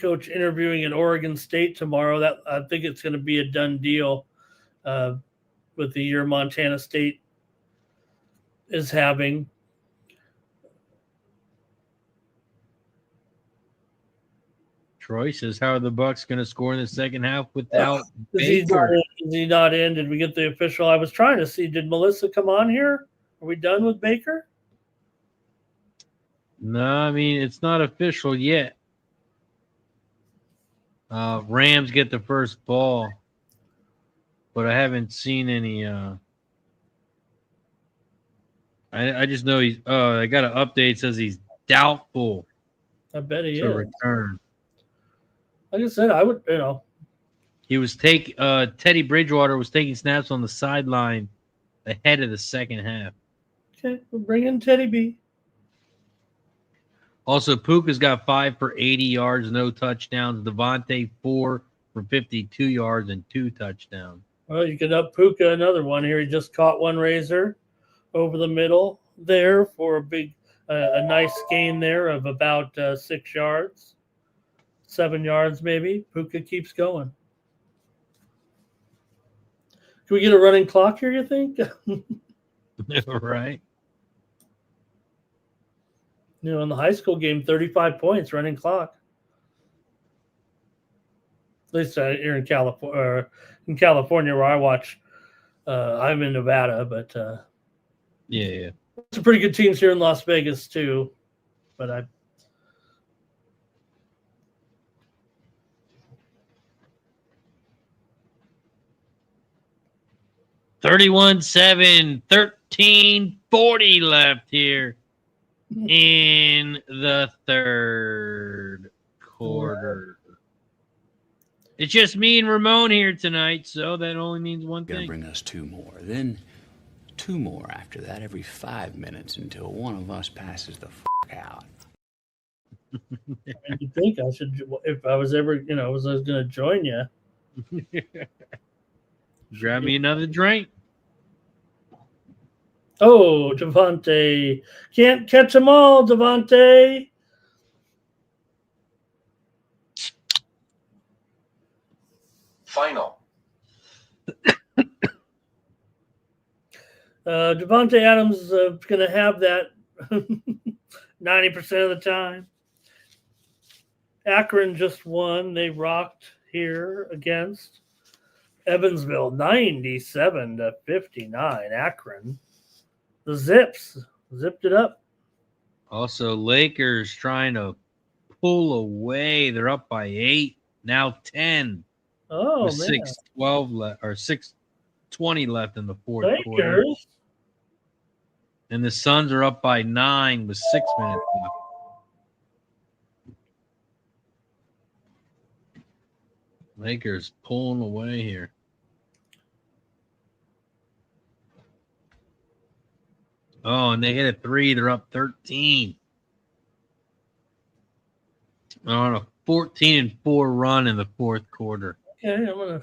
coach interviewing in Oregon State tomorrow. That I think it's going to be a done deal with the year Montana State is having. Troy says, "How are the Bucks going to score in the second half without Is Baker?" he not in? Did we get the official? I was trying to see. Did Melissa come on here? Are we done with Baker? No, I mean it's not official yet. Rams get the first ball, but I haven't seen any. I just know he's. I got an update says he's doubtful. I bet he to is. return. Like I said, I would. He was Teddy Bridgewater was taking snaps on the sideline ahead of the second half. Okay, we'll bring in Teddy B. Also, Puka's got 5 for 80 yards, no touchdowns. Devontae 4 for 52 yards and 2 touchdowns. Well, you could up Puka another one here. He just caught one razor over the middle there for a nice gain there of about 6 yards, 7 yards maybe. Puka keeps going. Can we get a running clock here, you think? Right. In the high school game, 35 points, running clock. At least here in California where I watch. I'm in Nevada, but yeah. Some pretty good teams here in Las Vegas too. But 31-7, 13:40 left here in the third quarter. It's just me and Ramon here tonight, so that only means one thing. Gonna bring us 2 more, then 2 more after that every 5 minutes until one of us passes the out. You think I should, if I was ever, was going to join you? Grab me another drink. Oh, Devontae. Can't catch them all, Devontae. Final. Devontae Adams is going to have that 90% of the time. Akron just won. They rocked here against Evansville, 97-59. Akron. The Zips zipped it up. Also, Lakers trying to pull away. They're up by 8, now 10. Oh, with man. 6:12 left or 6:20 left in the fourth quarter. Lakers. And the Suns are up by 9 with 6 minutes left. Lakers pulling away here. Oh, and they hit a 3. They're up 13. On a 14-4 run in the fourth quarter. Okay, I'm gonna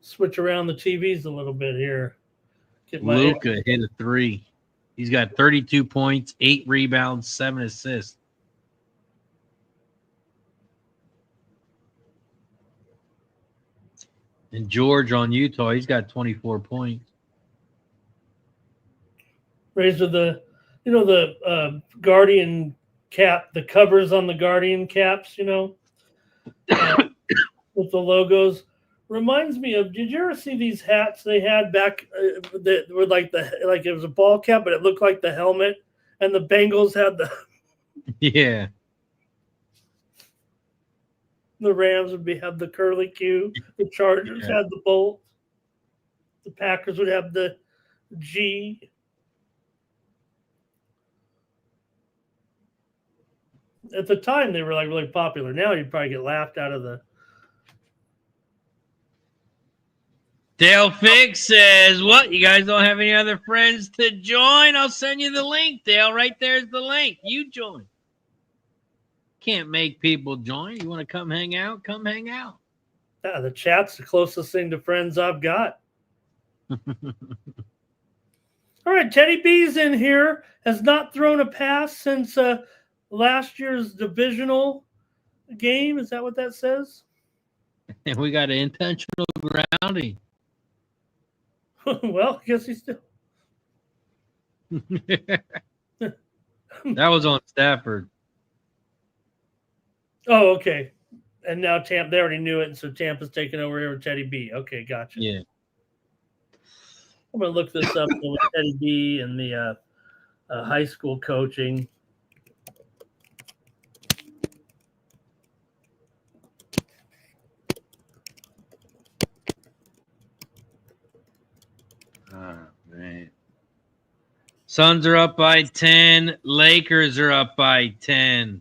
switch around the TVs a little bit here. Luka hit a 3. He's got 32 points, 8 rebounds, 7 assists. And George on Utah, he's got 24 points. Razor, the Guardian cap, the covers on the Guardian caps, with the logos, reminds me of. Did you ever see these hats they had back that were like it was a ball cap, but it looked like the helmet, and the Bengals had the Yeah. The Rams would have the curly Q, the Chargers had the bolt, the Packers would have the G. At the time, they were like really popular. Now you'd probably get laughed out of the. Dale Fix says, "What? You guys don't have any other friends to join? I'll send you the link, Dale. Right there's the link. You join. Can't make people join. You want to come hang out? Come hang out." Yeah, the chat's the closest thing to friends I've got. All right, Teddy B's in here. Has not thrown a pass since last year's divisional game. Is that what that says? And we got an intentional grounding. Well, I guess he's still. That was on Stafford. Oh, okay. And now Tampa, they already knew it, and so Tampa's taking over here with Teddy B. Okay, gotcha. Yeah. I'm going to look this up with Teddy B and the high school coaching. Oh, man. Suns are up by 10. Lakers are up by 10.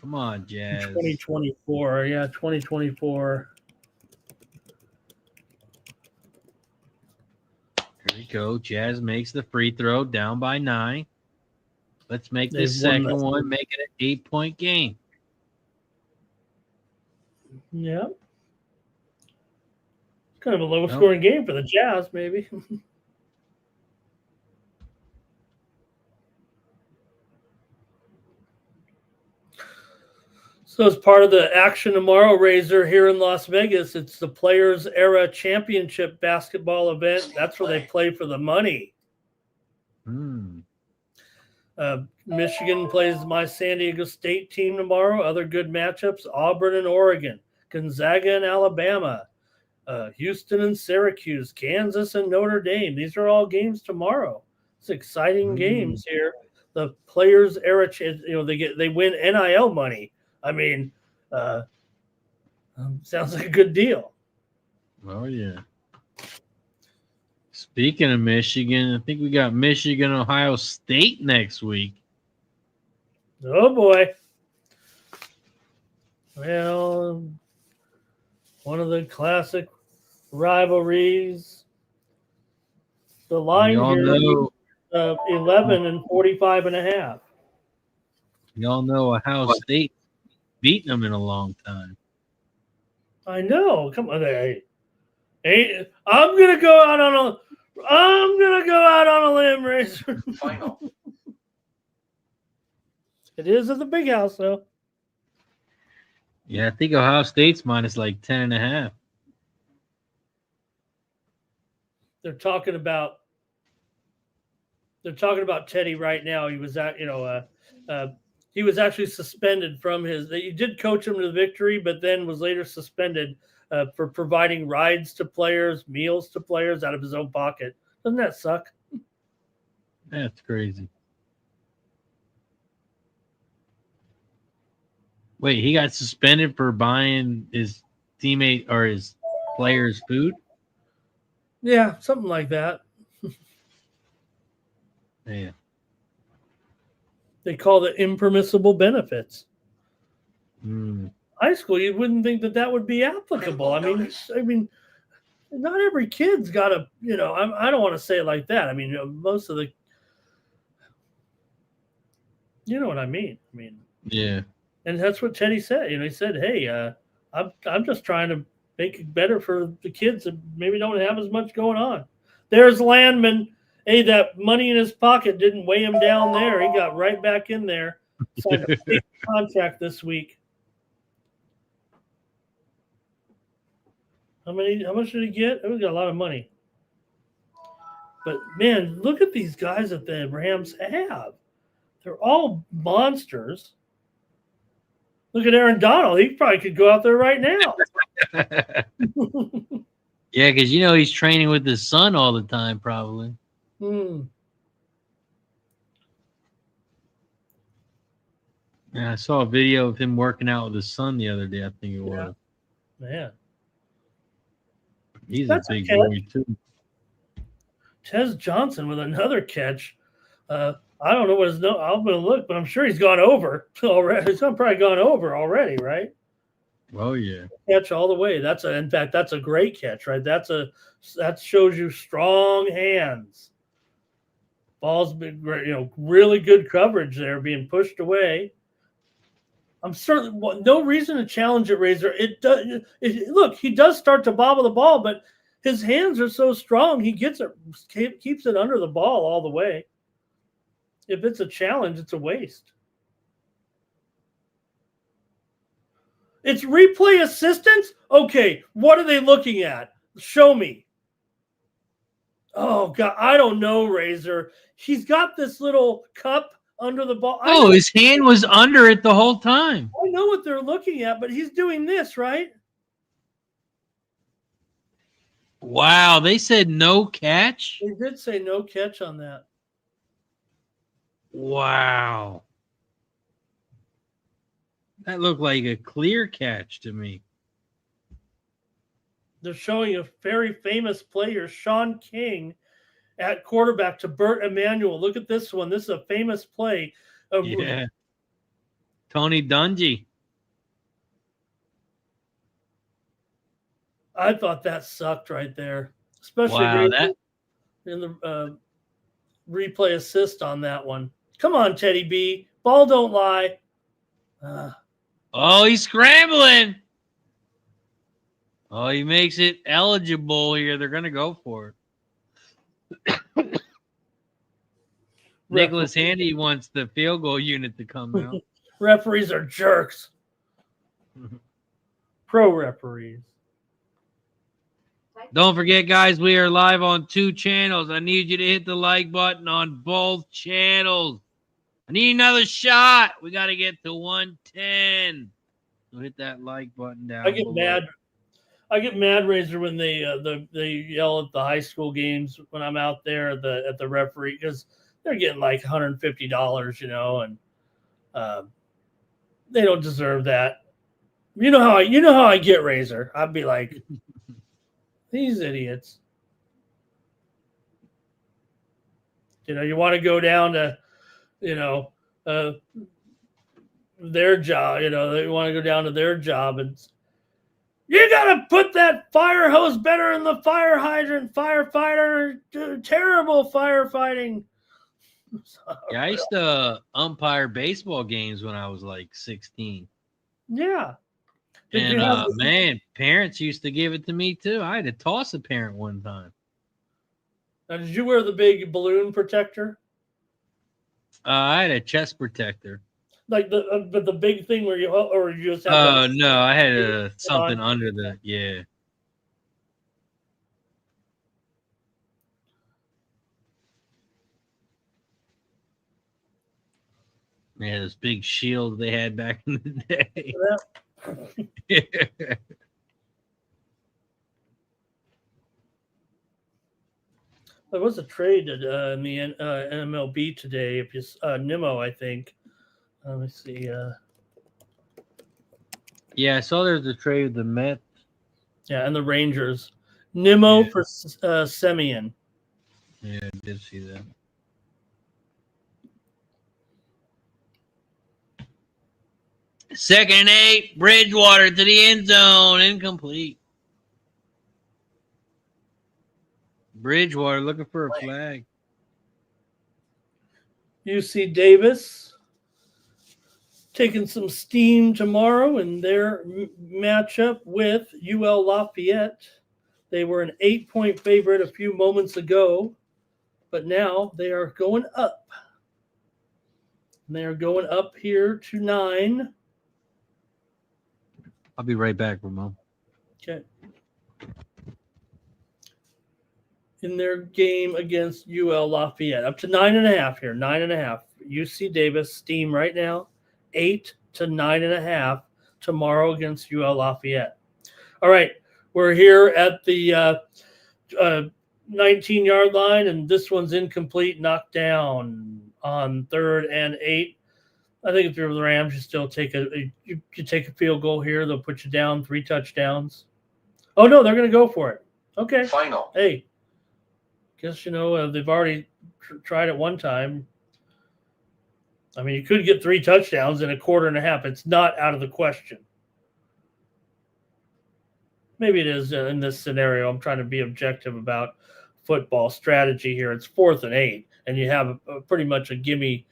Come on, Jazz. 2024. Yeah, 2024. Here we go. Jazz makes the free throw, down by 9. Let's make this They've won second that. one, make it an 8-point game. Yeah. Kind of a low-scoring game for the Jazz, maybe. So as part of the action tomorrow, Razor, here in Las Vegas, it's the Players Era Championship basketball event. That's where they play for the money. Michigan plays my San Diego State team tomorrow. Other good matchups, Auburn and Oregon, Gonzaga and Alabama, Houston and Syracuse, Kansas and Notre Dame. These are all games tomorrow. It's exciting games here. The Players Era, they win NIL money. I mean, sounds like a good deal. Oh, yeah. Speaking of Michigan, I think we got Michigan, Ohio State next week. Oh, boy. Well, one of the classic rivalries. The line here, 11 and 45 and a half. Y'all know Ohio State beating them in a long time. I know. Come on, hey, I'm gonna go out on a limb, Razor. Final. It is at the big house, though. Yeah, I think Ohio State's minus like 10.5. They're talking about Teddy right now. He was at, he was actually suspended from you did coach him to the victory, but then was later suspended for providing rides to players, meals to players out of his own pocket. Doesn't that suck? That's crazy. Wait, he got suspended for buying his teammate or his players' food? Yeah, something like that. Yeah. They call it impermissible benefits. Mm. High school, you wouldn't think that would be applicable. I mean, not every kid's got a, I don't want to say it like that. I mean, most of the, you know what I mean? Yeah. And that's what Teddy said. He said, "Hey, I'm just trying to make it better for the kids that maybe don't have as much going on." There's Landman. Hey, that money in his pocket didn't weigh him down there. He got right back in there. Signed a big contract this week. How much did he get? Oh, he got a lot of money. But man, look at these guys that the Rams have. They're all monsters. Look at Aaron Donald. He probably could go out there right now. Yeah, because he's training with his son all the time, probably. Hmm. Yeah, I saw a video of him working out with his son the other day. I think it was. Man, He's That's a big okay. boy too. Tez Johnson with another catch. I don't know what his no. I'm gonna look, but I'm sure he's gone over already. He's probably gone over already, right? Oh yeah. Catch all the way. In fact, that's a great catch, right? That shows you strong hands. Ball's been great, really good coverage there, being pushed away. I'm certain no reason to challenge it, Razor. Look, he does start to bobble the ball, but his hands are so strong, he keeps it under the ball all the way. If it's a challenge, it's a waste. It's replay assistance? Okay, what are they looking at? Show me. Oh, God, I don't know, Razor. He's got this little cup under the ball. His hand was under it the whole time. I know what they're looking at, but he's doing this, right? Wow, they said no catch? They did say no catch on that. Wow. That looked like a clear catch to me. They're showing a very famous player, Sean King, at quarterback to Burt Emanuel. Look at this one. This is a famous play. Yeah. Tony Dungy. I thought that sucked right there, especially in the replay assist on that one. Come on, Teddy B. Ball don't lie. Oh, he's scrambling. Oh, he makes it eligible here. They're going to go for it. Nicholas Handy wants the field goal unit to come out. Referees are jerks. Pro referees. Don't forget, guys, we are live on 2 channels. I need you to hit the like button on both channels. I need another shot. We got to get to 110. So hit that like button down. I get mad, Razor, when they yell at the high school games when I'm out there at the referee, because they're getting like $150, and they don't deserve that. You know how I get, Razor. I'd be like, these idiots. You want to go down to, their job. They want to go down to their job, and you got to put that fire hose better in the fire hydrant, firefighter. Terrible firefighting. Yeah, I used to umpire baseball games when I was like 16. Yeah. And parents used to give it to me too. I had to toss a parent one time. Now, did you wear the big balloon protector? I had a chest protector. Like the big thing where you just have no, I had something under the yeah. Yeah, those big shields they had back in the day. There was a trade in the MLB today. If you Nimmo, I think. Let me see. Yeah, I saw there's a trade with the Mets. Yeah, and the Rangers. Nimmo for Semien. Yeah, I did see that. Second and 8. Bridgewater to the end zone. Incomplete. Bridgewater looking for a flag. UC Davis taking some steam tomorrow in their matchup with UL Lafayette. They were an 8-point favorite a few moments ago, but now they are going up. And they are going up here to 9. I'll be right back, Ramon. Okay. In their game against UL Lafayette, up to 9.5 here. 9.5. UC Davis steam right now. 8 to 9.5 tomorrow against UL Lafayette. All right, we're here at the 19-yard line, and this one's incomplete, knocked down on 3rd and 8. I think if you're the Rams, you still take you take a field goal here. They'll put you down 3 touchdowns. Oh no, they're going to go for it. Okay. Final. Hey, guess they've already tried it one time. I mean, you could get 3 touchdowns in a quarter and a half. It's not out of the question. Maybe it is in this scenario. I'm trying to be objective about football strategy here. It's 4th and 8, and you have pretty much a gimme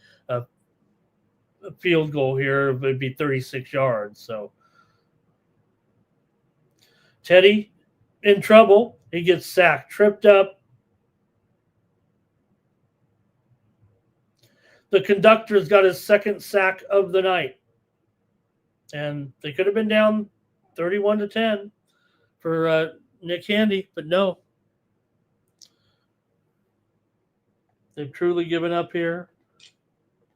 a field goal here. It would be 36 yards. So Teddy in trouble. He gets sacked, tripped up. The conductor's got his 2nd sack of the night. And they could have been down 31-10 for Nick Handy, but no. They've truly given up here.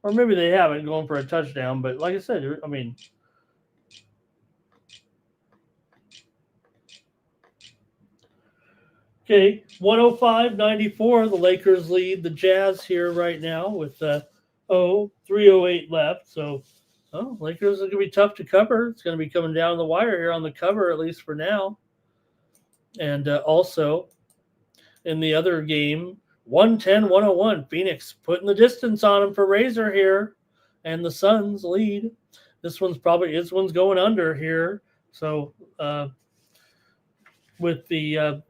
Or maybe they haven't going for a touchdown, but like I said, I mean, okay, 105-94. The Lakers lead the Jazz here right now with 3:08 left. So, Lakers are going to be tough to cover. It's going to be coming down the wire here on the cover, at least for now. And also in the other game, 110-101. Phoenix putting the distance on them for Razor here, and the Suns lead. This one's going under here. So with the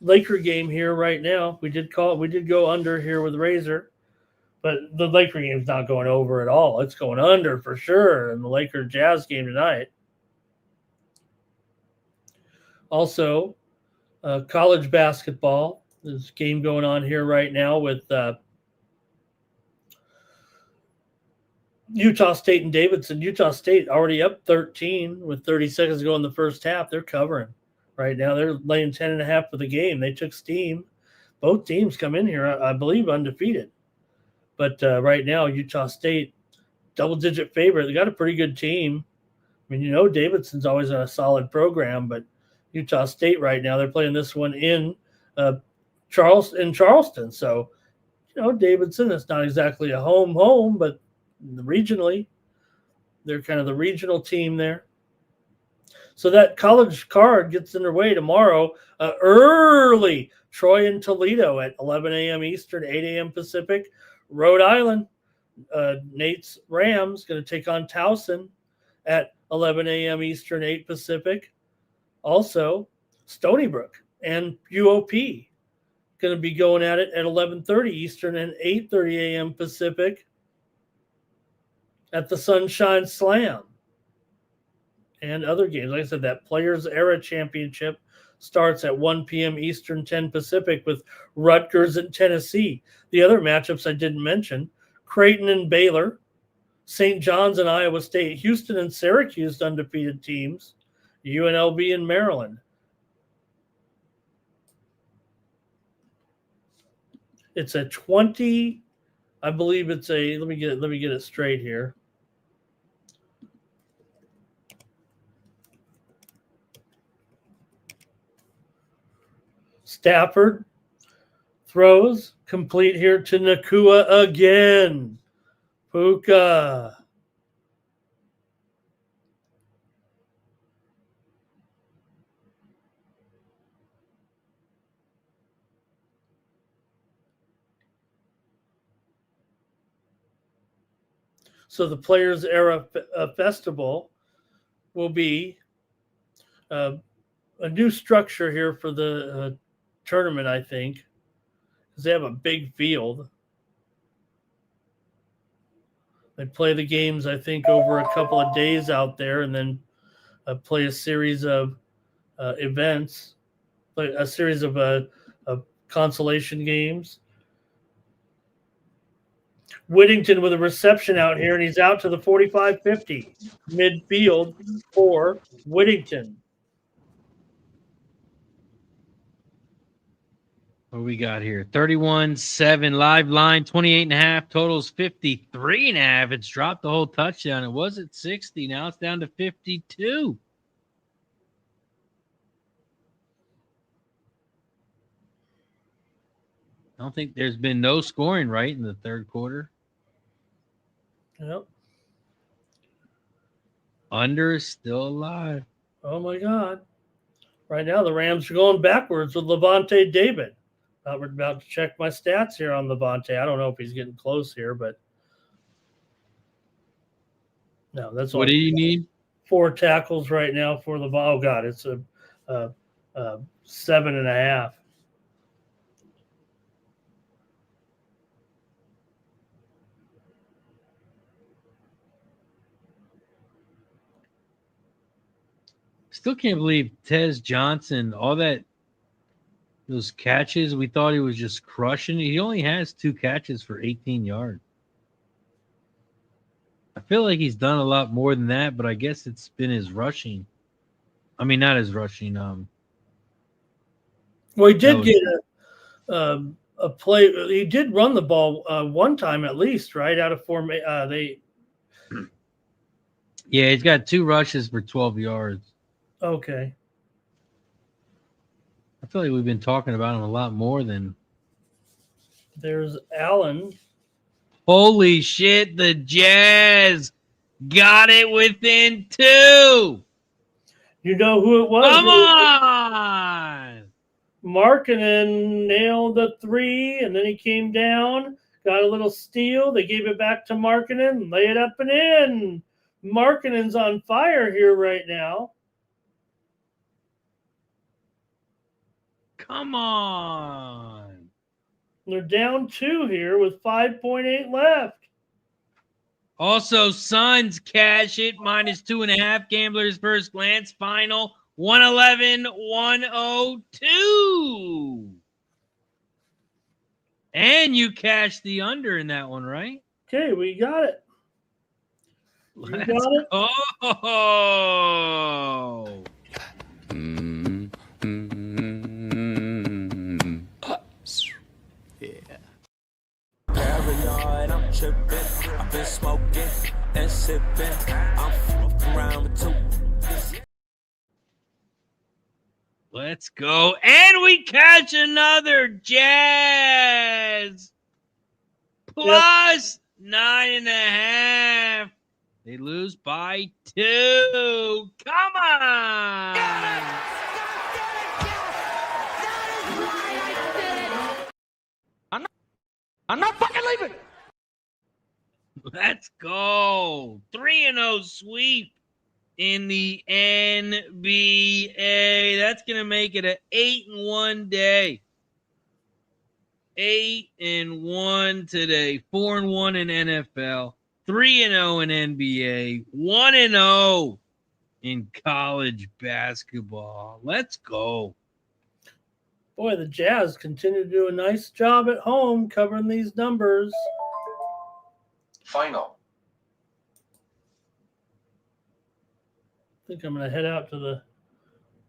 Laker game here right now, we did go under here with Razor, but the Laker game's not going over at all. It's going under for sure in the Laker Jazz game tonight. Also, college basketball. There's a game going on here right now with Utah State and Davidson. Utah State already up 13 with 30 seconds to go in the first half. They're covering right now. They're laying 10.5 for the game. They took steam. Both teams come in here, I believe, undefeated. But right now, Utah State, double-digit favorite. They got a pretty good team. I mean, Davidson's always on a solid program, but Utah State right now, they're playing this one in Charleston. So, Davidson, it's not exactly a home, but regionally, they're kind of the regional team there. So that college card gets underway tomorrow early. Troy and Toledo at 11 a.m. Eastern, 8 a.m. Pacific. Rhode Island, Nate's Rams going to take on Towson at 11 a.m. Eastern, 8 Pacific. Also, Stony Brook and UOP going to be going at it at 11:30 Eastern and 8:30 a.m. Pacific at the Sunshine Slam. And other games. Like I said, that Players Era Championship starts at 1 p.m. Eastern, 10 Pacific with Rutgers and Tennessee. The other matchups I didn't mention, Creighton and Baylor, St. John's and Iowa State, Houston and Syracuse undefeated teams, UNLV and Maryland. It's a 20, I believe it's a, let me get it straight here. Stafford throws complete here to Nakua again. Puka. So the Players Era Festival will be a new structure here for the tournament, I think, because they have a big field. They play the games, I think, over a couple of days out there, and then play a series of events, a series of consolation games. Whittington with a reception out here, and he's out to the 45-50 midfield for Whittington. What we got here? 31-7 live line, 28.5, totals 53.5. It's dropped the whole touchdown. It was at 60. Now it's down to 52. I don't think there's been no scoring right in the third quarter. Yep. Under is still alive. Oh, my God. Right now, the Rams are going backwards with Levante David. We're about to check my stats here on Levante. I don't know if he's getting close here, but no, that's all. What do you need? 4 tackles right now for the ball. Oh, God, it's a 7.5. Still can't believe Tez Johnson, all that, those catches, we thought he was just crushing. He only has 2 catches for 18 yards. I feel like he's done a lot more than that, but I guess it's been his rushing. I mean, not his rushing. Well, he did get a play. He did run the ball one time at least, right? Out of formation. Yeah, he's got 2 rushes for 12 yards. Okay. I feel like we've been talking about him a lot more than. There's Allen. Holy shit, the Jazz got it within 2. You know who it was? Come on. Markkanen nailed the 3, and then he came down, got a little steal. They gave it back to Markkanen, lay it up and in. Markkanen's on fire here right now. Come on. They're down 2 here with 5.8 left. Also, Suns cash it -2.5. Gamblers first glance final 111-102. And you cashed the under in that one, right? Okay, we got it. Let's got it? Oh. Paranoid, I'm tripping. I've been smoking and sipping. I'm around with 2. Let's go. And we catch another Jazz. Plus 9.5. They lose by 2. Come on. I'm not fucking leaving. Let's go. 3-0 sweep in the NBA. That's going to make it an 8-1 day. 8-1 today. 4-1 in NFL. 3-0 in NBA. 1-0 in college basketball. Let's go. Boy, the Jazz continue to do a nice job at home covering these numbers. Final. I think I'm going to head out to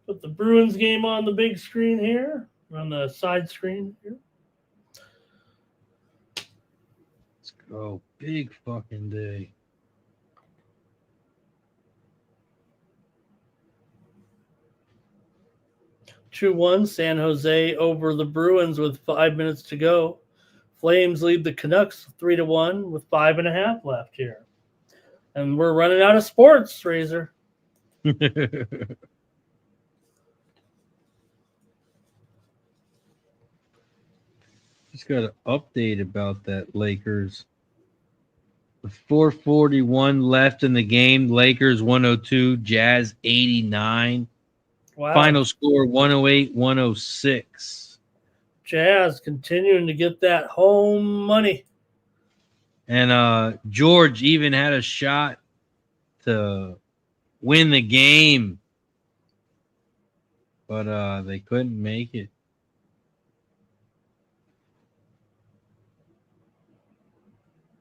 put the Bruins game on the big screen here, on the side screen here. Let's go. Big fucking day. (2-1) San Jose over the Bruins with 5 minutes to go. Flames lead the Canucks 3-1 with 5.5 left here. And we're running out of sports, Razor. Just got an update about that Lakers With 4:41 left in the game, Lakers 102, Jazz 89. Wow. Final score 108-106. Jazz continuing to get that home money. And George even had a shot to win the game, but they couldn't make it.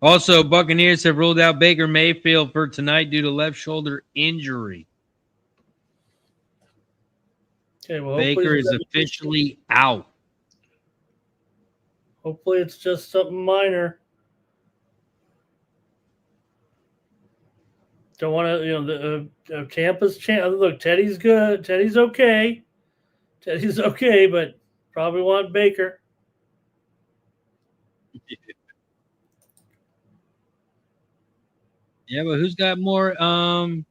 Also, Buccaneers have ruled out Baker Mayfield for tonight due to left shoulder injury. Okay, well, Baker is officially out. Hopefully it's just something minor. Don't want to, Tampa's chance. Look, Teddy's good. Teddy's okay. Teddy's okay, but probably want Baker. Yeah, but who's got more of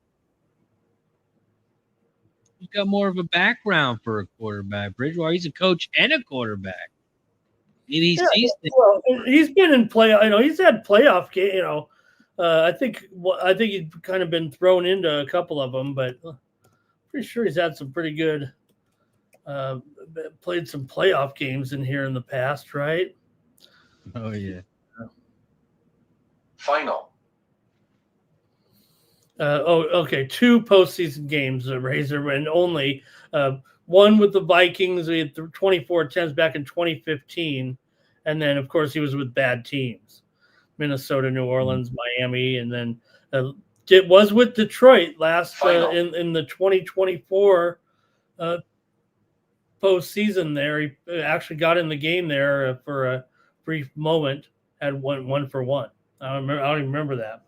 a background for a quarterback? Bridgewater, he's a coach and a quarterback. Maybe he sees things. Well, he's been in play. He's had playoff game. I think he's kind of been thrown into a couple of them, but pretty sure he's had some pretty good. Played some playoff games in here in the past, right? Oh yeah. Final. Okay. 2 postseason games, Razor, and only one with the Vikings. We had 24 attempts back in 2015, and then of course he was with bad teams, Minnesota, New Orleans, Miami, and then it was with Detroit last in the 2024 postseason. There, he actually got in the game there for a brief moment. Had one for one. I don't even remember that.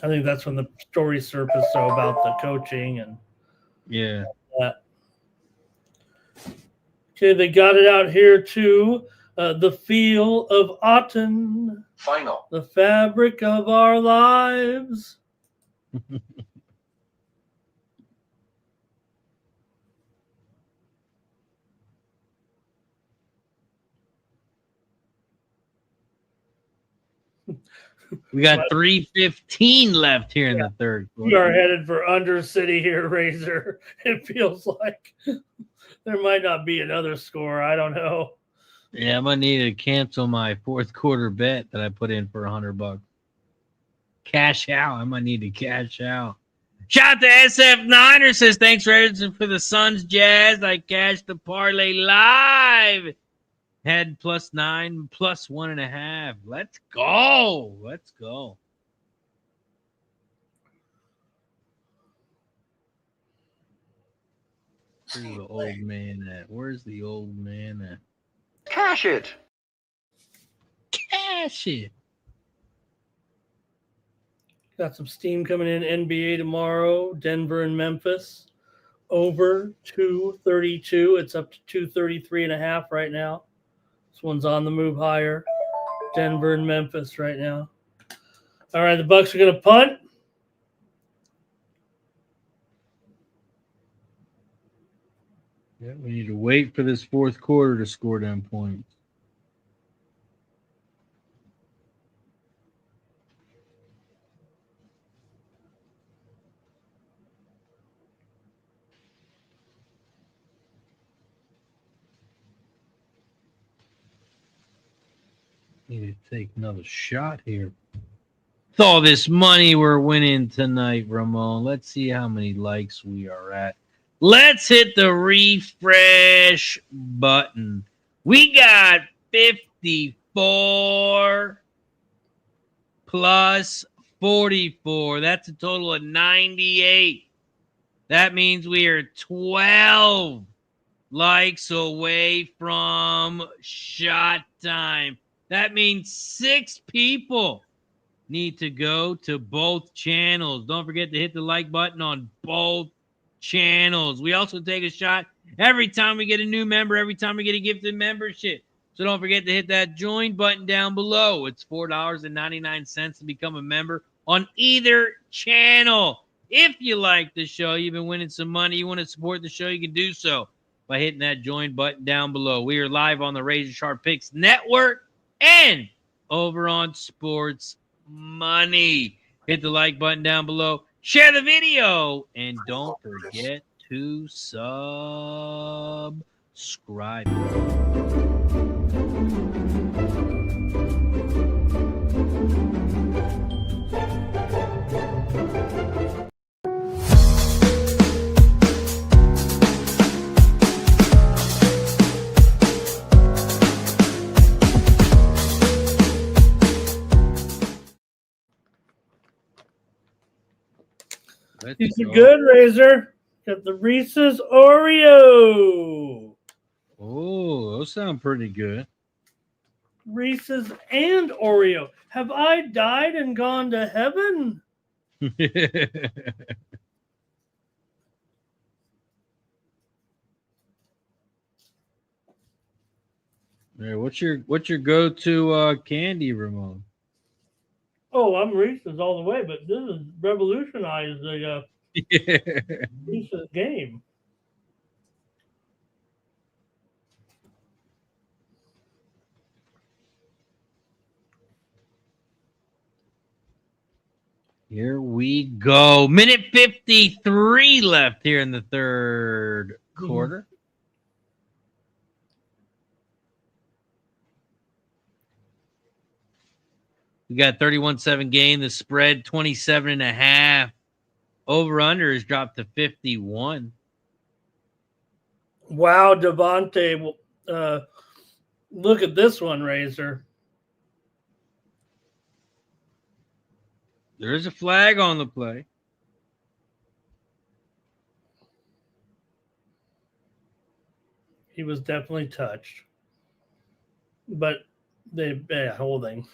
I think that's when the story surfaced about the coaching and that. Okay, they got it out here too. The feel of autumn. Final. The fabric of our lives. We got 3:15 left here in the third quarter. We are headed for Undercity here, Razor. It feels like there might not be another score. I don't know. Yeah, I'm gonna need to cancel my fourth quarter bet that I put in for $100. Cash out. I might need to cash out. Shout out to SF Niner, says thanks for the Suns Jazz. I cashed the parlay live. Had +9, +1.5. Let's go. Let's go. Where's the old man at? Where's the old man at? Cash it. Cash it. Got some steam coming in NBA tomorrow. Denver and Memphis. Over 232. It's up to 233.5 right now. This one's on the move higher. Denver and Memphis right now. All right, the Bucks are going to punt. Yeah, we need to wait for this fourth quarter to score them points. Need to take another shot here. With all this money we're winning tonight, Ramon, let's see how many likes we are at. Let's hit the refresh button. We got 54 plus 44. That's a total of 98. That means we are 12 likes away from shot time. That means 6 people need to go to both channels. Don't forget to hit the like button on both channels. We also take a shot every time we get a new member, every time we get a gifted membership. So don't forget to hit that join button down below. It's $4.99 to become a member on either channel. If you like the show, you've been winning some money, you want to support the show, you can do so by hitting that join button down below. We are live on the Razor Sharp Picks Network and over on Sports Money. Hit the like button down below. Share the video. And don't forget to subscribe. These are good, Razor. Got the Reese's Oreo. Oh, those sound pretty good. Reese's and Oreo. Have I died and gone to heaven? Hey, what's your go-to candy, Ramon? Oh, I'm Reese's all the way, but this has revolutionized the Reese's game. Here we go. Minute 53 left here in the third quarter. We got 31-7 game. The spread 27.5. Over-under is dropped to 51. Wow, Devontae. Look at this one, Razor. There is a flag on the play. He was definitely touched. But holding.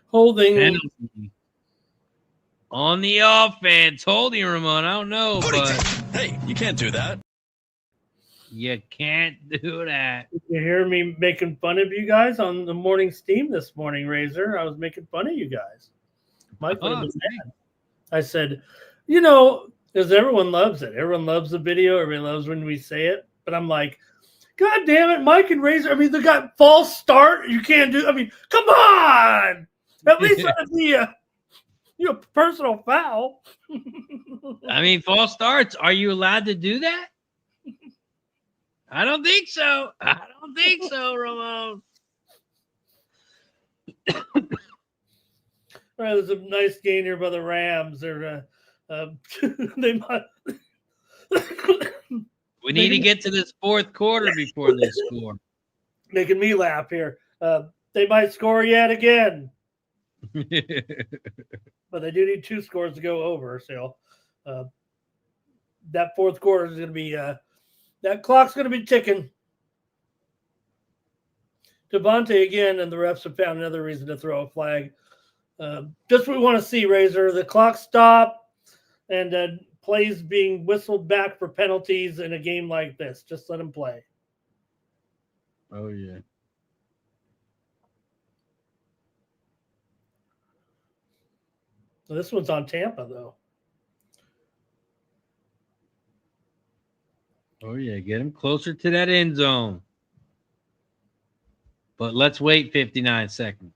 Holding. Penalty. On the offense. Holding, Ramon. I don't know, but Hey, you can't do that. you can't do that. You hear me making fun of you guys on the morning steam this morning, Razor? I was making fun of you guys. Mike would have been mad. I said, because everyone loves it. Everyone loves the video. Everyone loves when we say it. But I'm like, God damn it, Mike and Razor. I mean, they got false start. You can't do. I mean, come on. At least let it be a personal foul. I mean, false starts. Are you allowed to do that? I don't think so. Ramon. All right, there's a nice gain here by the Rams. They're they might. We need to get to this fourth quarter before they score. Making me laugh here. They might score yet again. But they do need 2 scores to go over. So that fourth quarter is going to be that clock's going to be ticking. Devontae again, and the refs have found another reason to throw a flag. Just what we want to see, Razor. The clock stop and plays being whistled back for penalties in a game like this. Just let them play. Oh, yeah. So this one's on Tampa, though. Oh, yeah. Get him closer to that end zone. But let's wait 59 seconds.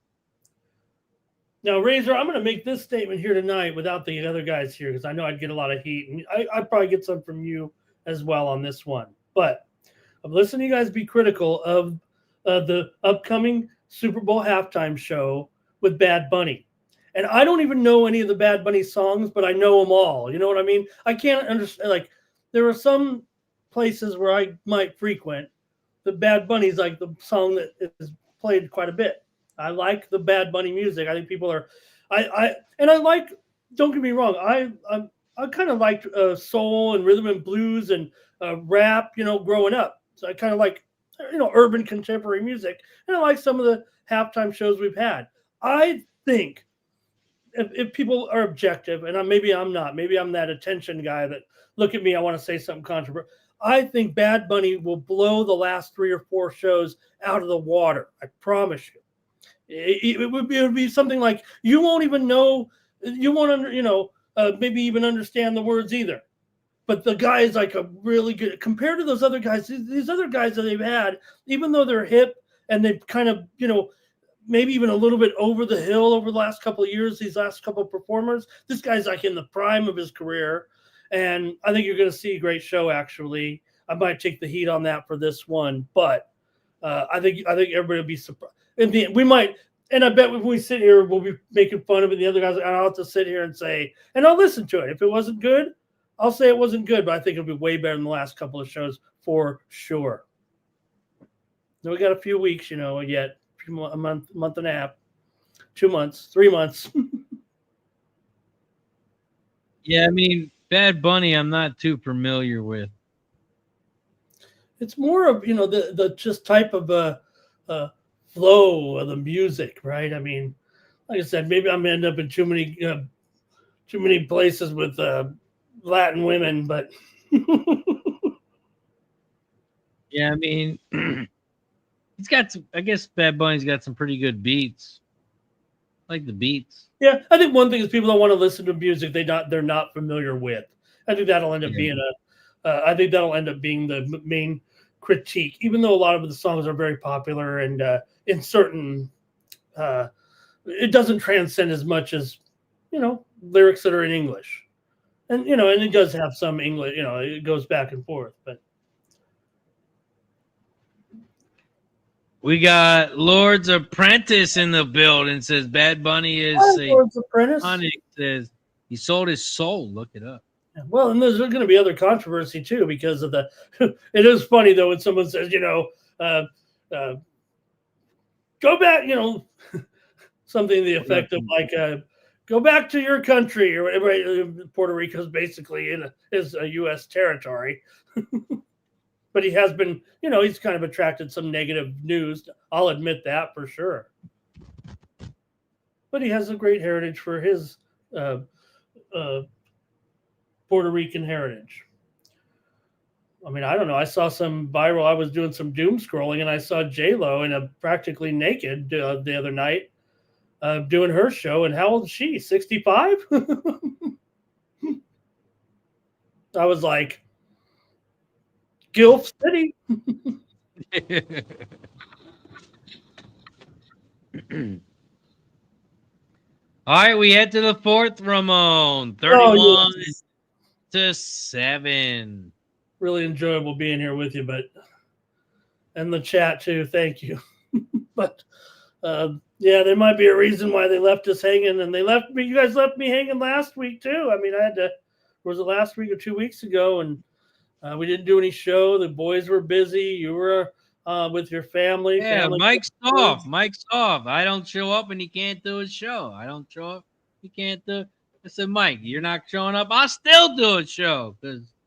Now, Razor, I'm going to make this statement here tonight without the other guys here because I know I'd get a lot of heat. And I'd probably get some from you as well on this one. But I'm listening to you guys be critical of the upcoming Super Bowl halftime show with Bad Bunny. And I don't even know any of the Bad Bunny songs, but I know them all. You know what I mean? I can't understand. Like, there are some places where I might frequent. The Bad Bunny's like the song that is played quite a bit. I like the Bad Bunny music. I think people are, I like. Don't get me wrong. I kind of liked soul and rhythm and blues and rap. Growing up, so I kind of like urban contemporary music, and I like some of the halftime shows we've had. I think if people are objective, and maybe I'm not, maybe I'm that attention guy that look at me, I want to say something controversial. I think Bad Bunny will blow the last 3 or 4 shows out of the water. I promise you. It would be something like you won't even know, you won't maybe even understand the words either. but the guy is like a really good compared to those other guys. These other guys that they've had, even though they're hip and they've kind of, maybe even a little bit over the hill over the last couple of years, these last couple of performers, this guy's like in the prime of his career. And I think you're going to see a great show, actually. I might take the heat on that for this one, but I think everybody will be surprised. We might, and I bet when we sit here, we'll be making fun of it. The other guys, and I'll have to sit here and say, and I'll listen to it. If it wasn't good, I'll say it wasn't good, but I think it'll be way better than the last couple of shows for sure. So we got a few weeks, yet. A month and a half, 2 months, 3 months. Yeah, I mean, Bad Bunny, I'm not too familiar with. It's more of the just type of flow of the music, right? I mean, like I said, maybe I'm gonna end up in too many places with Latin women, but yeah, I mean. He's got some, I guess Bad Bunny's got some pretty good beats. I like the beats. Yeah, I think one thing is people don't want to listen to music they're not familiar with. I think that'll end up being the main critique, even though a lot of the songs are very popular and in certain it doesn't transcend as much as lyrics that are in English. And and it does have some English, it goes back and forth, but we got Lord's Apprentice in the building. Says Bad Bunny is Lord's Apprentice. Says he sold his soul. Look it up. Well, and there's going to be other controversy too because of the. It is funny though when someone says, go back, something to the effect of like, go back to your country or whatever. Puerto Rico is basically is a U.S. territory. But he has been, he's kind of attracted some negative news. I'll admit that for sure. But he has a great heritage for his Puerto Rican heritage. I mean, I don't know. I saw some viral. I was doing some doom scrolling, and I saw J-Lo in a practically naked the other night doing her show. And how old is she? 65? I was like, Gilf City. All right, we head to the fourth, Ramon. 31-7. Really enjoyable being here with you, and the chat too. Thank you. But yeah, there might be a reason why they left us hanging, and they left me. You guys left me hanging last week too. I mean, was it last week or 2 weeks ago, and we didn't do any show. The boys were busy. You were with your family. Yeah, Mike's off. Mike's off. I don't show up and he can't do his show. I don't show up. He can't do. I said, Mike, you're not showing up. I'll still do a show.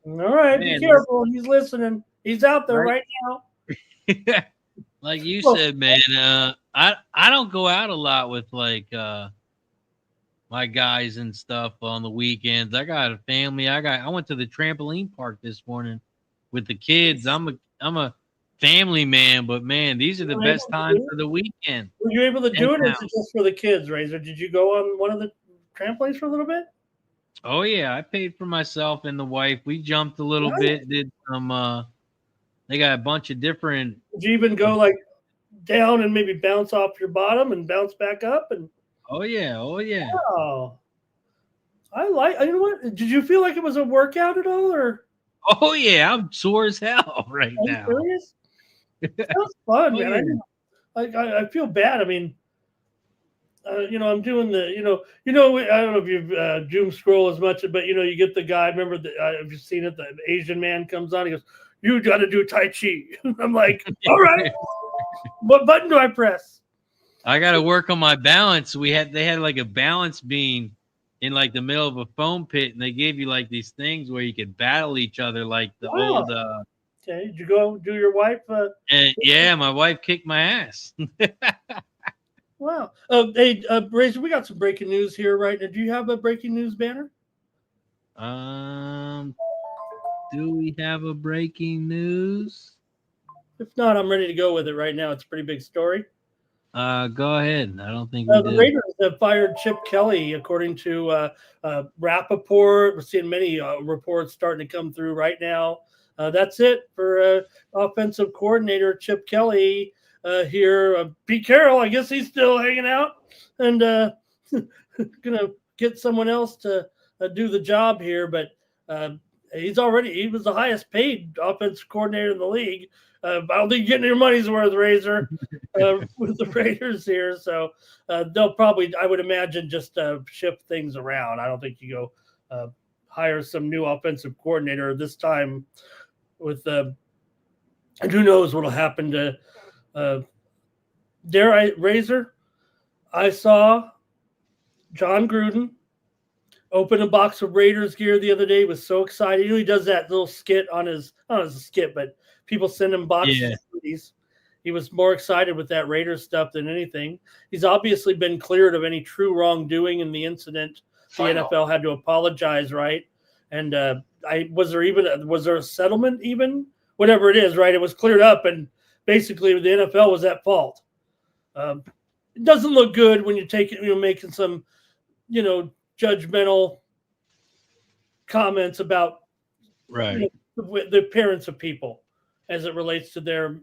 All right, be careful. He's listening. He's out there right now. Like you said, man, I don't go out a lot with like my guys and stuff on the weekends. I got a family. I went to the trampoline park this morning with the kids. I'm a family man, but man, these are the best times for the weekend. Were you able to do it, or is it just for the kids, Razor? Did you go on one of the trampolines for a little bit? Oh yeah, I paid for myself and the wife. We jumped a little bit, did some they got a bunch of different. Did you even go like down and maybe bounce off your bottom and bounce back up? And oh yeah. Oh, I like. You know what? Did you feel like it was a workout at all, or? Oh yeah, I'm sore as hell right now. Serious? That was fun, man. Yeah. I feel bad. I mean, I'm doing the, I don't know if you've doom scroll as much, but you get the guy. Remember have you seen it? The Asian man comes on. He goes, "You got to do Tai Chi." I'm like, all right. What button do I press? I got to work on my balance. They had like a balance beam in like the middle of a foam pit, and they gave you like these things where you could battle each other, like the old. Okay, did you go do your wife? And yeah, my wife kicked my ass. Wow. Hey, Razor, we got some breaking news here, right? Do you have a breaking news banner? Do we have a breaking news? If not, I'm ready to go with it right now. It's a pretty big story. Go ahead. I don't think we the do. Raiders fired Chip Kelly, according to Rappaport. We're seeing many reports starting to come through right now. That's it for offensive coordinator Chip Kelly here. Pete Carroll, I guess he's still hanging out and going to get someone else to do the job here. But he was the highest paid offensive coordinator in the league. I don't think you're getting your money's worth, Razor, with the Raiders here. So they'll probably, I would imagine, just shift things around. I don't think you go hire some new offensive coordinator this time with and who knows what will happen to Razor. I saw John Gruden open a box of Raiders gear the other day. He was so excited. He does that little skit on his, not as a skit, but people send him boxes of goodies. He was more excited with that Raiders stuff than anything. He's obviously been cleared of any true wrongdoing in the incident. The NFL had to apologize, right? And was there a settlement even? Whatever it is, right? It was cleared up, and basically the NFL was at fault. It doesn't look good when you're making some, judgmental comments about the appearance of people as it relates to their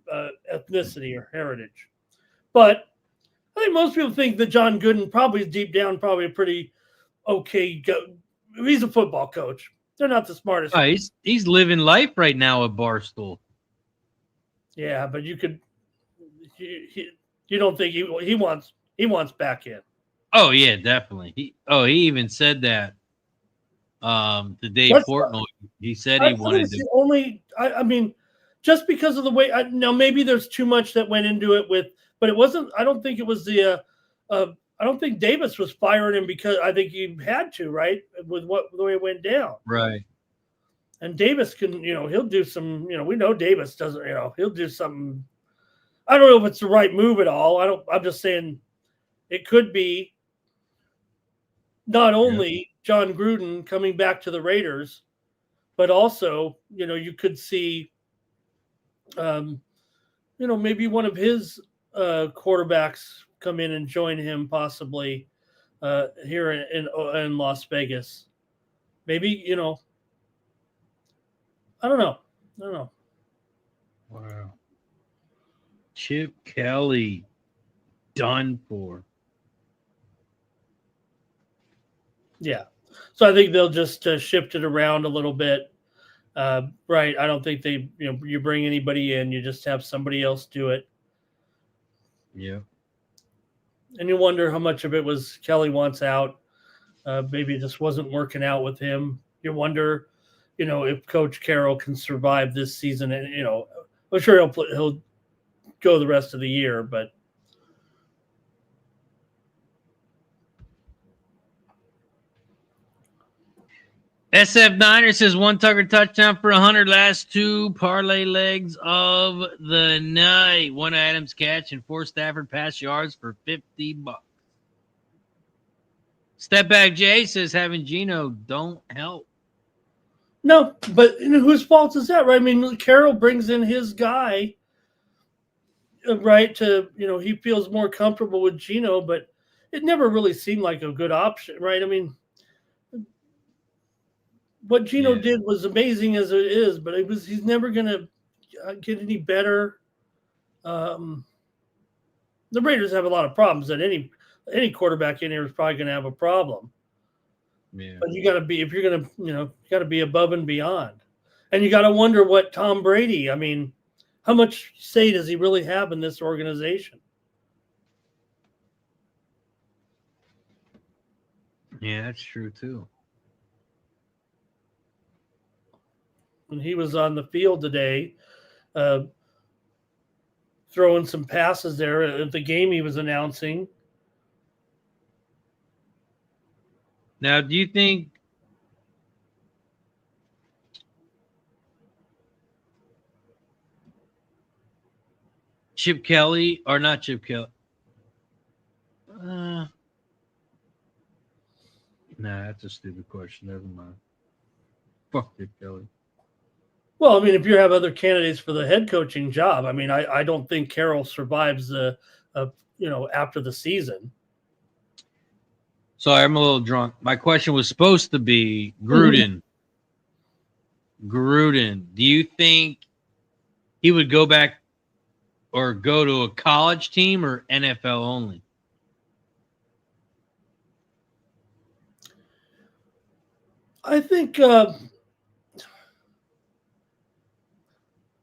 ethnicity or heritage. But I think most people think that John Gooden probably deep down a pretty okay he's a football coach. They're not the smartest. He's living life right now at Barstool. Yeah, but you don't think he wants back in. Oh yeah, definitely. He even said that to Dave Portnoy. He said he wanted to. I mean, just because of the way. Now maybe there's too much that went into it but it wasn't. I don't think it was the. I don't think Davis was firing him because I think he had to, right, with the way it went down. Right. And Davis can, he'll do some. We know Davis doesn't. He'll do something. I don't know if it's the right move at all. I'm just saying, it could be. Not only John Gruden coming back to the Raiders, but also, you could see, maybe one of his quarterbacks come in and join him possibly here in Las Vegas. Maybe, I don't know. Wow. Chip Kelly done for. Yeah. So I think they'll just shift it around a little bit. Right. I don't think you bring anybody in, you just have somebody else do it. Yeah. And you wonder how much of it was Kelly wants out. Maybe it just wasn't working out with him. You wonder, if Coach Carroll can survive this season. And, I'm sure he'll go the rest of the year, but. SF Niner says one Tucker touchdown for 100 last two parlay legs of the night. One Adams catch and 4 Stafford pass yards for $50. Step back Jay says having Geno don't help. No, but whose fault is that, right? I mean, Carroll brings in his guy, right, to, he feels more comfortable with Geno, but it never really seemed like a good option, right? I mean, what Geno did was amazing as it is, but he's never going to get any better. The Raiders have a lot of problems that any quarterback in here is probably going to have a problem. Yeah. But you got to be, if you're going to, you got to be above and beyond. And you got to wonder what Tom Brady, I mean, how much say does he really have in this organization? Yeah, that's true too. When he was on the field today, throwing some passes there at the game he was announcing. Now, do you think Chip Kelly or not Chip Kelly? Nah, that's a stupid question. Never mind. Fuck Chip Kelly. Well, I mean, if you have other candidates for the head coaching job, I mean, I don't think Carroll survives after the season. Sorry, I'm a little drunk. My question was supposed to be Gruden. Gruden, do you think he would go back or go to a college team or NFL only? I think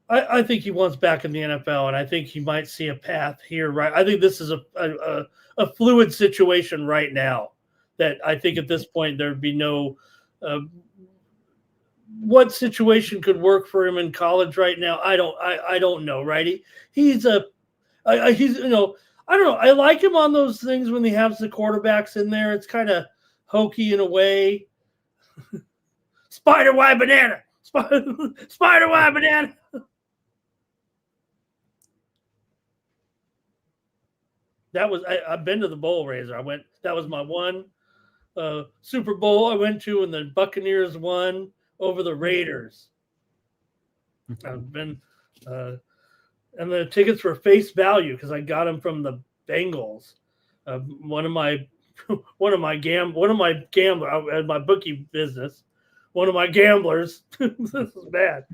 I think he wants back in the NFL, and I think he might see a path here. Right, I think this is a fluid situation right now. That I think at this point there'd be no what situation could work for him in college right now. I don't know. Right, he's he's I don't know. I like him on those things when he has the quarterbacks in there. It's kind of hokey in a way. Spider wide banana. Spider wide banana. That was I've been to the bowl, Razor. I went. That was my one Super Bowl I went to, and the Buccaneers won over the Raiders. I've been, and the tickets were face value because I got them from the Bengals. One of my gambler. I had my bookie business. One of my gamblers. This is bad.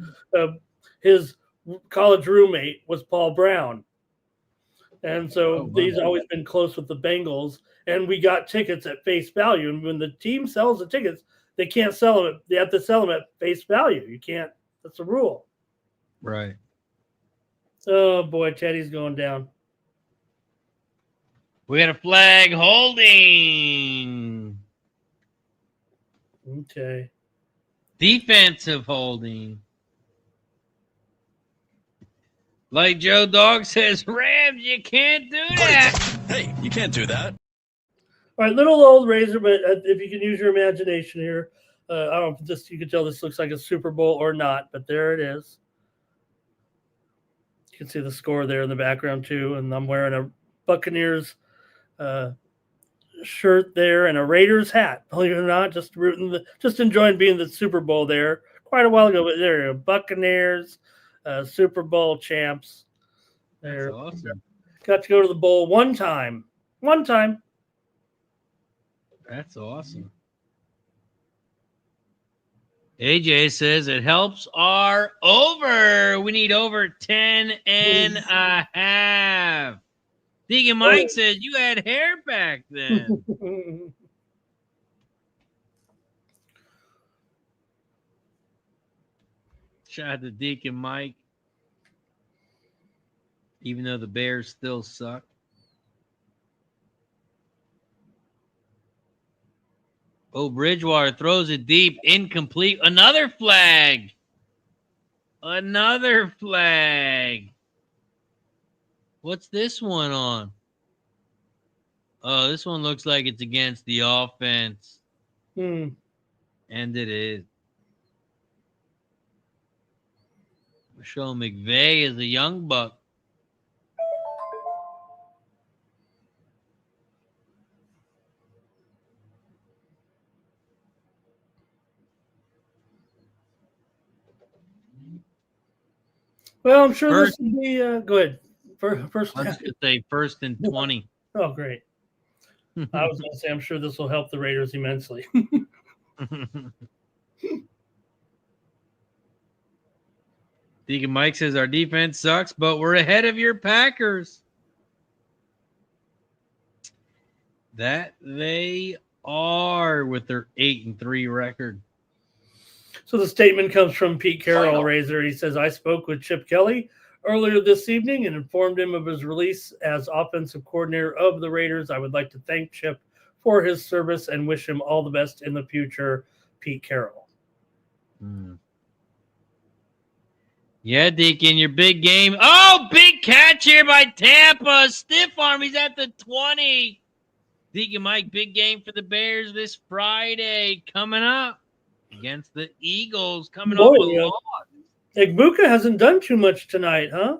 His college roommate was Paul Brown. And so he's always been close with the Bengals, and we got tickets at face value. And when the team sells the tickets, they can't sell them. They have to sell them at face value. You can't. That's a rule. Right. Oh boy, Teddy's going down. We got a flag holding. Okay. Defensive holding. Like Joe Dog says, Rams, you can't do that. Hey, you can't do that. All right, little old Razor, but if you can use your imagination here, I don't know if this, you can tell this looks like a Super Bowl or not, but there it is. You can see the score there in the background too, and I'm wearing a Buccaneers shirt there and a Raiders hat. Believe it or not, just enjoying being the Super Bowl there quite a while ago. But there you go, Buccaneers. Super Bowl champs. There. That's awesome. Got to go to the bowl one time. That's awesome. AJ says it helps our over. We need over 10 and a half. Deacon Mike says you had hair back then. Shout out to Deacon Mike. Even though the Bears still suck. Oh, Bridgewater throws it deep. Incomplete. Another flag. Another flag. What's this one on? Oh, this one looks like it's against the offense. And it is. Michelle McVay is a young buck. Well, I'm sure this will be good. First, I was going to say 1st and 20. Oh, great. I was going to say, I'm sure this will help the Raiders immensely. Deacon Mike says our defense sucks, but we're ahead of your Packers. That they are with their 8-3 record. So the statement comes from Pete Carroll, Razor. He says, I spoke with Chip Kelly earlier this evening and informed him of his release as offensive coordinator of the Raiders. I would like to thank Chip for his service and wish him all the best in the future. Pete Carroll. Yeah, Deacon, your big game. Oh, big catch here by Tampa. Stiff arm. He's at the 20. Deacon Mike, big game for the Bears this Friday coming up against the Eagles coming off a loss. Igbuka hasn't done too much tonight, huh?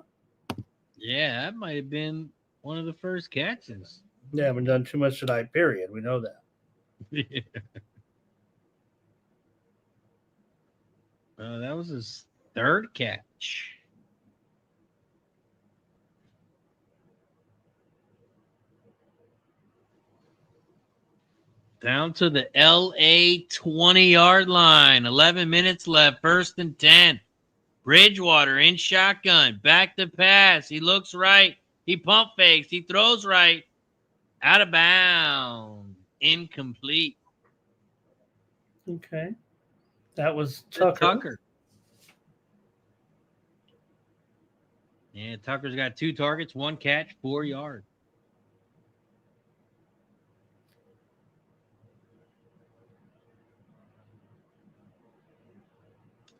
Yeah, that might have been one of the first catches. Yeah, haven't done too much tonight, period. We know that. Yeah. That was his third catch. Down to the LA 20-yard line. 11 minutes left. 1st and 10. Bridgewater in shotgun. Back to pass. He looks right. He pump fakes. He throws right. Out of bounds. Incomplete. Okay. That was Tucker. Yeah, Tucker's got 2 targets, 1 catch, 4 yards.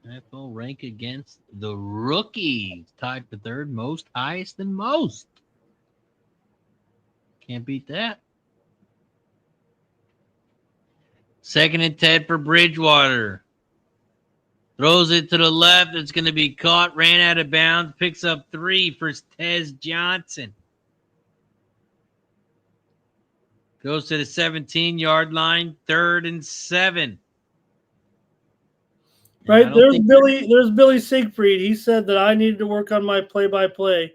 NFL rank against the rookies. Tied for 3rd, most, highest, and most. Can't beat that. 2nd and 10 for Bridgewater. Throws it to the left. It's going to be caught. Ran out of bounds. Picks up 3 for Tez Johnson. Goes to the 17-yard line. 3rd and 7. Right, there's Billy. There's Billy Siegfried. He said that I needed to work on my play-by-play.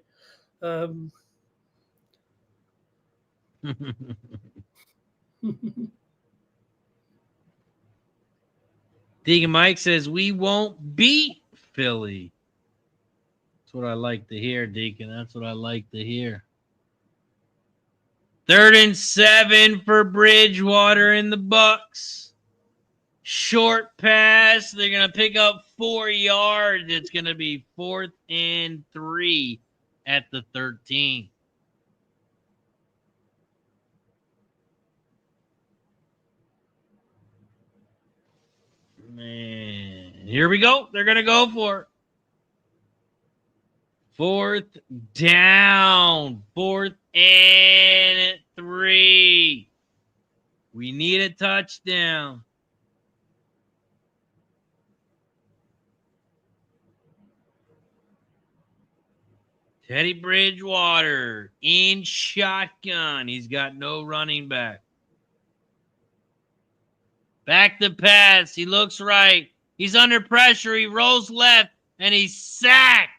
Deacon Mike says we won't beat Philly. That's what I like to hear, Deacon. That's what I like to hear. 3rd and 7 for Bridgewater and the Bucks. Short pass. They're going to pick up 4 yards. It's going to be 4th and 3 at the 13. Man, here we go. They're going to go for it. 4th down. 4th and 3. We need a touchdown. Teddy Bridgewater in shotgun. He's got no running back. Back to pass. He looks right. He's under pressure. He rolls left, and he's sacked.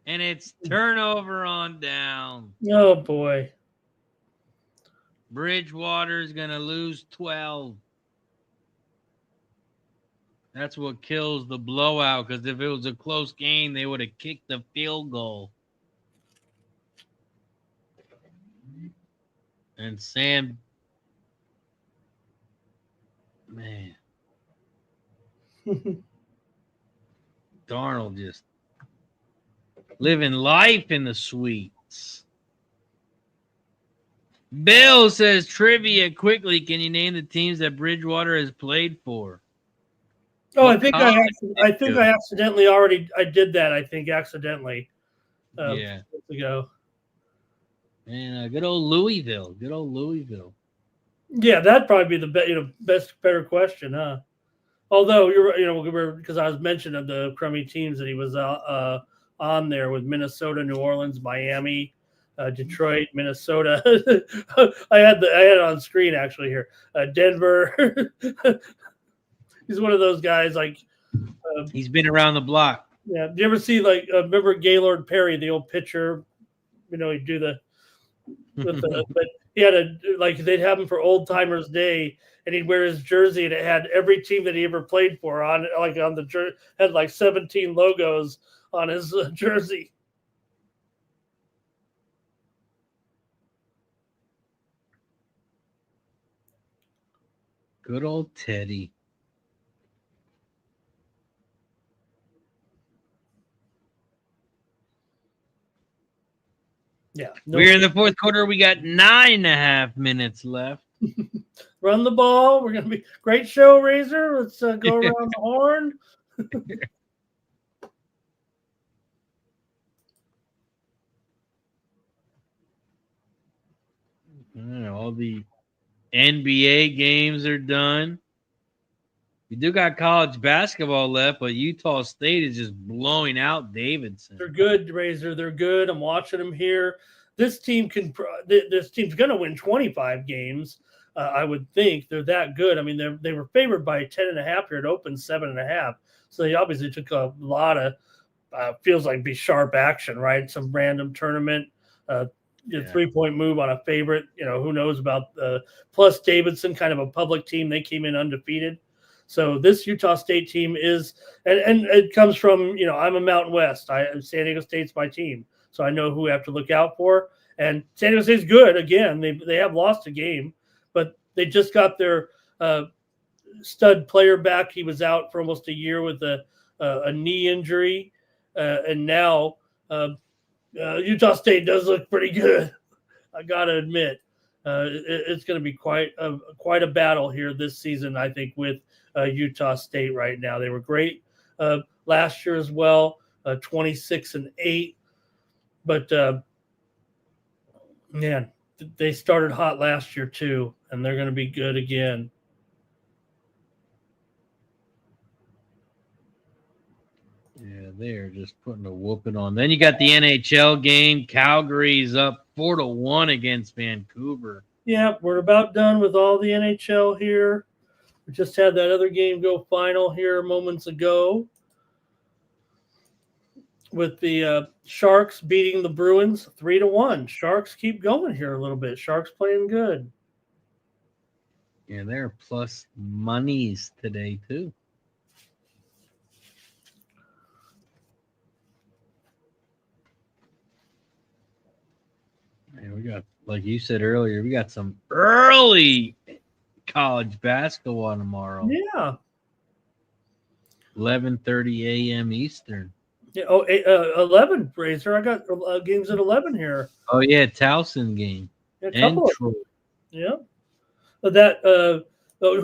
And it's turnover on down. Oh, boy. Bridgewater's going to lose 12. That's what kills the blowout, because if it was a close game, they would have kicked the field goal. And Sam, man, Darnold just living life in the suites. Bill says, trivia quickly. Can you name the teams that Bridgewater has played for? Oh, I think I accidentally already did that. I think accidentally. Yeah. Ago. And good old Louisville. Good old Louisville. Yeah, that'd probably be the better question, huh? Although because I was mentioning the crummy teams that he was on there with Minnesota, New Orleans, Miami, Detroit, Minnesota. I had it on screen actually here. Denver. He's one of those guys like he's been around the block. Yeah. Do you ever see remember Gaylord Perry, the old pitcher? He'd do but he had they'd have him for Old Timers Day, and he'd wear his jersey, and it had every team that he ever played for on the jersey, had 17 logos on his jersey. Good old Teddy. Yeah. We're in the 4th quarter. We got 9.5 minutes left. Run the ball. We're going to be great show, Razor. Let's go around the horn. All the NBA games are done. We do got college basketball left, but Utah State is just blowing out Davidson. They're good, Razor. They're good. I'm watching them here. This team's going to win 25 games. I would think they're that good. I mean, they were favored by 10.5 here. It opened 7.5. So they obviously took a lot of feels like be sharp action, right? Some random tournament. 3-point move on a favorite. Who knows about plus Davidson, kind of a public team. They came in undefeated. So this Utah State team is, and it comes from, I'm a Mountain West. San Diego State's my team. So I know who I have to look out for. And San Diego State's good. Again, they have lost a game, but they just got their stud player back. He was out for almost a year with a knee injury. And now Utah State does look pretty good. I got to admit. It's going to be quite a battle here this season, I think, with Utah State right now. They were great last year as well, 26-8. But, man, they started hot last year too, and they're going to be good again. Yeah, they're just putting a whooping on. Then you got the NHL game. Calgary's up 4-1 against Vancouver. Yeah, we're about done with all the NHL here. We just had that other game go final here moments ago with the Sharks beating the Bruins 3-1. Sharks keep going here a little bit. Sharks playing good. Yeah, they're plus monies today too. Man, we got, like you said earlier, we got some early college basketball tomorrow. Yeah. 11:30 a.m. Eastern. Yeah. 11, Razor. I got games at 11 here. Oh, yeah, Towson game. Yeah, and Troy. Yeah. Who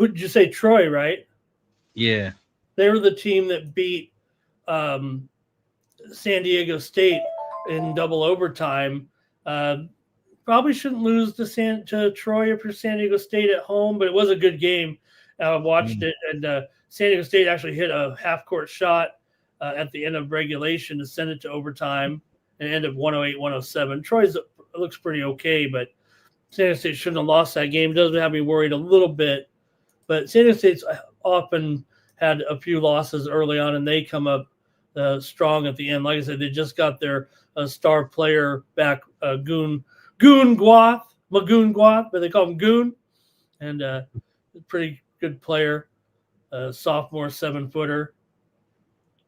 did you say? Troy, right? Yeah. They were the team that beat San Diego State in double overtime. Probably shouldn't lose to Troy if you're San Diego State at home, but it was a good game. I watched it, and San Diego State actually hit a half-court shot at the end of regulation to send it to overtime and end up 108-107. Troy's looks pretty okay, but San Diego State shouldn't have lost that game. It doesn't have me worried a little bit, but San Diego State's often had a few losses early on, and they come up strong at the end. Like I said, they just got their star player back, Magoon Guath, but they call him Goon, and pretty good player, sophomore 7-footer.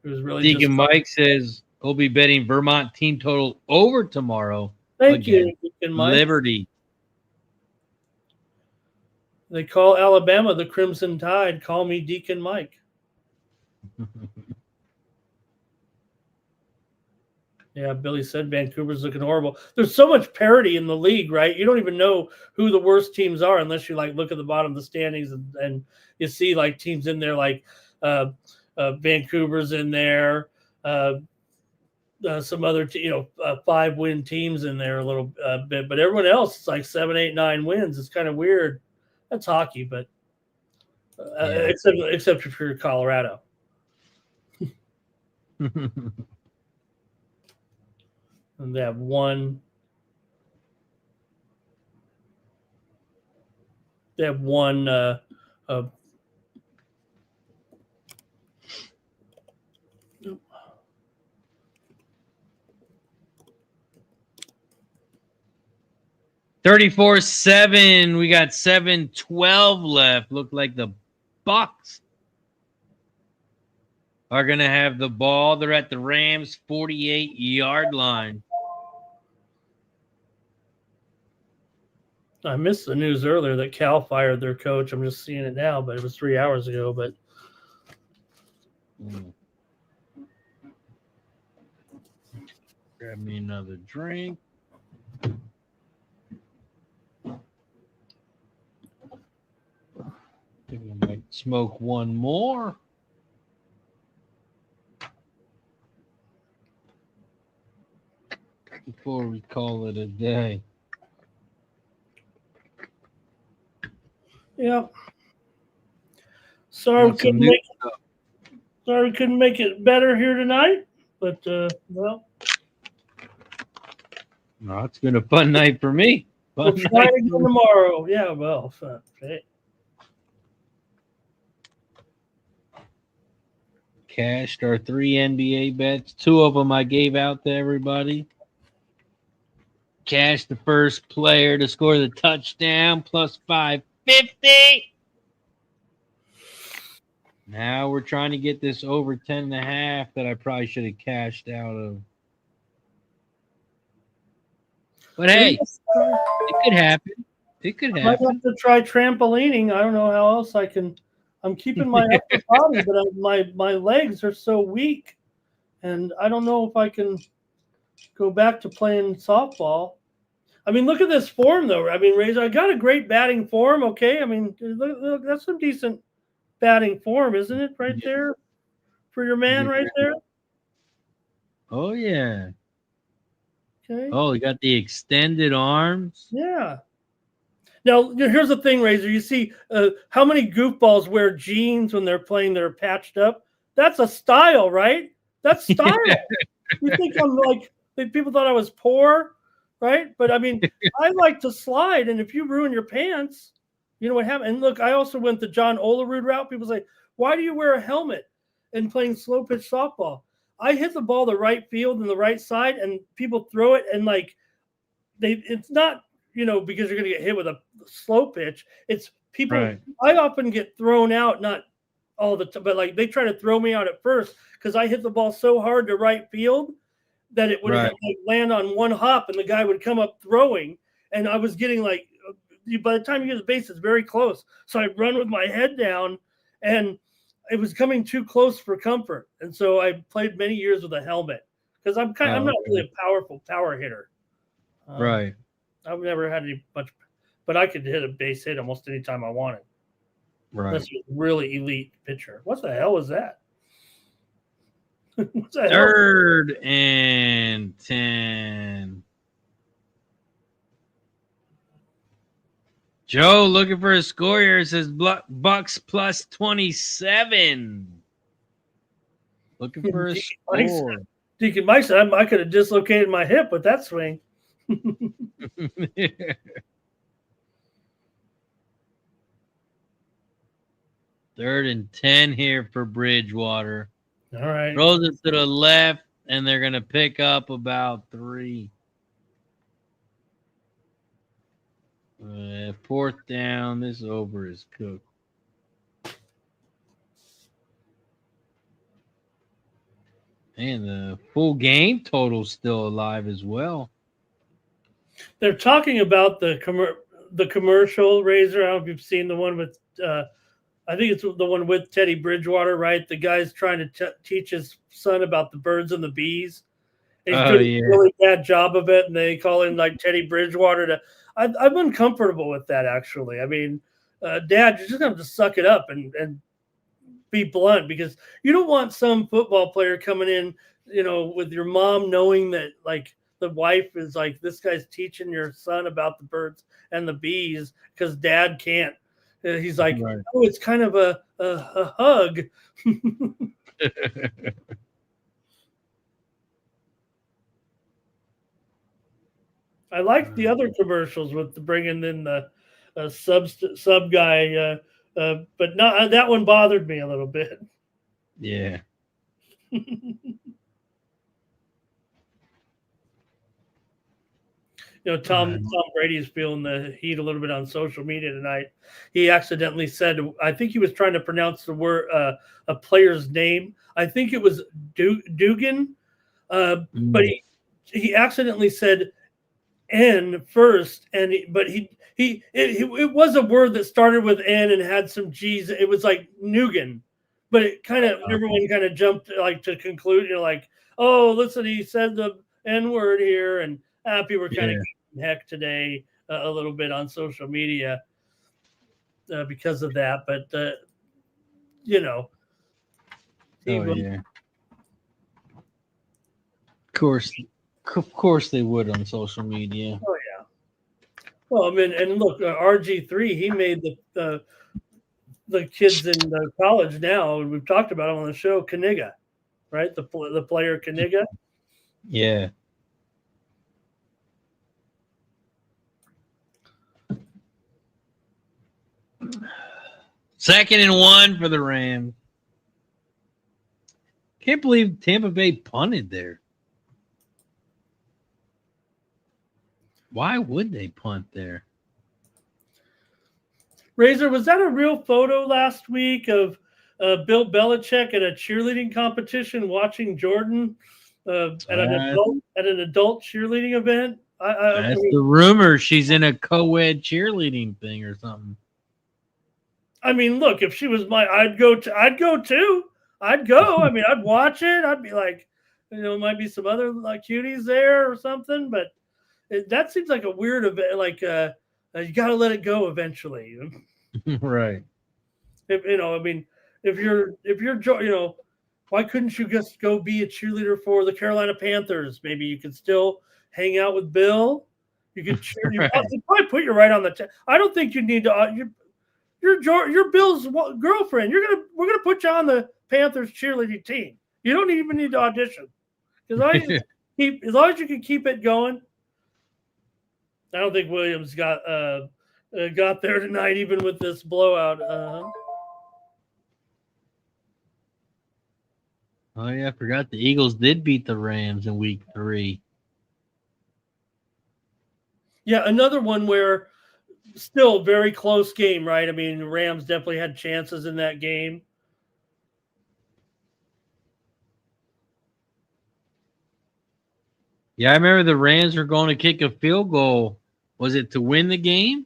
It was really Deacon Mike says he'll be betting Vermont team total over tomorrow. Thank you, Deacon Mike. Liberty. They call Alabama the Crimson Tide. Call me Deacon Mike. Yeah, Billy said Vancouver's looking horrible. There's so much parity in the league, right? You don't even know who the worst teams are unless you look at the bottom of the standings and you see teams in there like Vancouver's in there, some other 5-win teams in there a little bit, but everyone else is like 7, 8, 9 wins. It's kind of weird. That's hockey, but except if you're Colorado. And they have one. They have one. 34-7. We got 7:12 left. Look like the Bucks are going to have the ball. They're at the Rams' 48-yard line. I missed the news earlier that Cal fired their coach. I'm just seeing it now, but it was 3 hours ago. But grab me another drink. I might smoke one more. Before we call it a day. yeah, sorry we couldn't make it better here tonight. But well, No, it's been a fun night for me. we'll try it again tomorrow. Yeah, well, okay. Cashed our 3 NBA bets. 2 of them I gave out to everybody. Cash the first player to score the touchdown plus 550. Now we're trying to get this over 10.5 that I probably should have cashed out of. But hey, it could happen. It could I might happen. have to try trampolining. I don't know how else I can. I'm keeping my upper body, but my legs are so weak, and I don't know if I can go back to playing softball. I mean, look at this form, though. I mean, Razor, I got a great batting form. Okay, I mean, look, that's some decent batting form, isn't it? Right there for your man, right there. Oh yeah. Okay. Oh, you got the extended arms. Yeah. Now, here's the thing, Razor. You see how many goofballs wear jeans when they're playing, they're patched up? That's a style, right? That's style. You think I'm like, people thought I was poor, right? But I mean, I like to slide, and if you ruin your pants, you know what happened. And look, I also went the John Olerud route. People say, why do you wear a helmet in playing slow pitch softball? I hit the ball the right field and the right side, and people throw it, and like it's not, because you're going to get hit with a slow pitch. It's people. Right. I often get thrown out, not all the time, but like they try to throw me out at first because I hit the ball so hard to right field that it would like land on one hop, and the guy would come up throwing, and I was getting like, by the time you get the base, it's very close. So I run with my head down, and it was coming too close for comfort, and so I played many years with a helmet because I'm not really a powerful power hitter. Right. I've never had any much, but I could hit a base hit almost any time I wanted. Right. That's a really elite pitcher. What the hell was that? What's that? 3rd and 10. Joe looking for a score here. It says Bucks plus 27. Looking for a score. Deacon Mike said I could have dislocated my hip with that swing. 3rd and 10 here for Bridgewater. All right. Throws it to the left, and they're going to pick up about 3. 4th down. This over is cooked. And the full game total's still alive as well. They're talking about the commercial, Razor. I don't know if you've seen the one with I think it's the one with Teddy Bridgewater, right? The guy's trying to teach his son about the birds and the bees. And he's doing a really bad job of it, and they call him like Teddy Bridgewater. I'm uncomfortable with that, actually. I mean, Dad, you're just going to have to suck it up and be blunt, because you don't want some football player coming in, with your mom knowing that, like, the wife is like, this guy's teaching your son about the birds and the bees because Dad can't. He's like, right. Oh, it's kind of a hug. I like the other commercials with the bringing in the sub guy, but not that one bothered me a little bit. Yeah. Tom Brady's feeling the heat a little bit on social media tonight. He accidentally said, I think he was trying to pronounce the word a player's name. I think it was Dugan, but he accidentally said N first, and it was a word that started with N and had some G's. It was like Nugan, but it kind of everyone kind of jumped like to conclude. Like, oh, listen, he said the N word here, and people were kind of heck today a little bit on social media because of that. But Of course they would on social media. Oh yeah. Well, I mean, and look, RG3, he made the kids in college now, and we've talked about him on the show, Kaniga, right? The player Kaniga. Yeah. Second and 1 for the Rams. Can't believe Tampa Bay punted there. Why would they punt there? Razor, was that a real photo last week of Bill Belichick at a cheerleading competition watching Jordan at an adult cheerleading event? That's the rumor. She's in a co-ed cheerleading thing or something. I mean, look, if she was I'd go too. I'd go. I mean, I'd watch it. I'd be like, might be some other like cuties there or something, but that seems like a weird event. Like, you got to let it go eventually. Right. If you're, why couldn't you just go be a cheerleader for the Carolina Panthers? Maybe you could still hang out with Bill. You could cheer. Right. You probably put you right on the. I don't think you need to. You're Bill's girlfriend. We're gonna put you on the Panthers cheerleading team. You don't even need to audition. As long as you can keep it going. I don't think Williams got there tonight, even with this blowout. Oh yeah, I forgot the Eagles did beat the Rams in week 3. Yeah, another one where still very close game, right? I mean, the Rams definitely had chances in that game. Yeah, I remember the Rams were going to kick a field goal. Was it to win the game?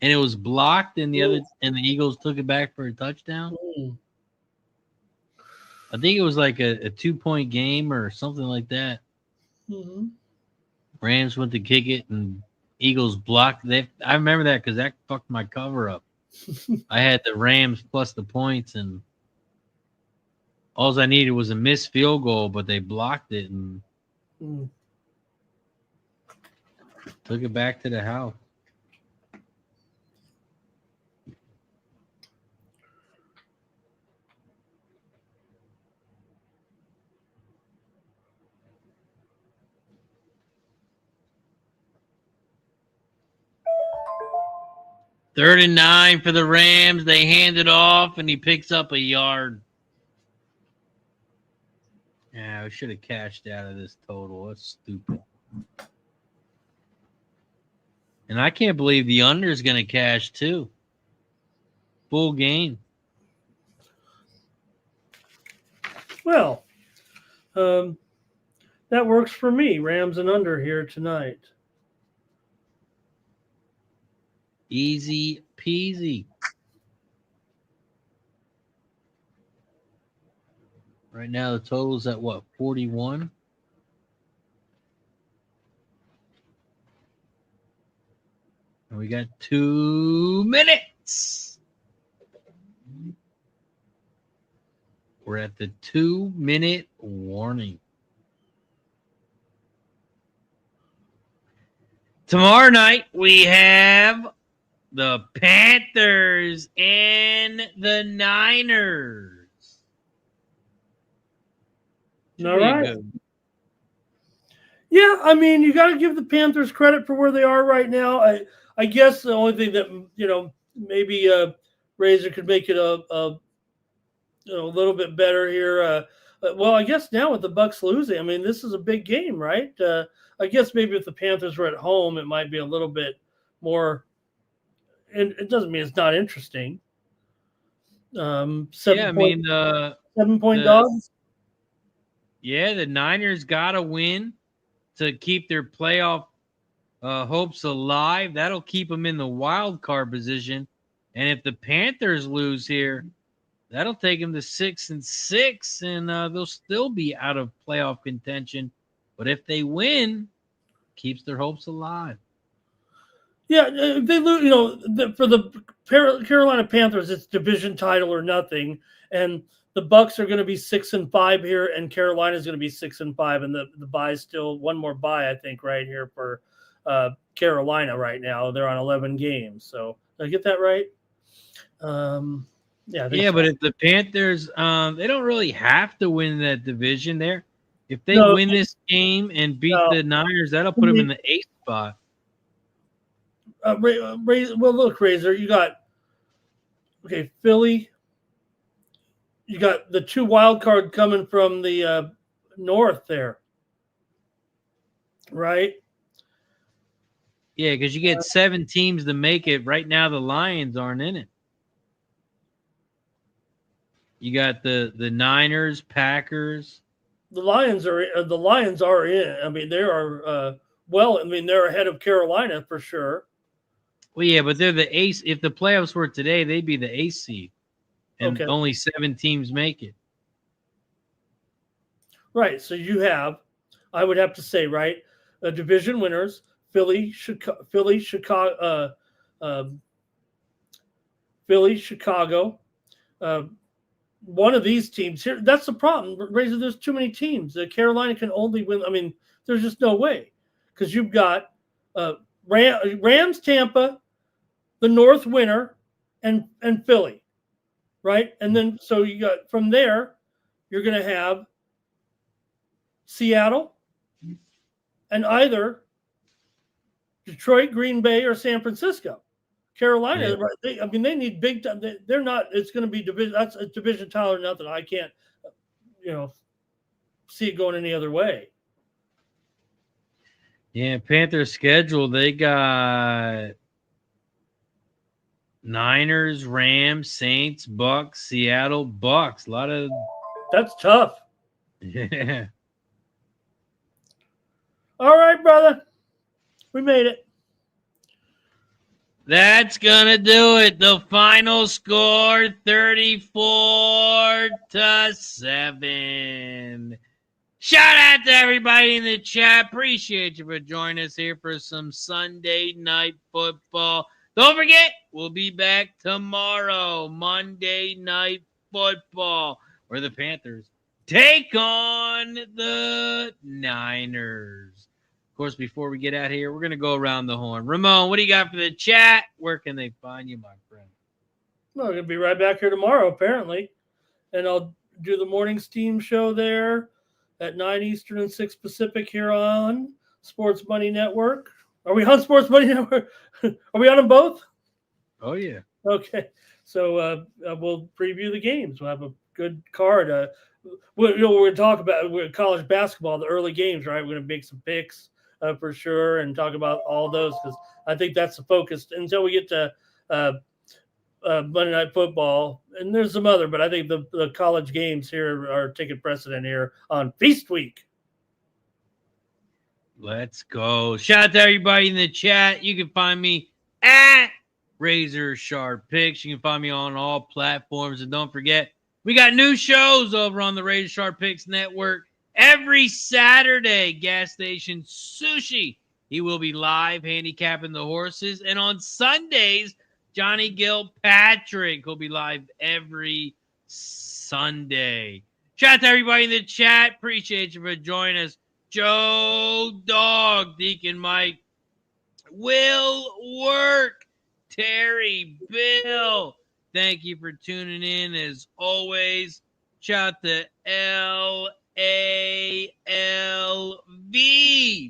And it was blocked, and the Eagles took it back for a touchdown. I think it was like a 2-point game or something like that. Mm-hmm. Rams went to kick it, and Eagles blocked. I remember that because that fucked my cover up. I had the Rams plus the points, and all I needed was a missed field goal, but they blocked it and took it back to the house. Third and 9 for the Rams. They hand it off, and he picks up a yard. Yeah, we should have cashed out of this total. That's stupid. And I can't believe the under is going to cash too. Full game. Well, that works for me. Rams and under here tonight. Easy peasy. Right now, the total's at what, 41? And we got 2 minutes. We're at the 2-minute warning. Tomorrow night, we have the Panthers and the Niners. All right. Yeah, I mean, you got to give the Panthers credit for where they are right now. I guess the only thing that maybe Razor could make it a little bit better here. Well, I guess now with the Bucs losing, I mean, this is a big game, right? I guess maybe if the Panthers were at home, it might be a little bit more. And it doesn't mean it's not interesting. 7-point dogs. Yeah, the Niners got to win to keep their playoff hopes alive. That'll keep them in the wild card position. And if the Panthers lose here, that'll take them to 6-6, and they'll still be out of playoff contention. But if they win, keeps their hopes alive. Yeah, if they lose, for the Carolina Panthers, it's division title or nothing, and the Bucs are going to be 6-5 here, and Carolina is going to be 6-5, and the bye still one more bye, I think, right here for Carolina right now. They're on 11 games. So did I get that right? Yeah, but if the Panthers, they don't really have to win that division there. If they win this game and beat the Niners, that'll put them in the 8th spot. Well, look, Razor, you got Philly. You got the 2 wild card coming from the north there, right? Yeah, because you get 7 teams to make it. Right now, the Lions aren't in it. You got the Niners, Packers. The Lions are in. I mean, they are they're ahead of Carolina for sure. Well, yeah, but they're the ace. If the playoffs were today, they'd be the ace seed, and Okay. only 7 teams make it. Right. So you have, I would have to say, right, division winners: Philly, Chicago. One of these teams here. That's the problem. Razor, there's too many teams. Carolina can only win. I mean, there's just no way, because you've got Rams, Tampa, the North winner, and Philly, right? And then so you got from there, you're going to have Seattle, and either Detroit, Green Bay, or San Francisco. Carolina, Yeah. they need big time. They're not. It's going to be division. That's a division title or nothing. I can't, see it going any other way. Yeah, Panthers schedule. They got Niners, Rams, Saints, Bucks, Seattle, Bucks. A lot of That's tough. yeah. All right, brother, we made it. That's gonna do it. The final score 34-7. Shout out to everybody in the chat. Appreciate you for joining us here for some Sunday night football. Don't forget, we'll be back tomorrow, Monday Night Football, where the Panthers take on the Niners. Of course, before we get out here, we're going to go around the horn. Ramon, what do you got for the chat? Where can they find you, my friend? Well, we're going to be right back here tomorrow, apparently. And I'll do the morning steam show there at 9 Eastern and 6 Pacific here on Sports Money Network. Are we on Sports Money Network? Are we on them both? Oh, yeah. Okay. So we'll preview the games. We'll have a good card. We're going to talk about college basketball, the early games, right? We're going to make some picks for sure and talk about all those, because I think that's the focus until we get to Monday Night Football. And there's some other, but I think the college games here are taking precedent here on Feast Week. Let's go. Shout out to everybody in the chat. You can find me at Razor Sharp Picks. You can find me on all platforms. And don't forget, we got new shows over on the Razor Sharp Picks Network. Every Saturday, Gas Station Sushi. He will be live handicapping the horses. And on Sundays, Johnny Gilpatrick will be live every Sunday. Shout out to everybody in the chat. Appreciate you for joining us. Joe Dog, Deacon Mike, Will Work, Terry, Bill. Thank you for tuning in as always. Shout out to LALV.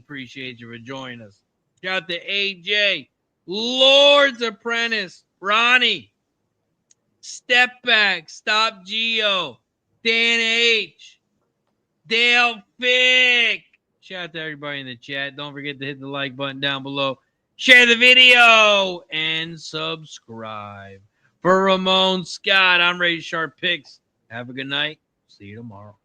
Appreciate you for joining us. Shout out to AJ, Lord's Apprentice, Ronnie, Step Back, Stop Geo, Dan H, Dale Fick. Shout out to everybody in the chat. Don't forget to hit the like button down below. Share the video and subscribe. For Ramon Scott, I'm Ray Sharp Picks. Have a good night. See you tomorrow.